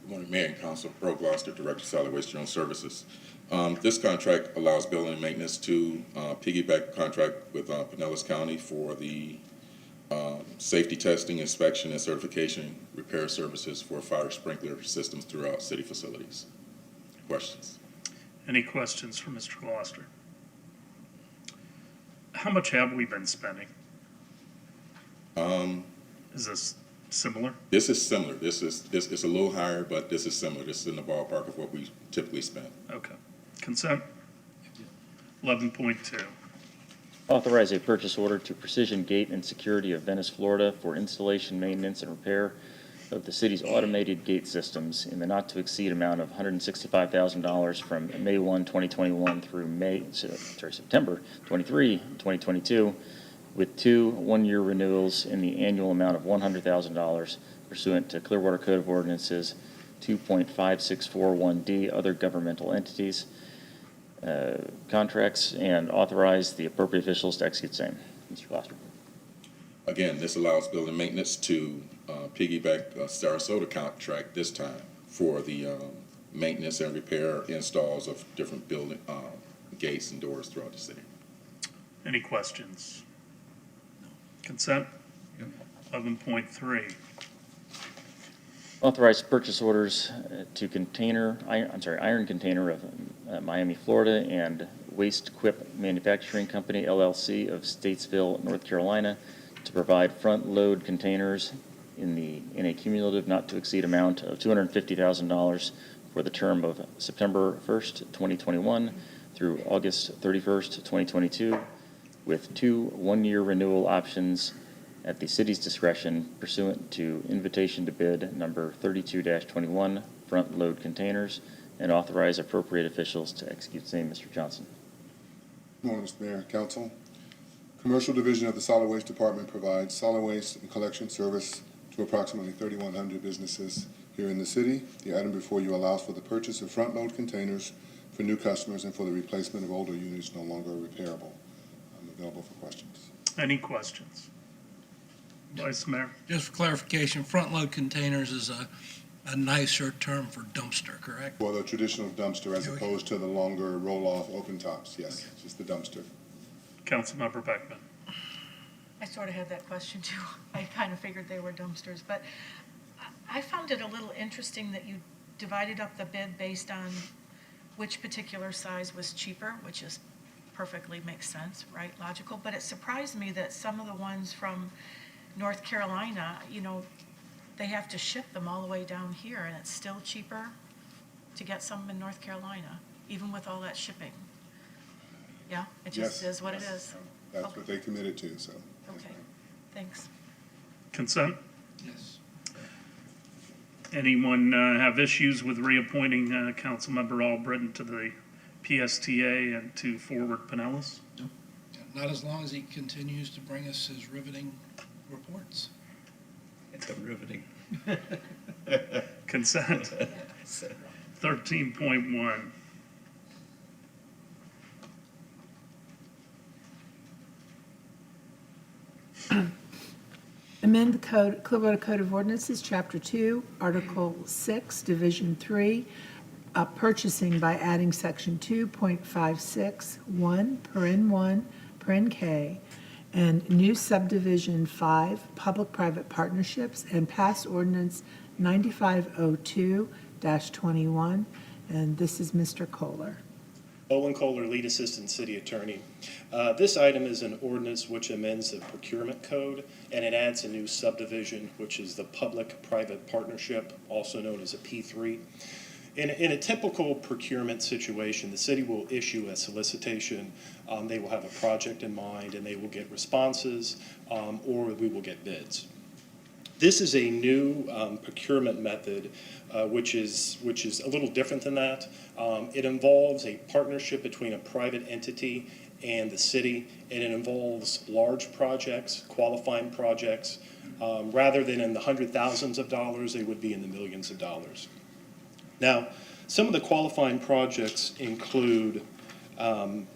Good morning, Mayor and Council. Bro Gloucester, Director of Solid Waste General Services. This contract allows building and maintenance to piggyback contract with Pinellas County for the safety testing, inspection, and certification repair services for fire sprinkler systems throughout city facilities. Questions?
Any questions for Mr. Gloucester? How much have we been spending? Is this similar?
This is similar. This is a little higher, but this is similar. This is in the ballpark of what we typically spend.
Okay. Consent? 11.2.
Authorize a purchase order to Precision Gate and Security of Venice, Florida for installation, maintenance, and repair of the city's automated gate systems in the not-to-exceed amount of $165,000 from May 1, 2021 through September 23, 2022, with 2 one-year renewals in the annual amount of $100,000 pursuant to Clearwater Code of Ordinances 2.5641D, other governmental entities contracts, and authorize the appropriate officials to execute same. Mr. Gloucester.
Again, this allows building maintenance to piggyback a Sarasota contract this time for the maintenance and repair installs of different building gates and doors throughout the city.
Any questions? Consent? 11.3.
Authorize purchase orders to Iron Container of Miami, Florida, and Waste Quip Manufacturing Company, LLC of Statesville, North Carolina, to provide front-load containers in a cumulative not to exceed amount of $250,000 for the term of September 1st, 2021 through August 31st, 2022, with 2 one-year renewal options at the city's discretion pursuant to invitation to bid number 32-21, front load containers, and authorize appropriate officials to execute same. Mr. Johnson.
Good morning, Mr. Mayor, Council. Commercial Division of the Solid Waste Department provides solid waste and collection service to approximately 3,100 businesses here in the city. The item before you allows for the purchase of front-load containers for new customers and for the replacement of older units no longer repairable. I'm available for questions.
Any questions? Vice Mayor?
Just for clarification, front-load containers is a nicer term for dumpster, correct?
Well, the traditional dumpster as opposed to the longer roll-off open tops, yes, just the dumpster.
Councilmember Beckman.
I sort of had that question too. I kind of figured they were dumpsters, but I found it a little interesting that you divided up the bid based on which particular size was cheaper, which is perfectly makes sense, right? Logical. But it surprised me that some of the ones from North Carolina, you know, they have to ship them all the way down here, and it's still cheaper to get some in North Carolina, even with all that shipping. Yeah, it just
Yes,
is what
yes.
it is.
That's
Okay.
what they committed to, so.
Okay, thanks.
Consent?
Yes.
Anyone have issues with reappointing Councilmember Albritton to the PSTA and to Forward Pinellas?
Not as long as he continues to bring us his riveting reports.
It's a riveting.
Consent? 13.1.
Amend the code, Clearwater Code of Ordinances, Chapter 2, Article 6, Division 3, purchasing by adding Section 2.56(1), paren 1, paren K, and new subdivision 5, public-private partnerships, and pass ordinance 9502-21, and this is Mr. Kohler.
Owen Kohler, Lead Assistant City Attorney. This item is an ordinance which amends the procurement code, and it adds a new subdivision, which is the public-private partnership, also known as a P3. In a typical procurement situation, the city will issue a solicitation. They will have a project in mind, and they will get responses, or we will get bids. This is a new procurement method, which is a little different than that. It involves a partnership between a private entity and the city, and it involves large projects, qualifying projects. Rather than in the hundred thousands of dollars, they would be in the millions of dollars. Now, some of the qualifying projects include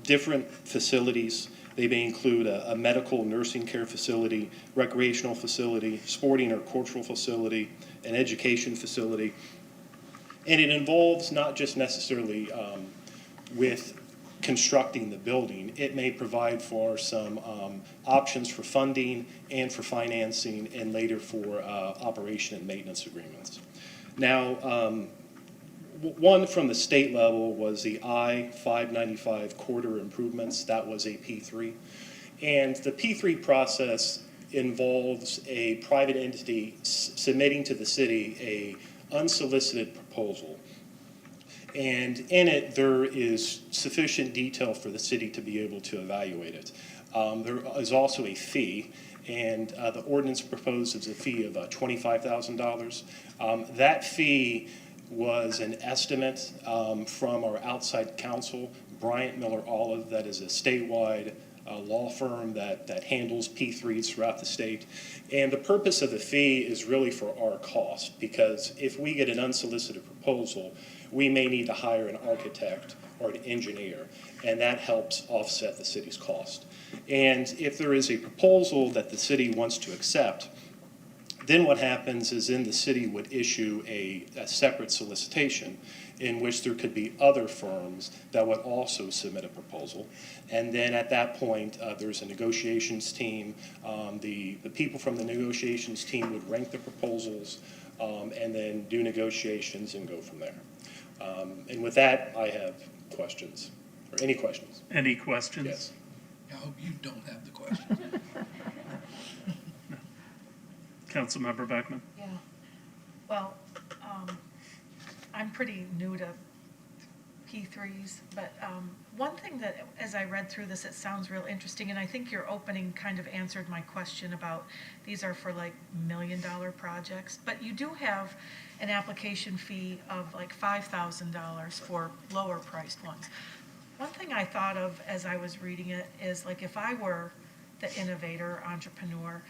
different facilities. They may include a medical nursing care facility, recreational facility, sporting or cultural facility, an education facility. And it involves not just necessarily with constructing the building. It may provide for some options for funding and for financing and later for operation and maintenance agreements. Now, one from the state level was the I-595 corridor improvements. That was a P3. And the P3 process involves a private entity submitting to the city a unsolicited proposal. And in it, there is sufficient detail for the city to be able to evaluate it. There is also a fee, and the ordinance proposes a fee of $25,000. That fee was an estimate from our outside counsel, Bryant Miller Olive, that is a statewide law firm that handles P3s throughout the state. And the purpose of the fee is really for our cost, because if we get an unsolicited proposal, we may need to hire an architect or an engineer, and that helps offset the city's cost. And if there is a proposal that the city wants to accept, then what happens is then the city would issue a separate solicitation in which there could be other firms that would also submit a proposal. And then at that point, there's a negotiations team. The people from the negotiations team would rank the proposals and then do negotiations and go from there. And with that, I have questions, or any questions.
Any questions?
Yes.
I hope you don't have the question.
Councilmember Beckman?
Yeah. Well, I'm pretty new to P3s, but one thing that, as I read through this, it sounds real interesting, and I think your opening kind of answered my question about these are for like $1 million projects, but you do have an application fee of like $5,000 for lower priced ones. One thing I thought of as I was reading it is like if I were the innovator, entrepreneur,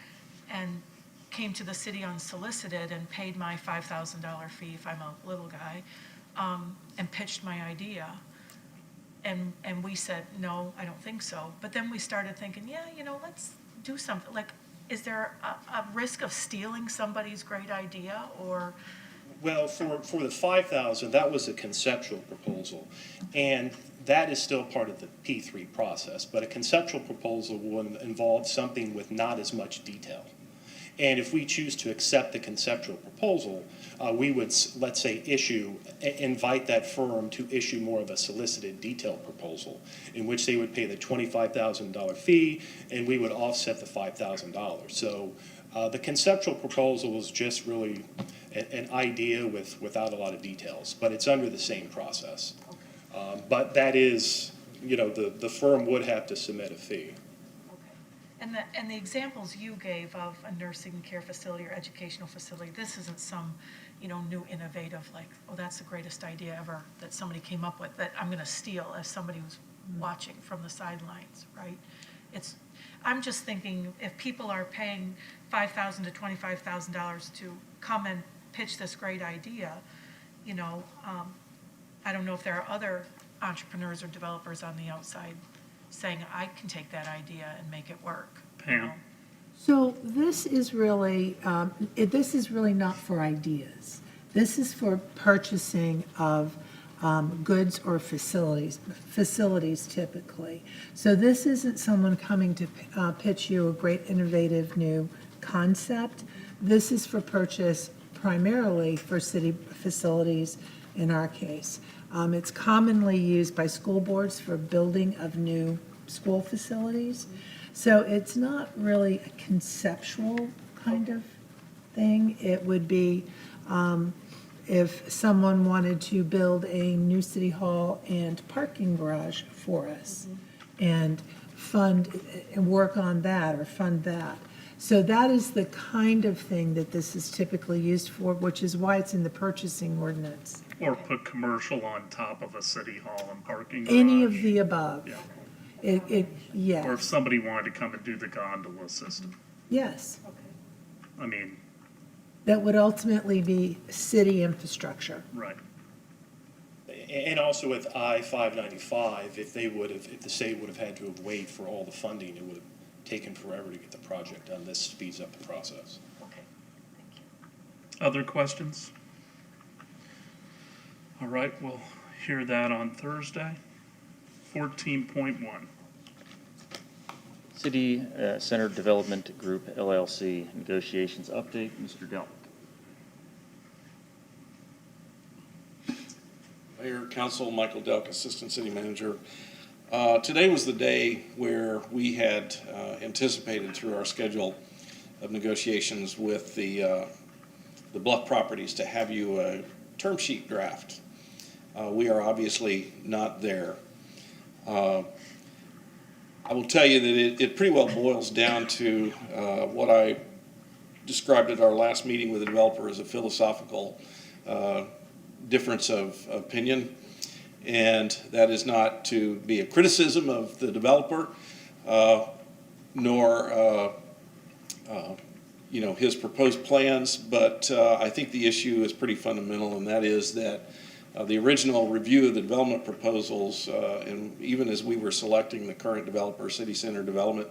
and came to the city unsolicited and paid my $5,000 fee if I'm a little guy, and pitched my idea, and we said, no, I don't think so. But then we started thinking, yeah, let's do something. Like, is there a risk of stealing somebody's great idea, or?
Well, for the 5,000, that was a conceptual proposal, and that is still part of the P3 process. But a conceptual proposal will involve something with not as much detail. And if we choose to accept the conceptual proposal, we would, let's say, invite that firm to issue more of a solicited detailed proposal, in which they would pay the $25,000 fee, and we would offset the $5,000. So the conceptual proposal was just really an idea without a lot of details, but it's under the same process. But that is, the firm would have to submit a fee.
And the examples you gave of a nursing care facility or educational facility, this isn't some, new innovative, like, oh, that's the greatest idea ever that somebody came up with that I'm going to steal as somebody who's watching from the sidelines, right? I'm just thinking if people are paying $5,000 to $25,000 to come and pitch this great idea, I don't know if there are other entrepreneurs or developers on the outside saying, I can take that idea and make it work.
Pam?
So this is really not for ideas. This is for purchasing of goods or facilities typically. So this isn't someone coming to pitch you a great innovative new concept. This is for purchase primarily for city facilities in our case. It's commonly used by school boards for building of new school facilities. So it's not really a conceptual kind of thing. It would be if someone wanted to build a new city hall and parking garage for us and fund and work on that or fund that. So that is the kind of thing that this is typically used for, which is why it's in the purchasing ordinance.
Or put commercial on top of a city hall and parking garage.
Any of the above.
Yeah.
Yes.
Or if somebody wanted to come and do the gondola system.
Yes.
I mean,
That would ultimately be city infrastructure.
right.
And also with I-595, if the state would have had to have waited for all the funding, it would have taken forever to get the project done. This speeds up the process.
Okay, thank you.
Other questions? All right, we'll hear that on Thursday. 14.1.
City Center Development Group LLC negotiations update, Mr. Delk.
Mayor, Council, Michael Delk, Assistant City Manager. Today was the day where we had anticipated through our schedule of negotiations with the Bluff Properties to have you a term sheet draft. We are obviously not there. I will tell you that it pretty well boils down to what I described at our last meeting with the developer as a philosophical difference of opinion. And that is not to be a criticism of the developer, nor his proposed plans, but I think the issue is pretty fundamental, and that is that the original review of the development proposals, and even as we were selecting the current developer, City Center Development,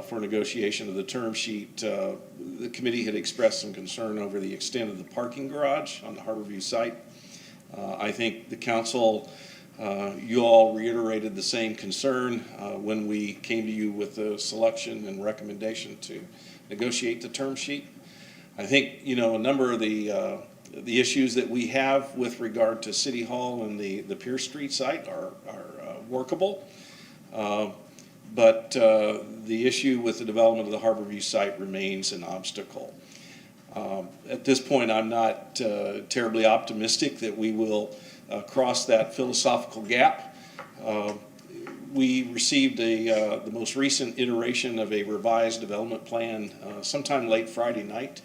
for negotiation of the term sheet, the committee had expressed some concern over the extent of the parking garage on the Harborview site. I think the council, you all reiterated the same concern when we came to you with the selection and recommendation to negotiate the term sheet. I think, a number of the issues that we have with regard to City Hall and the Pierce Street site are workable. But the issue with the development of the Harborview site remains an obstacle. At this point, I'm not terribly optimistic that we will cross that philosophical gap. We received the most recent iteration of a revised development plan sometime late Friday night.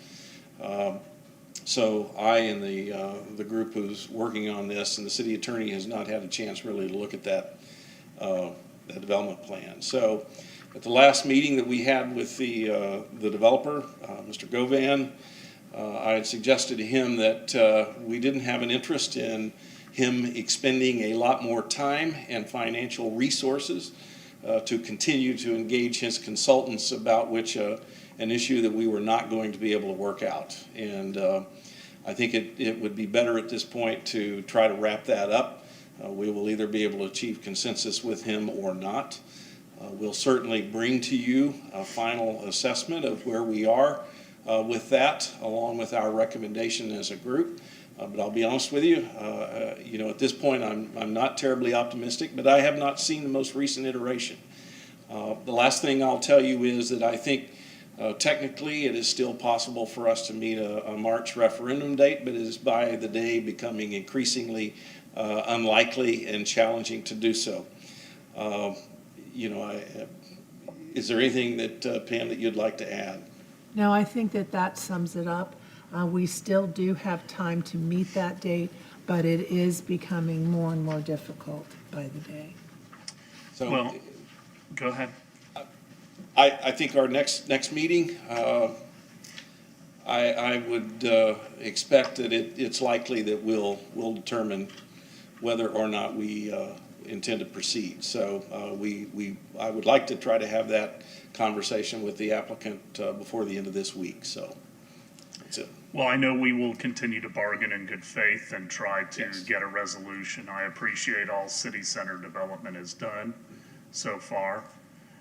So I and the group who's working on this, and the city attorney has not had a chance really to look at that development plan. So at the last meeting that we had with the developer, Mr. Govan, I had suggested to him that we didn't have an interest in him expending a lot more time and financial resources to continue to engage his consultants about which an issue that we were not going to be able to work out. And I think it would be better at this point to try to wrap that up. We will either be able to achieve consensus with him or not. We'll certainly bring to you a final assessment of where we are with that, along with our recommendation as a group. But I'll be honest with you, at this point, I'm not terribly optimistic, but I have not seen the most recent iteration. The last thing I'll tell you is that I think technically it is still possible for us to meet a March referendum date, but it is by the day becoming increasingly unlikely and challenging to do so. Is there anything that, Pam, that you'd like to add?
No, I think that sums it up. We still do have time to meet that date, but it is becoming more and more difficult by the day.
So,
Well, go ahead.
I think our next meeting, I would expect that it's likely that we'll determine whether or not we intend to proceed. So I would like to try to have that conversation with the applicant before the end of this week. So that's it.
Well, I know we will continue to bargain in good faith and try to get a resolution. I appreciate all city center development has done so far.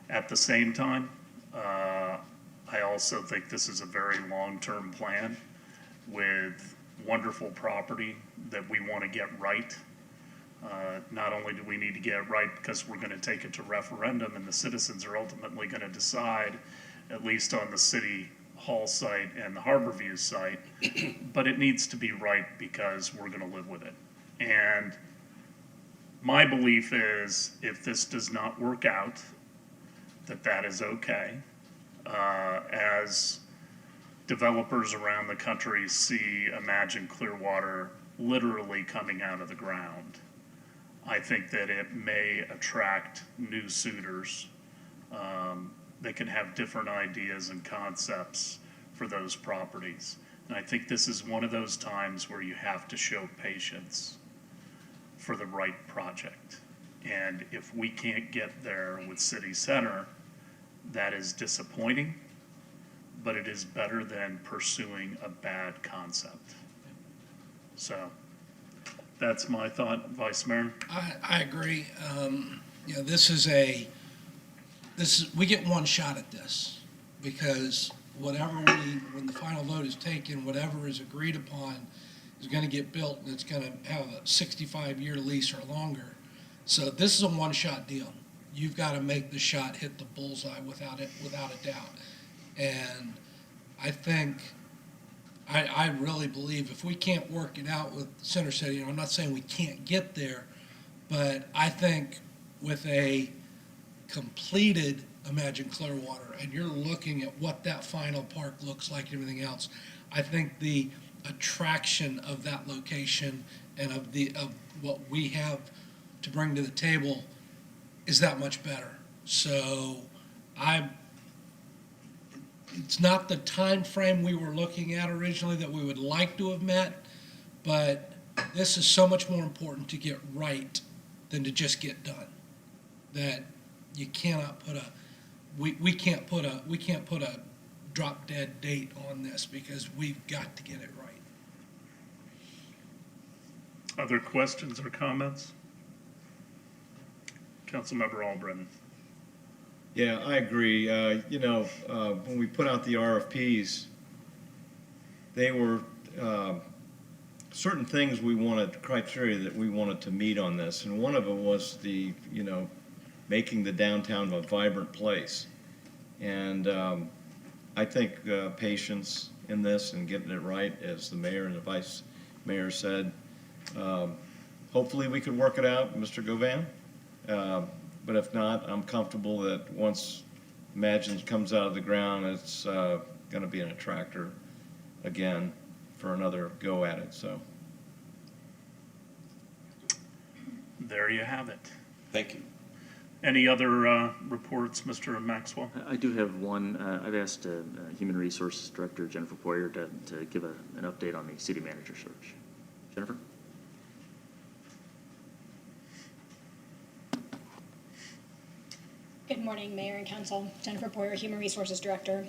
At the same time, I also think this is a very long-term plan with wonderful property that we want to get right. Not only do we need to get it right because we're going to take it to referendum and the citizens are ultimately going to decide, at least on the city hall site and the Harborview site, but it needs to be right because we're going to live with it. And my belief is if this does not work out, that is okay. As developers around the country see Imagine Clearwater literally coming out of the ground, I think that it may attract new suitors that can have different ideas and concepts for those properties. And I think this is one of those times where you have to show patience for the right project. And if we can't get there with City Center, that is disappointing, but it is better than pursuing a bad concept. So that's my thought, Vice Mayor.
I agree. We get one shot at this because when the final vote is taken, whatever is agreed upon is going to get built and it's going to have a 65-year lease or longer. So this is a one-shot deal. You've got to make the shot hit the bullseye without a doubt. And I think, I really believe if we can't work it out with Center City, and I'm not saying we can't get there, but I think with a completed Imagine Clearwater, and you're looking at what that final park looks like and everything else, I think the attraction of that location and of what we have to bring to the table is that much better. So it's not the time frame we were looking at originally that we would like to have met, but this is so much more important to get right than to just get done. That you cannot put we can't put a drop dead date on this because we've got to get it right.
Other questions or comments? Councilmember Albritton.
Yeah, I agree. When we put out the RFPs, they were certain things we wanted, criteria that we wanted to meet on this. And one of them was making the downtown a vibrant place. And I think patience in this and getting it right, as the mayor and the vice mayor said. Hopefully, we can work it out, Mr. Govan. But if not, I'm comfortable that once Imagine comes out of the ground, it's going to be an attractor again for another go at it. So
There you have it.
Thank you.
Any other reports, Mr. Maxwell?
I do have one. I've asked Human Resources Director Jennifer Poyer to give an update on the city manager search. Jennifer?
Good morning, Mayor and Council. Jennifer Poyer, Human Resources Director.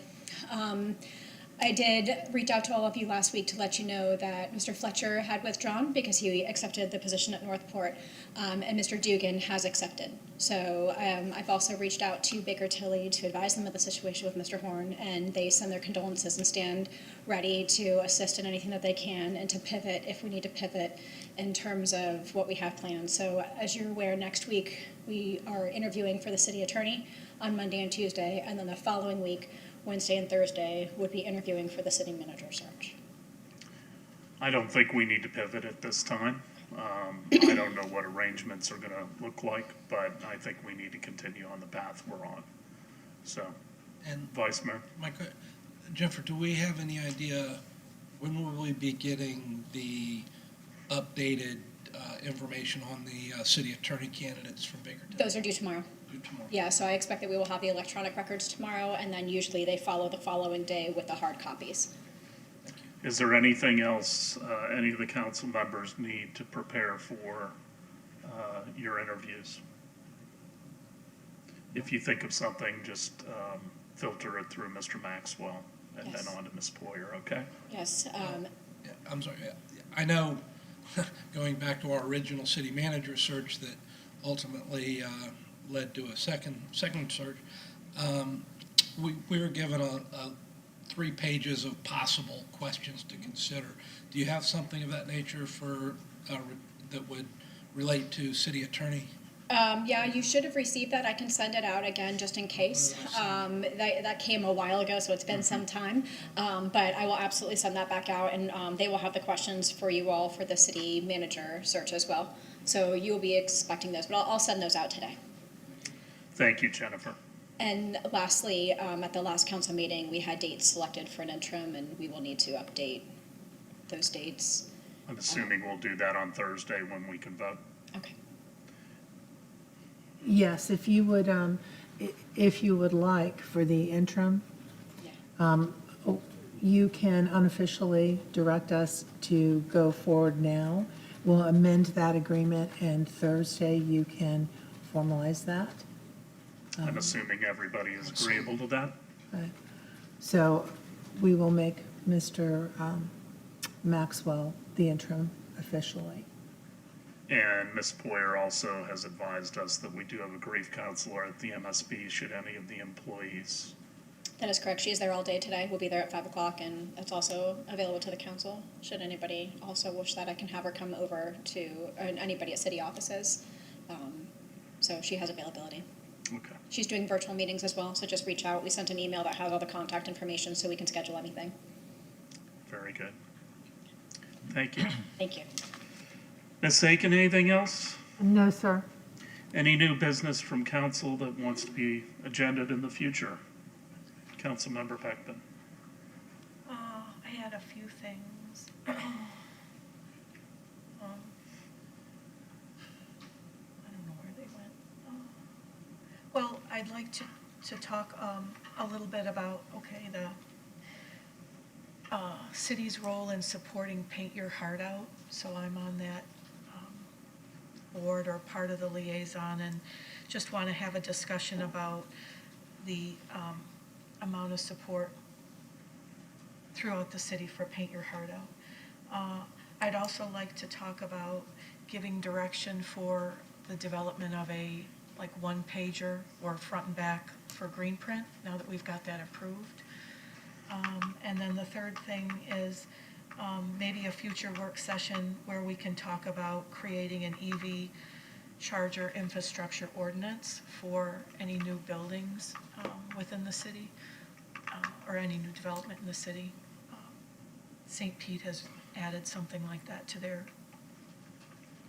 I did reach out to all of you last week to let you know that Mr. Fletcher had withdrawn because he accepted the position at Northport, and Mr. Dugan has accepted. So I've also reached out to Baker Tilly to advise them of the situation with Mr. Horn, and they send their condolences and stand ready to assist in anything that they can and to pivot if we need to pivot in terms of what we have planned. So as you're aware, next week we are interviewing for the city attorney on Monday and Tuesday, and then the following week, Wednesday and Thursday, would be interviewing for the city manager search.
I don't think we need to pivot at this time. I don't know what arrangements are going to look like, but I think we need to continue on the path we're on. So,
And
Vice Mayor?
Jennifer, do we have any idea when will we be getting the updated information on the city attorney candidates from Baker Tilly?
Those are due tomorrow. Yeah, so I expect that we will have the electronic records tomorrow, and then usually they follow the following day with the hard copies.
Is there anything else any of the council members need to prepare for your interviews? If you think of something, just filter it through Mr. Maxwell and
Yes.
then on to Ms. Poyer, okay?
Yes.
Yeah, I'm sorry. I know, going back to our original city manager search that ultimately led to a second search, we were given a 3 pages of possible questions to consider. Do you have something of that nature for that would relate to city attorney?
Yeah, you should have received that. I can send it out again just in case. That came a while ago, so it's been some time. But I will absolutely send that back out, and they will have the questions for you all for the city manager search as well. So you will be expecting those, but I'll send those out today.
Thank you, Jennifer.
And lastly, at the last council meeting, we had dates selected for an interim, and we will need to update those dates.
I'm assuming we'll do that on Thursday when we can vote.
Okay.
Yes, if you would like for the interim, you can unofficially direct us to go forward now. We'll amend that agreement, and Thursday you can formalize that.
I'm assuming everybody is agreeable to that.
Right. So we will make Mr. Maxwell the interim officially.
And Ms. Poyer also has advised us that we do have a grief counselor at the MSB should any of the employees.
That is correct. She is there all day today. We'll be there at 5 o'clock, and it's also available to the council. Should anybody also wish that, I can have her come over to anybody at city offices. So she has availability.
Okay.
She's doing virtual meetings as well, so just reach out. We sent an email that has all the contact information so we can schedule anything.
Very good. Thank you.
Thank you.
Ms. Aiken, anything else?
No, sir.
Any new business from council that wants to be agended in the future? Councilmember Peckman.
I had a few things. I don't know where they went. Well, I'd like to talk a little bit about, the city's role in supporting Paint Your Heart Out. So I'm on that board or part of the liaison, and just want to have a discussion about the amount of support throughout the city for Paint Your Heart Out. I'd also like to talk about giving direction for the development of a one pager or front and back for green print, now that we've got that approved. And then the third thing is maybe a future work session where we can talk about creating an EV charger infrastructure ordinance for any new buildings within the city or any new development in the city. St. Pete has added something like that to their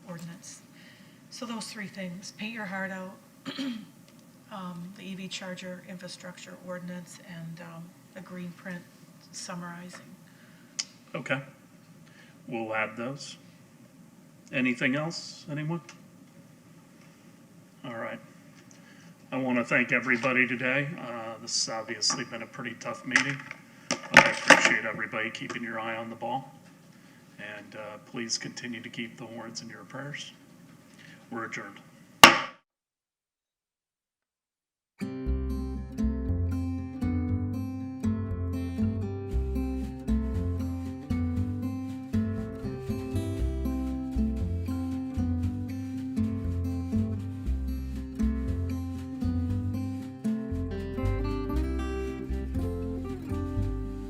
ordinance. So those three things, paint your heart out, the EV charger infrastructure ordinance, and the green print summarizing.
Okay. We'll add those. Anything else, anyone? All right. I want to thank everybody today. This has obviously been a pretty tough meeting, but I appreciate everybody keeping your eye on the ball. And please continue to keep the warrants in your prayers. We're adjourned.